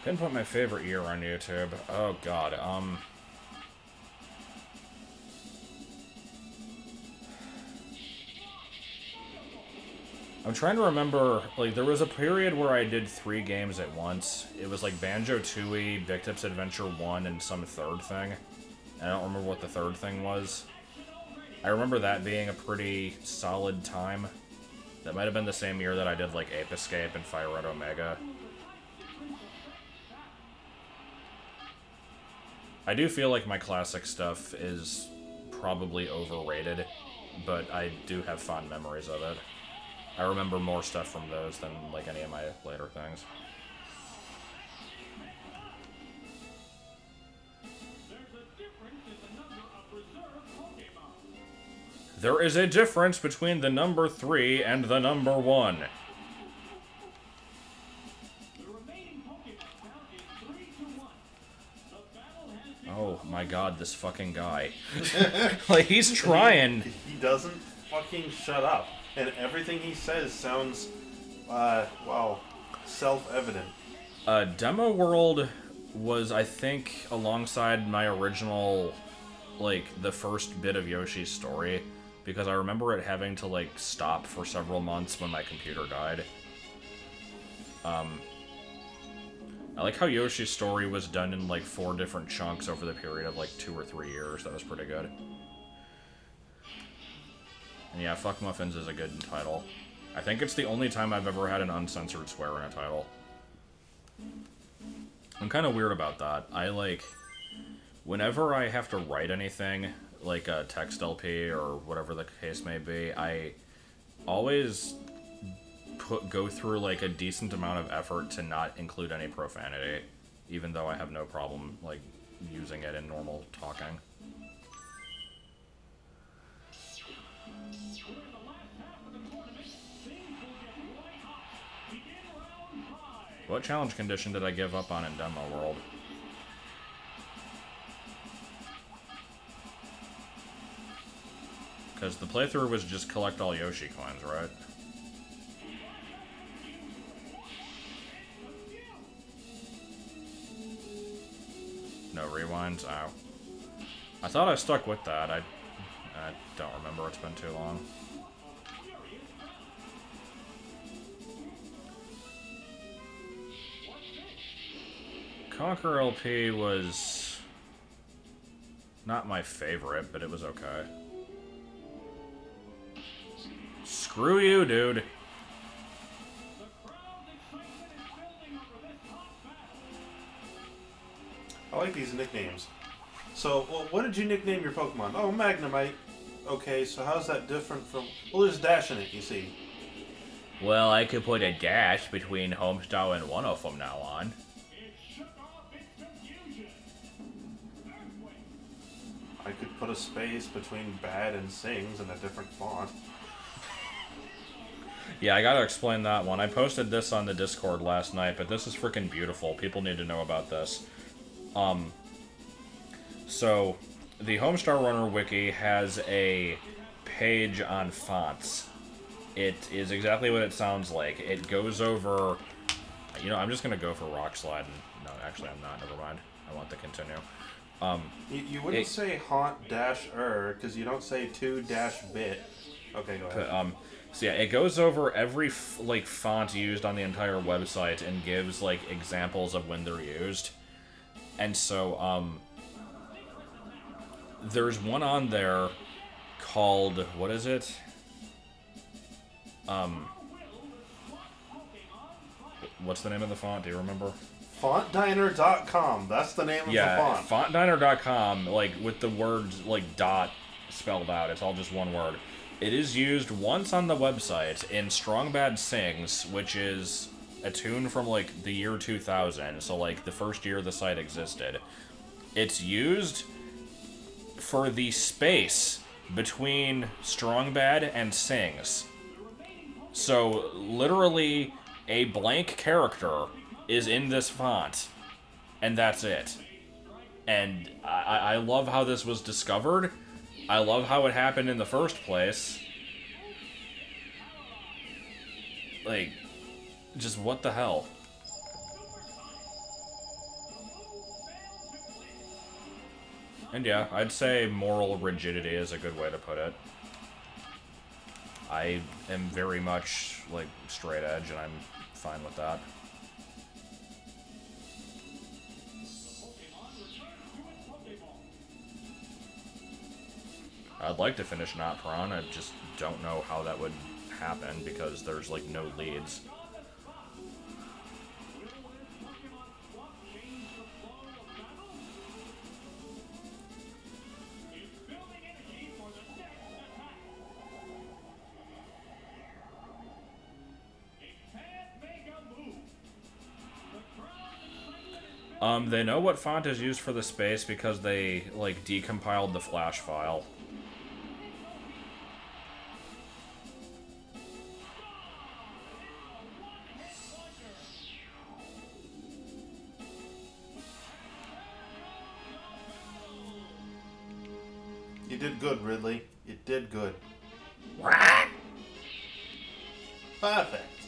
Pinpoint my favorite year on YouTube. Oh god, I'm trying to remember, like, there was a period where I did 3 games at once. It was like Banjo-Tooie, Big Tip's Adventure 1, and some third thing. I don't remember what the third thing was. I remember that being a pretty solid time. That might have been the same year that I did, like, Ape Escape and Fire Red Omega. I do feel like my classic stuff is probably overrated, but I do have fond memories of it. I remember more stuff from those than, like, any of my later things. There is a difference between the number 3 and the number 1. Oh my god, this fucking guy. Like, he's trying. He doesn't fucking shut up. And everything he says sounds, well, self-evident. Demo World was, I think, alongside my original, like, the first bit of Yoshi's story, because I remember it having to, like, stop for several months when my computer died. I like how Yoshi's story was done in, like, 4 different chunks over the period of, like, 2 or 3 years. That was pretty good. And yeah, Fuck Muffins is a good title. I think it's the only time I've ever had an uncensored swear in a title. I'm kind of weird about that. I, like, whenever I have to write anything, like a text LP or whatever the case may be, I always go through, like, a decent amount of effort to not include any profanity, even though I have no problem, like, using it in normal talking. What challenge condition did I give up on in Demo World? Because the playthrough was just collect all Yoshi coins, right? No rewinds? Ow. I thought I stuck with that. I don't remember. It's been too long. Conquer LP was not my favorite, but it was okay. Screw you, dude. I like these nicknames. So, well, what did you nickname your Pokemon? Oh, Magnemite. Okay, so how's that different from... Well, there's dash in it, you see. Well, I could put a dash between Homestyle and one of them now on. I could put a space between bad and sings in a different font. Yeah, I gotta explain that one. I posted this on the Discord last night, but this is freaking beautiful. People need to know about this. So, the Homestar Runner Wiki has a page on fonts. It is exactly what it sounds like. It goes over... You know, I'm just gonna go for Rock Slide. And, no, actually I'm not. Never mind. I want to continue. You wouldn't say haunt-er, because you don't say 2-bit. Okay, go ahead. So yeah, it goes over every, like, font used on the entire website and gives, like, examples of when they're used. And so, there's one on there called, what is it? What's the name of the font? Do you remember? Fontdiner.com. That's the name of the font. Fontdiner.com, like, with the words, like, dot spelled out. It's all just one word. It is used once on the website in Strong Bad Sings, which is a tune from, like, the year 2000, so, like, the first year the site existed. It's used for the space between Strong Bad and Sings. So, literally, a blank character is in this font, and that's it. And I love how this was discovered. I love how it happened in the first place. Like, just what the hell? And yeah, I'd say moral rigidity is a good way to put it. I am very much, like, straight edge, and I'm fine with that. I'd like to finish Not Prawn, I just don't know how that would happen, because there's, like, no leads. They know what font is used for the space because they, like, decompiled the Flash file. You did good, Ridley. You did good. Perfect.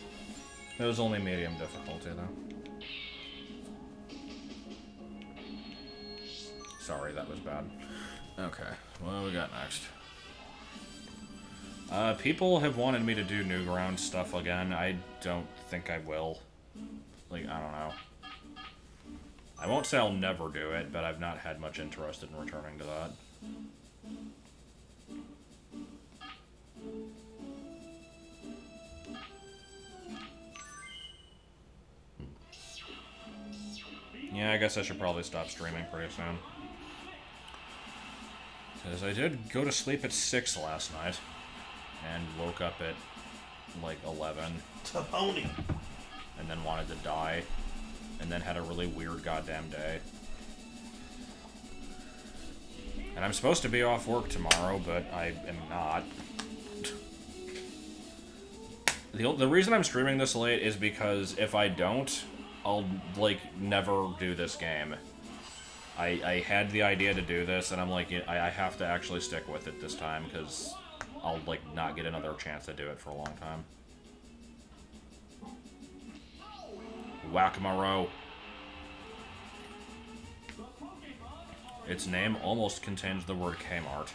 It was only medium difficulty, though. Sorry, that was bad. Okay, what do we got next? People have wanted me to do Newgrounds stuff again. I don't think I will. Like, I don't know. I won't say I'll never do it, but I've not had much interest in returning to that. Yeah, I guess I should probably stop streaming pretty soon. Because I did go to sleep at 6 last night, and woke up at, like, 11. Taponi. And then wanted to die, and then had a really weird goddamn day. And I'm supposed to be off work tomorrow, but I am not. The reason I'm streaming this late is because if I don't, I'll, like, never do this game. I had the idea to do this, and I'm like, I have to actually stick with it this time, because I'll, like, not get another chance to do it for a long time. Whack-a-morow. Its name almost contains the word Kmart.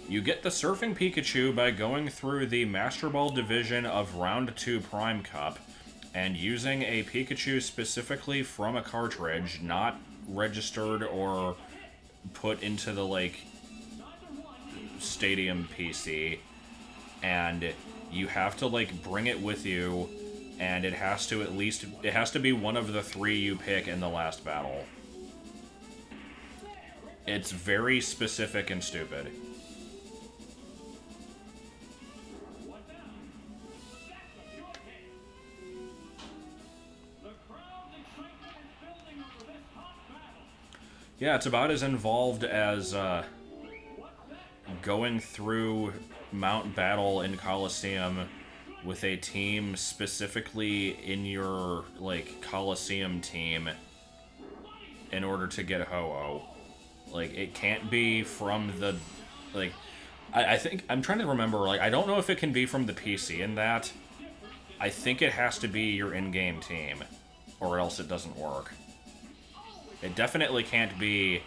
You get the Surfing Pikachu by going through the Master Ball division of Round 2 Prime Cup and using a Pikachu specifically from a cartridge, not registered or put into the, like, Stadium PC. And you have to, like, bring it with you, and it has to be one of the 3 you pick in the last battle. It's very specific and stupid. Yeah, it's about as involved as going through Mount Battle in Coliseum with a team specifically in your, like, Coliseum team in order to get Ho-Oh. Like, it can't be from the, like, I think, I'm trying to remember, like, I don't know if it can be from the PC in that. I think it has to be your in-game team, or else it doesn't work. It definitely can't be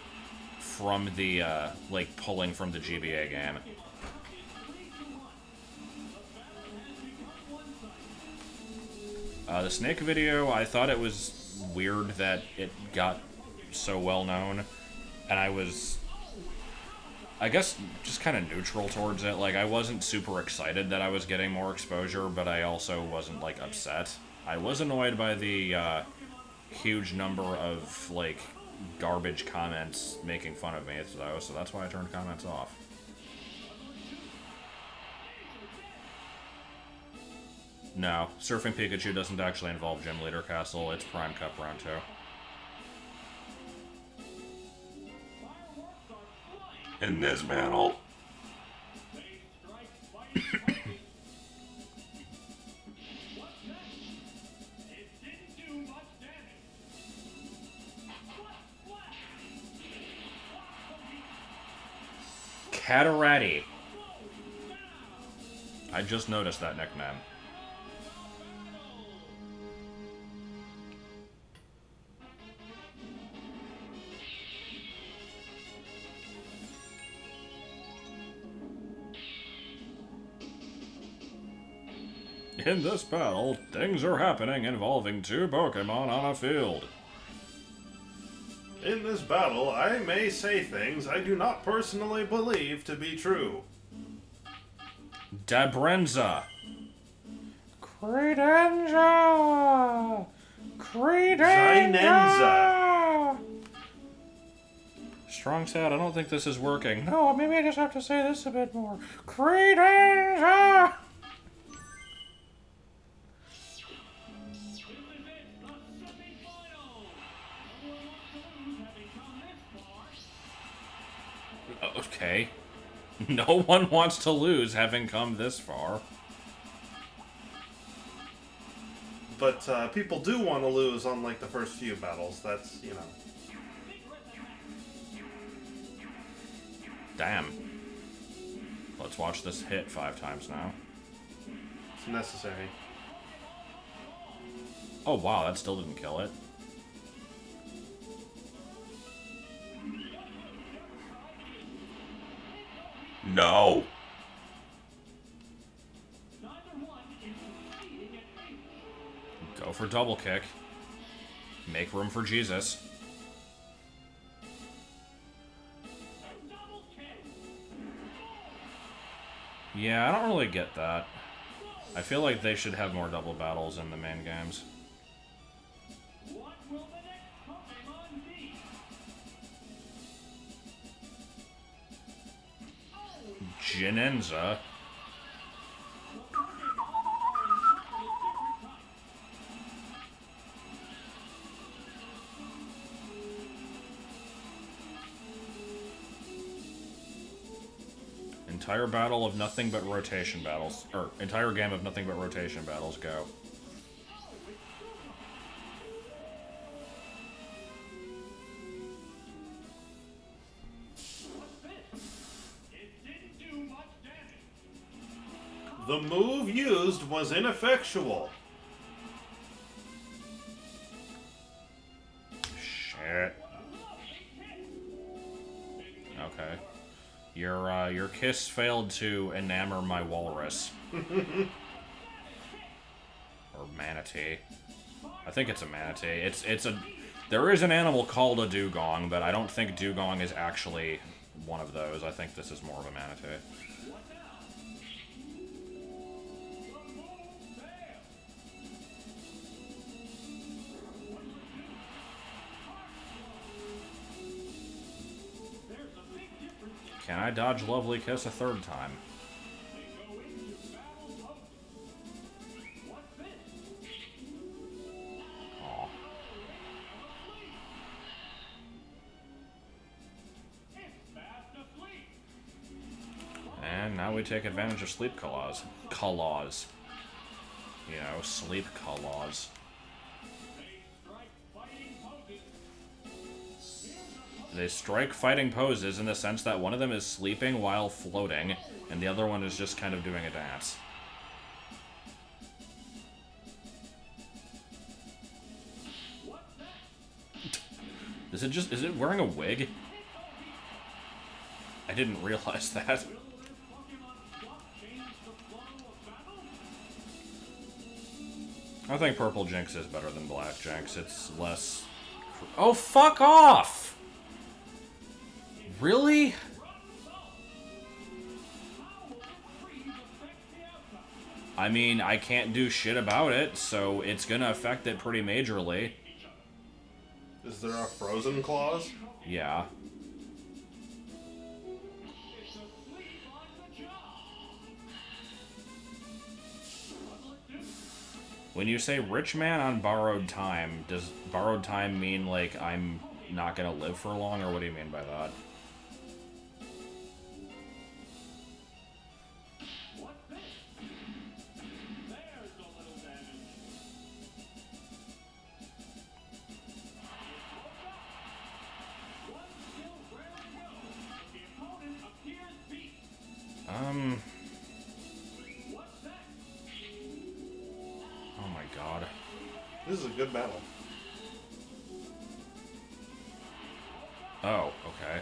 from the, like, pulling from the GBA game. The Snake video, I thought it was weird that it got so well known, and I was, I guess, just kind of neutral towards it. Like, I wasn't super excited that I was getting more exposure, but I also wasn't, like, upset. I was annoyed by the, huge number of, like, garbage comments making fun of me, though, so that's why I turned comments off. No, Surfing Pikachu doesn't actually involve Gym Leader Castle. It's Prime Cup Round 2. In this battle. Catarati. I just noticed that nickname. In this battle, things are happening involving 2 Pokémon on a field. In this battle, I may say things I do not personally believe to be true. Dabrenza. Credenza. Zinenza. Strong said, I don't think this is working. No, maybe I just have to say this a bit more. Credenza. Okay. No one wants to lose having come this far. But people do want to lose on like the first few battles. That's, you know. Damn. Let's watch this hit 5 times now. It's necessary. Oh wow, that still didn't kill it. No. Go for double kick. Make room for Jesus. Yeah, I don't really get that. I feel like they should have more double battles in the main games. What will the next Pokémon be? Ginenza. Entire battle of nothing but rotation battles. Or, entire game of nothing but rotation battles, go. The move used was ineffectual. Shit. Okay. Your kiss failed to enamor my walrus. Or manatee. I think it's a manatee. There is an animal called a dugong, but I don't think dugong is actually one of those. I think this is more of a manatee. Can I dodge Lovely Kiss a 3rd time? Aw. And now we take advantage of sleep claws. You know, sleep claws. They strike fighting poses in the sense that one of them is sleeping while floating, and the other one is just kind of doing a dance. Is it wearing a wig? I didn't realize that. I think Purple Jinx is better than Black Jinx. It's less... Oh, fuck off! Really? I mean, I can't do shit about it, so it's gonna affect it pretty majorly. Is there a frozen clause? Yeah. When you say rich man on borrowed time, does borrowed time mean, like, I'm not gonna live for long, or what do you mean by that? What's this? There's a little damage. One still rare to go, but the opponent appears beat. What's that? Oh my god. This is a good battle. Oh, okay.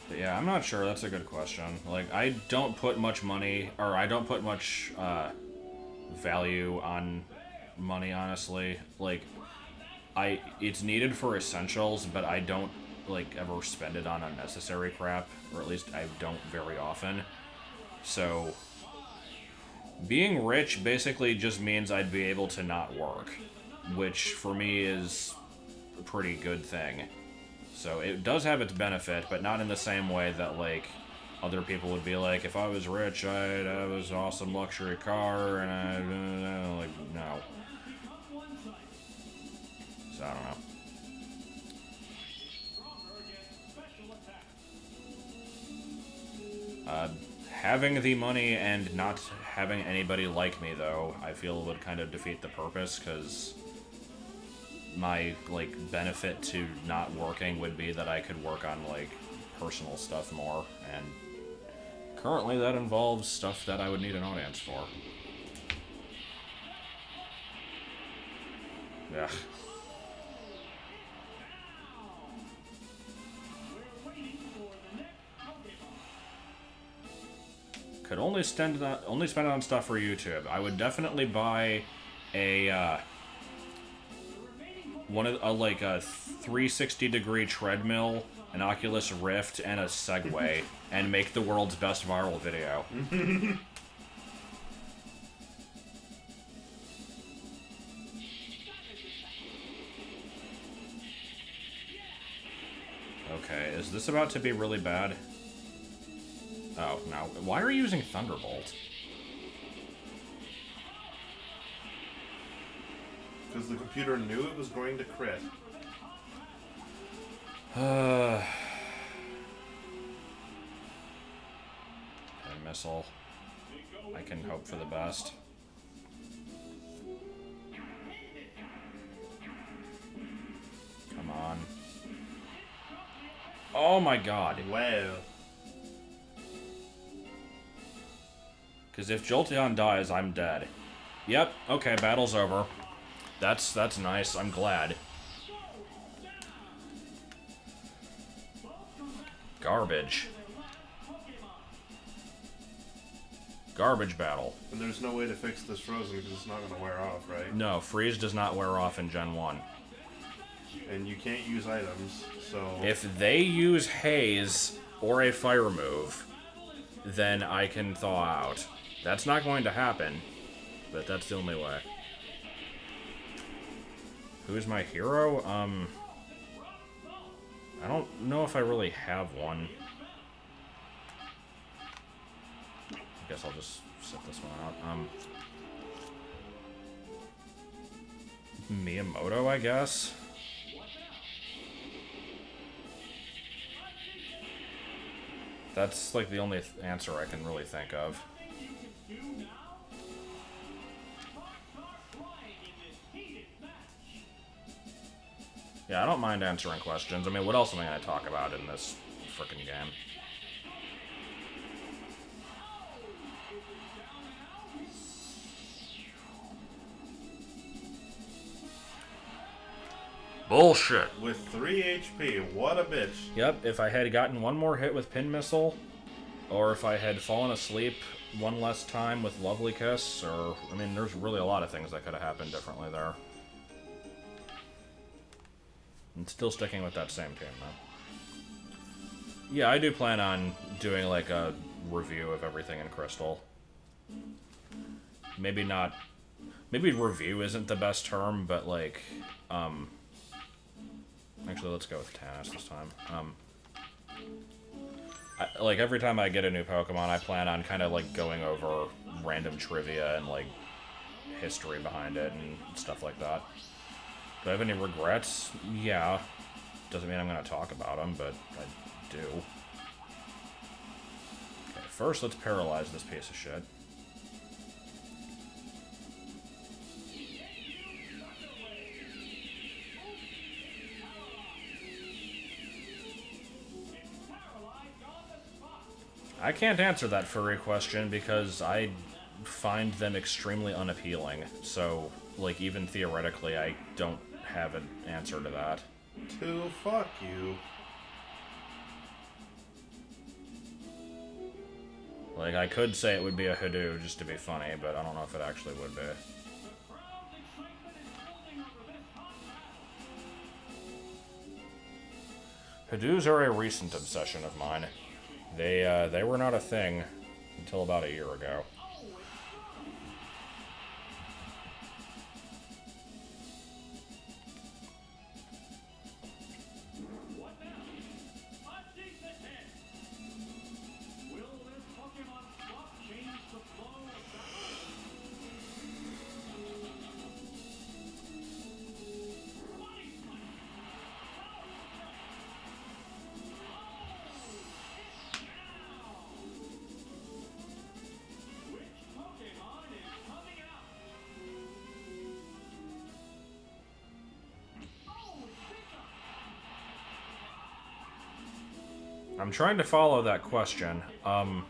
But yeah, I'm not sure. That's a good question. Like, I don't put much money, or I don't put much, value on money, honestly. Like, it's needed for essentials, but I don't, like, ever spend it on unnecessary crap, or at least I don't very often. So, being rich basically just means I'd be able to not work, which for me is a pretty good thing. So it does have its benefit, but not in the same way that, like, other people would be like, if I was rich, I'd have this awesome luxury car, and I'd, like, no. So I don't know. Having the money and not having anybody like me, though, I feel would kind of defeat the purpose, because my, like, benefit to not working would be that I could work on, like, personal stuff more, and currently that involves stuff that I would need an audience for. Yeah. Could only spend it on stuff for YouTube. I would definitely buy a like a 360-degree treadmill, an Oculus Rift, and a Segway, and make the world's best viral video. Okay, is this about to be really bad? Oh, no. Why are you using Thunderbolt? Because the computer knew it was going to crit. And missile. I can hope for the best. Come on. Oh my god. Wow. Because if Jolteon dies, I'm dead. Yep, okay, battle's over. That's nice, I'm glad. Garbage. Garbage battle. And there's no way to fix this frozen because it's not going to wear off, right? No, freeze does not wear off in Gen 1. And you can't use items, so... If they use haze or a fire move, then I can thaw out. That's not going to happen, but that's the only way. Who's my hero? I don't know if I really have one. I guess I'll just set this one out. Miyamoto, I guess? That's, like, the only answer I can really think of. Yeah, I don't mind answering questions. I mean, what else am I going to talk about in this frickin' game? Bullshit. With 3 HP, what a bitch. Yep, if I had gotten one more hit with Pin Missile, or if I had fallen asleep one less time with Lovely Kiss, or... I mean, there's really a lot of things that could have happened differently there. I'm still sticking with that same team, though. Yeah, I do plan on doing, like, a review of everything in Crystal. Maybe not... Maybe review isn't the best term, but, like, Actually, let's go with Tannis this time. Like, every time I get a new Pokemon, I plan on kind of, like, going over random trivia and, like, history behind it and stuff like that. Do I have any regrets? Yeah. Doesn't mean I'm going to talk about them, but I do. Okay, first let's paralyze this piece of shit. I can't answer that furry question because I find them extremely unappealing. So, like, even theoretically, I don't have an answer to that. To fuck you. Like, I could say it would be a Hoodoo just to be funny, but I don't know if it actually would be. Hoodoos are a recent obsession of mine. They were not a thing until about a year ago. What now? A decent hit. Will this Pokemon swap change the flow of battle? Body slam. Power strike. Which Pokemon is coming out? Oh, it's Pika! I'm trying to follow that question. I'm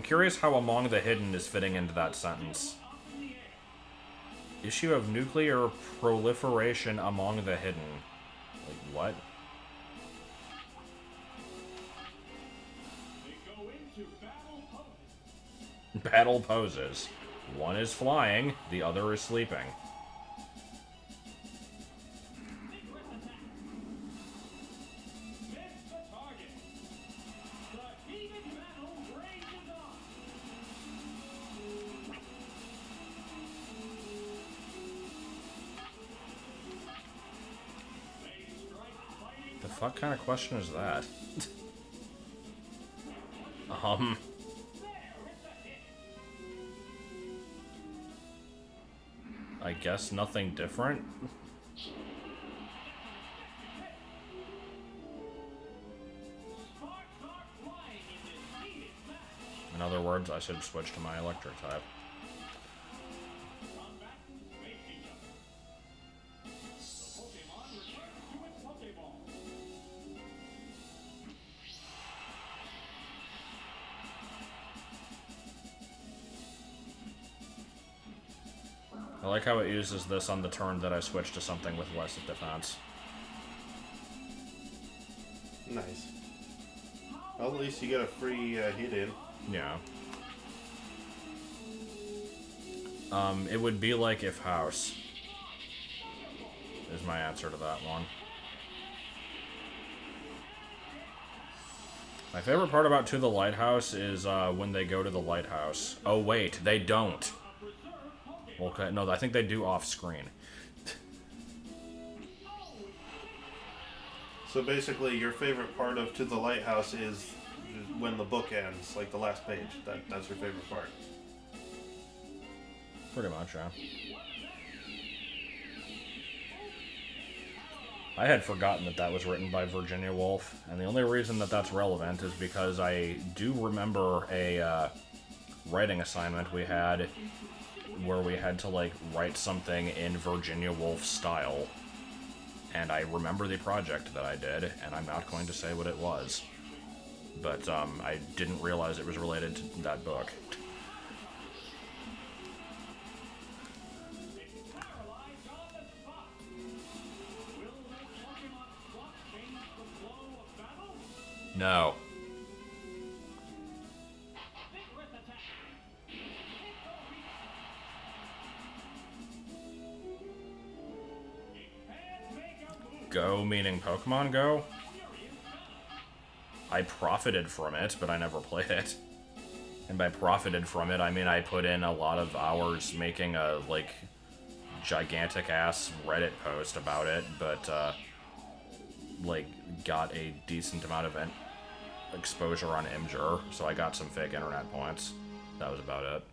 curious how Among the Hidden is fitting into that sentence. Issue of nuclear proliferation among the hidden. Like, what? They go into battle pose. Battle poses. One is flying, the other is sleeping. Vigorous attack. Miss the target. The heated battle rages on. They strike fighting. The fuck kind of question is that? There, it's a hit. I guess nothing different? Sparks are flying in this heated match. In other words, I should switch to my electric type. Combatants face each other. The Pokemon returns to its Pokeball. I like how it uses this on the turn that I switch to something with less defense. Nice. Well, at least you get a free hit in. Yeah. It would be like if House is my answer to that one. My favorite part about To the Lighthouse is when they go to the lighthouse. Oh wait, they don't. Okay, no, I think they do off screen. So basically, your favorite part of To the Lighthouse is when the book ends, like the last page. That's your favorite part. Pretty much, yeah. I had forgotten that that was written by Virginia Woolf, and the only reason that that's relevant is because I do remember a writing assignment we had where we had to, like, write something in Virginia Woolf style, and I remember the project that I did, and I'm not going to say what it was, but I didn't realize it was related to that book. Paralyzed on the spot. Will this Pokemon swap change the flow of battle? No. Vigorous attack. It can make a move. Go meaning Pokemon Go? Furious battle. I profited from it, but I never played it. And by profited from it, I mean I put in a lot of hours making a, like, gigantic-ass Reddit post about it, but, like, got a decent amount of exposure on Imgur, so I got some fake internet points. That was about it.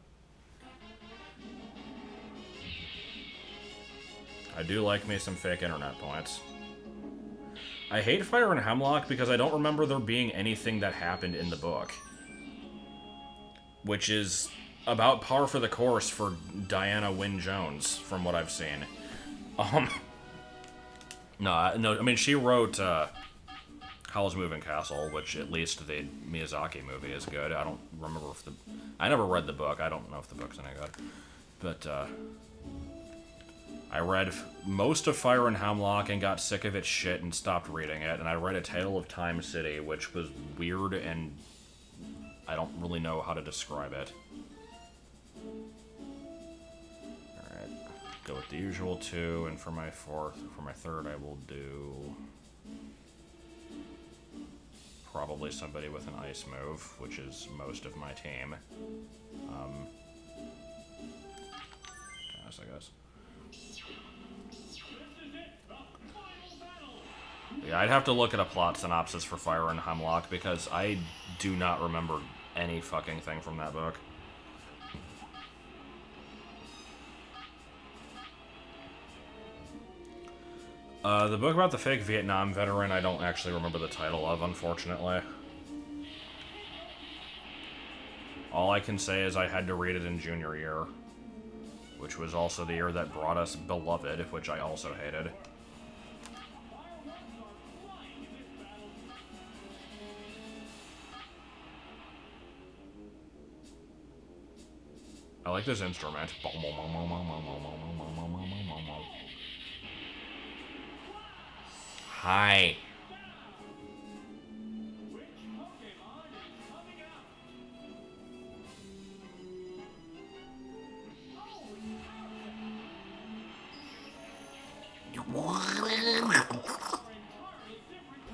I do like me some fake internet points. I hate Fire and Hemlock because I don't remember there being anything that happened in the book. Which is about par for the course for Diana Wynne Jones, from what I've seen. No, I mean, she wrote Howl's Moving Castle, which at least the Miyazaki movie is good. I don't remember if the... I never read the book. I don't know if the book's any good. But, I read most of Fire and Hemlock and got sick of its shit and stopped reading it. And I read A Tale of Time City, which was weird and I don't really know how to describe it. Alright, go with the usual 2, and for my third I will do probably somebody with an ice move, which is most of my team. Yes, I guess. Yeah, I'd have to look at a plot synopsis for Fire and Hemlock, because I do not remember any fucking thing from that book. The book about the fake Vietnam veteran, I don't actually remember the title of, unfortunately. All I can say is I had to read it in junior year, which was also the year that brought us Beloved, which I also hated. I like this instrument. Hi.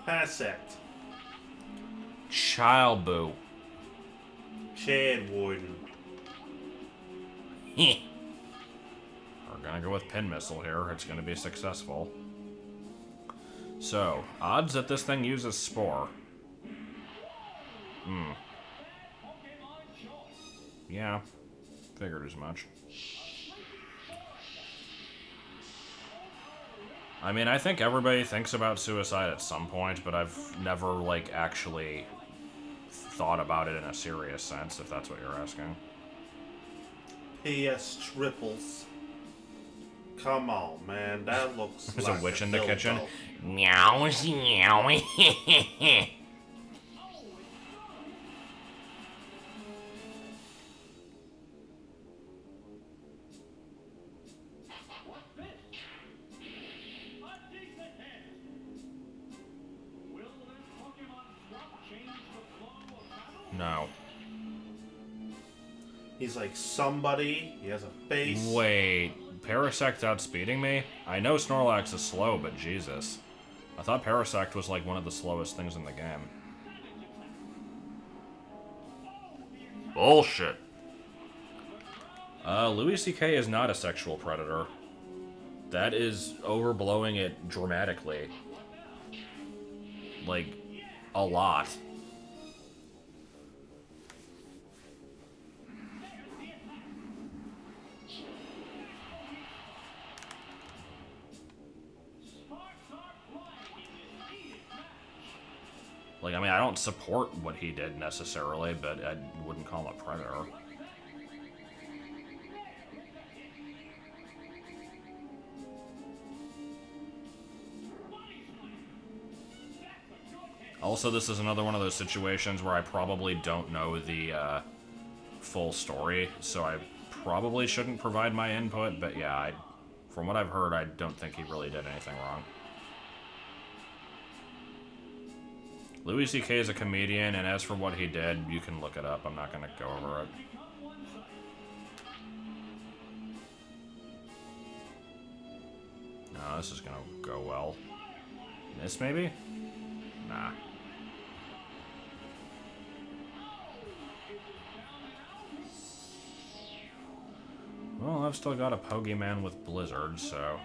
Parasect. Child Boo. Chad Warden. We're gonna go with Pin Missile here. It's gonna be successful. So, odds that this thing uses Spore. Yeah, figured as much. I mean, I think everybody thinks about suicide at some point, but I've never, like, actually thought about it in a serious sense, if that's what you're asking. P.S. Triples. Come on, man. That looks There's like a witch in the kitchen. dildo. Meow, meow. No. He's like somebody. He has a face. Wait, Parasect outspeeding me? I know Snorlax is slow, but Jesus. I thought Parasect was like one of the slowest things in the game. Bullshit. Louis C.K. is not a sexual predator. That is overblowing it dramatically. Like, a lot. Like, I mean, I don't support what he did necessarily, but I wouldn't call him a predator. Also, this is another one of those situations where I probably don't know the full story, so I probably shouldn't provide my input, but yeah, from what I've heard, I don't think he really did anything wrong. Louis C.K. is a comedian, and as for what he did, you can look it up. I'm not going to go over it. No, this is going to go well. This, maybe? Nah. Well, I've still got a Pokemon with Blizzard, so...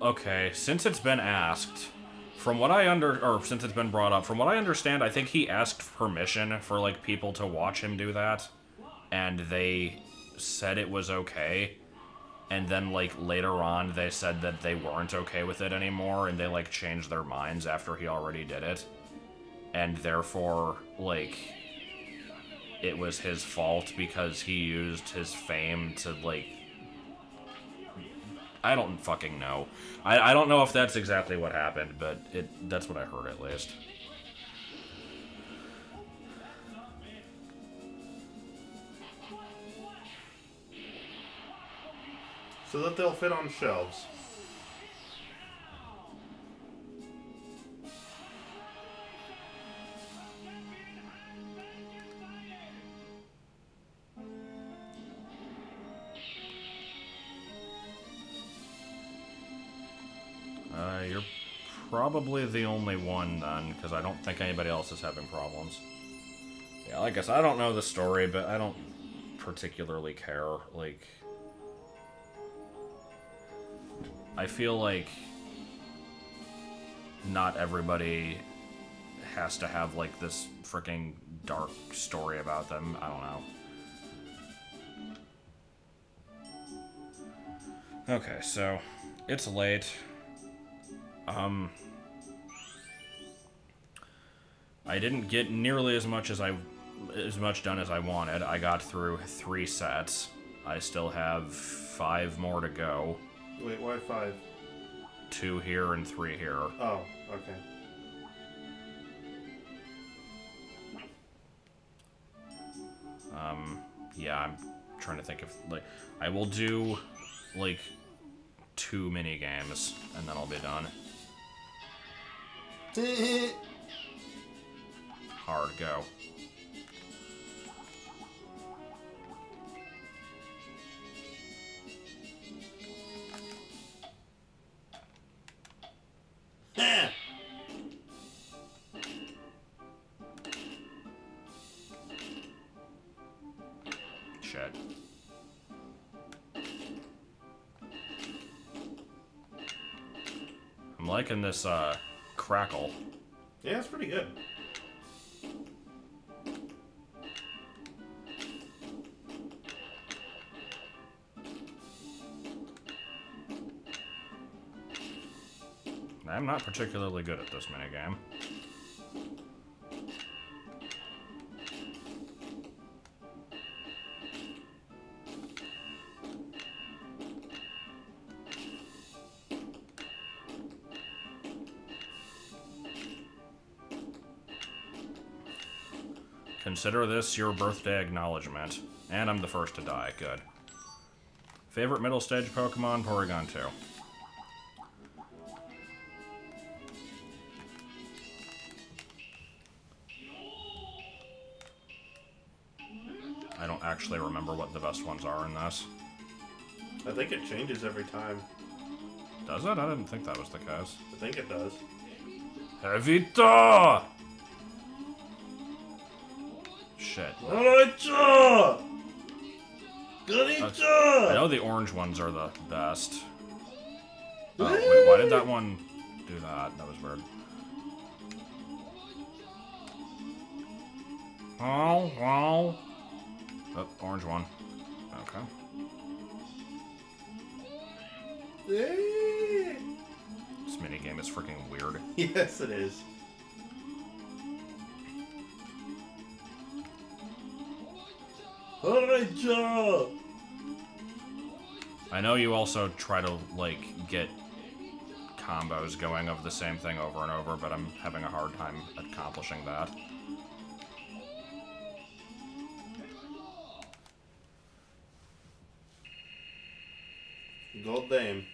Okay, since it's been asked, From what or since it's been brought up, from what I understand, I think he asked permission for, like, people to watch him do that, and they said it was okay, and then, like, later on, they said that they weren't okay with it anymore, and they, like, changed their minds after he already did it, and therefore, like, it was his fault because he used his fame to, like, I don't fucking know. I don't know if that's exactly what happened, but that's what I heard at least. So that they'll fit on shelves. You're probably the only one, then, because I don't think anybody else is having problems. Yeah, like I said, I don't know the story, but I don't particularly care. Like, I feel like not everybody has to have, like, this freaking dark story about them. I don't know. Okay, so it's late. I didn't get nearly as much done as I wanted. I got through 3 sets. I still have 5 more to go. Wait, why 5? 2 here and 3 here. Oh, okay. Yeah, I'm trying to think of, like, I will do, like, 2 mini games, and then I'll be done. Hard go. Shit. I'm liking this, crackle. Yeah, it's pretty good. I'm not particularly good at this minigame. Consider this your birthday acknowledgement. And I'm the first to die. Good. Favorite middle stage Pokemon? Porygon 2. I don't actually remember what the best ones are in this. I think it changes every time. Does it? I didn't think that was the case. I think it does. Evita! Shit. I know the orange ones are the best. Oh, wait, why did that one do that? That was weird. Oh, orange one. Okay. This minigame is freaking weird. Yes, it is. I know you also try to, like, get combos going of the same thing over and over, but I'm having a hard time accomplishing that. Gold Dame.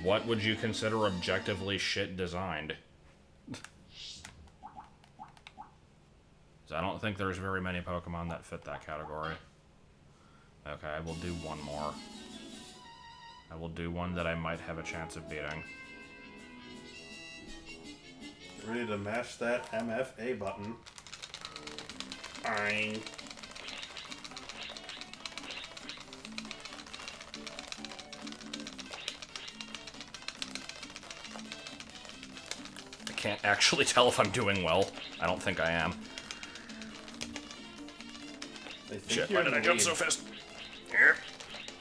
What would you consider objectively shit designed? I don't think there's very many Pokemon that fit that category. Okay, I will do one more. I will do one that I might have a chance of beating. Get ready to mash that MFA button. Fine. can't actually tell if I'm doing well. I don't think I am. I think Shit, you're why did in I the jump lead. so fast?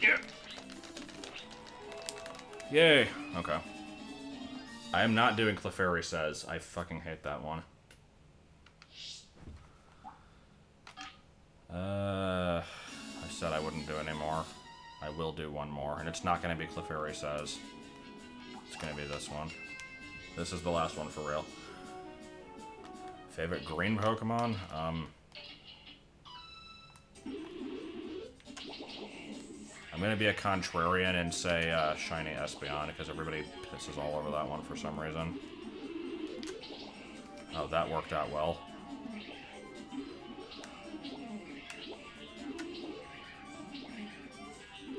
Yeah. Yay. Okay. I am not doing Clefairy Says. I fucking hate that one. I said I wouldn't do any more. I will do one more, and it's not going to be Clefairy Says. It's going to be this one. This is the last one for real. Favorite green Pokemon? I'm going to be a contrarian and say Shiny Espeon, because everybody pisses all over that one for some reason. Oh, that worked out well.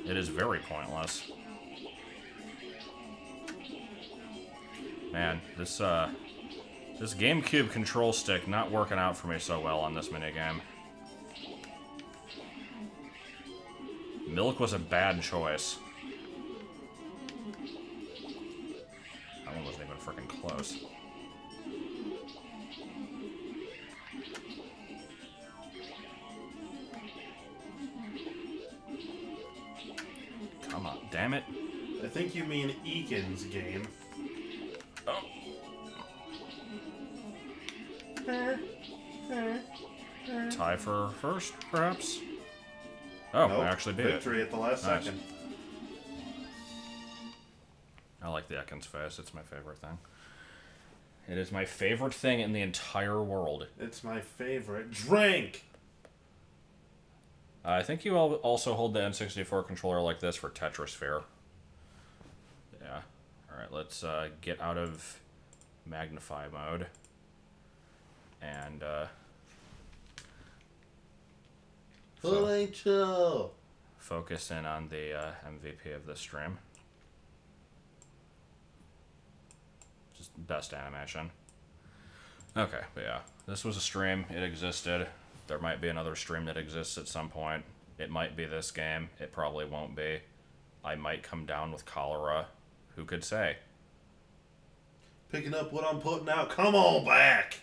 It is very pointless. Man, this GameCube control stick not working out for me so well on this minigame. Milk was a bad choice. That one wasn't even freaking close. Come on, damn it. I think you mean Eakin's game. Oh. Tie for first, perhaps? Oh, Nope, I actually beat it. victory at the last Nice. second. I like the Ekans face. It's my favorite thing. It is my favorite thing in the entire world. It's my favorite drink. I think you all also hold the N64 controller like this for Tetrasphere. Yeah. Alright, let's get out of Magnify mode. And, Chill. focus in on the MVP of this stream. Just best animation. Okay, but yeah. This was a stream. It existed. There might be another stream that exists at some point. It might be this game. It probably won't be. I might come down with cholera. Who could say? Picking up what I'm putting out. Come on back.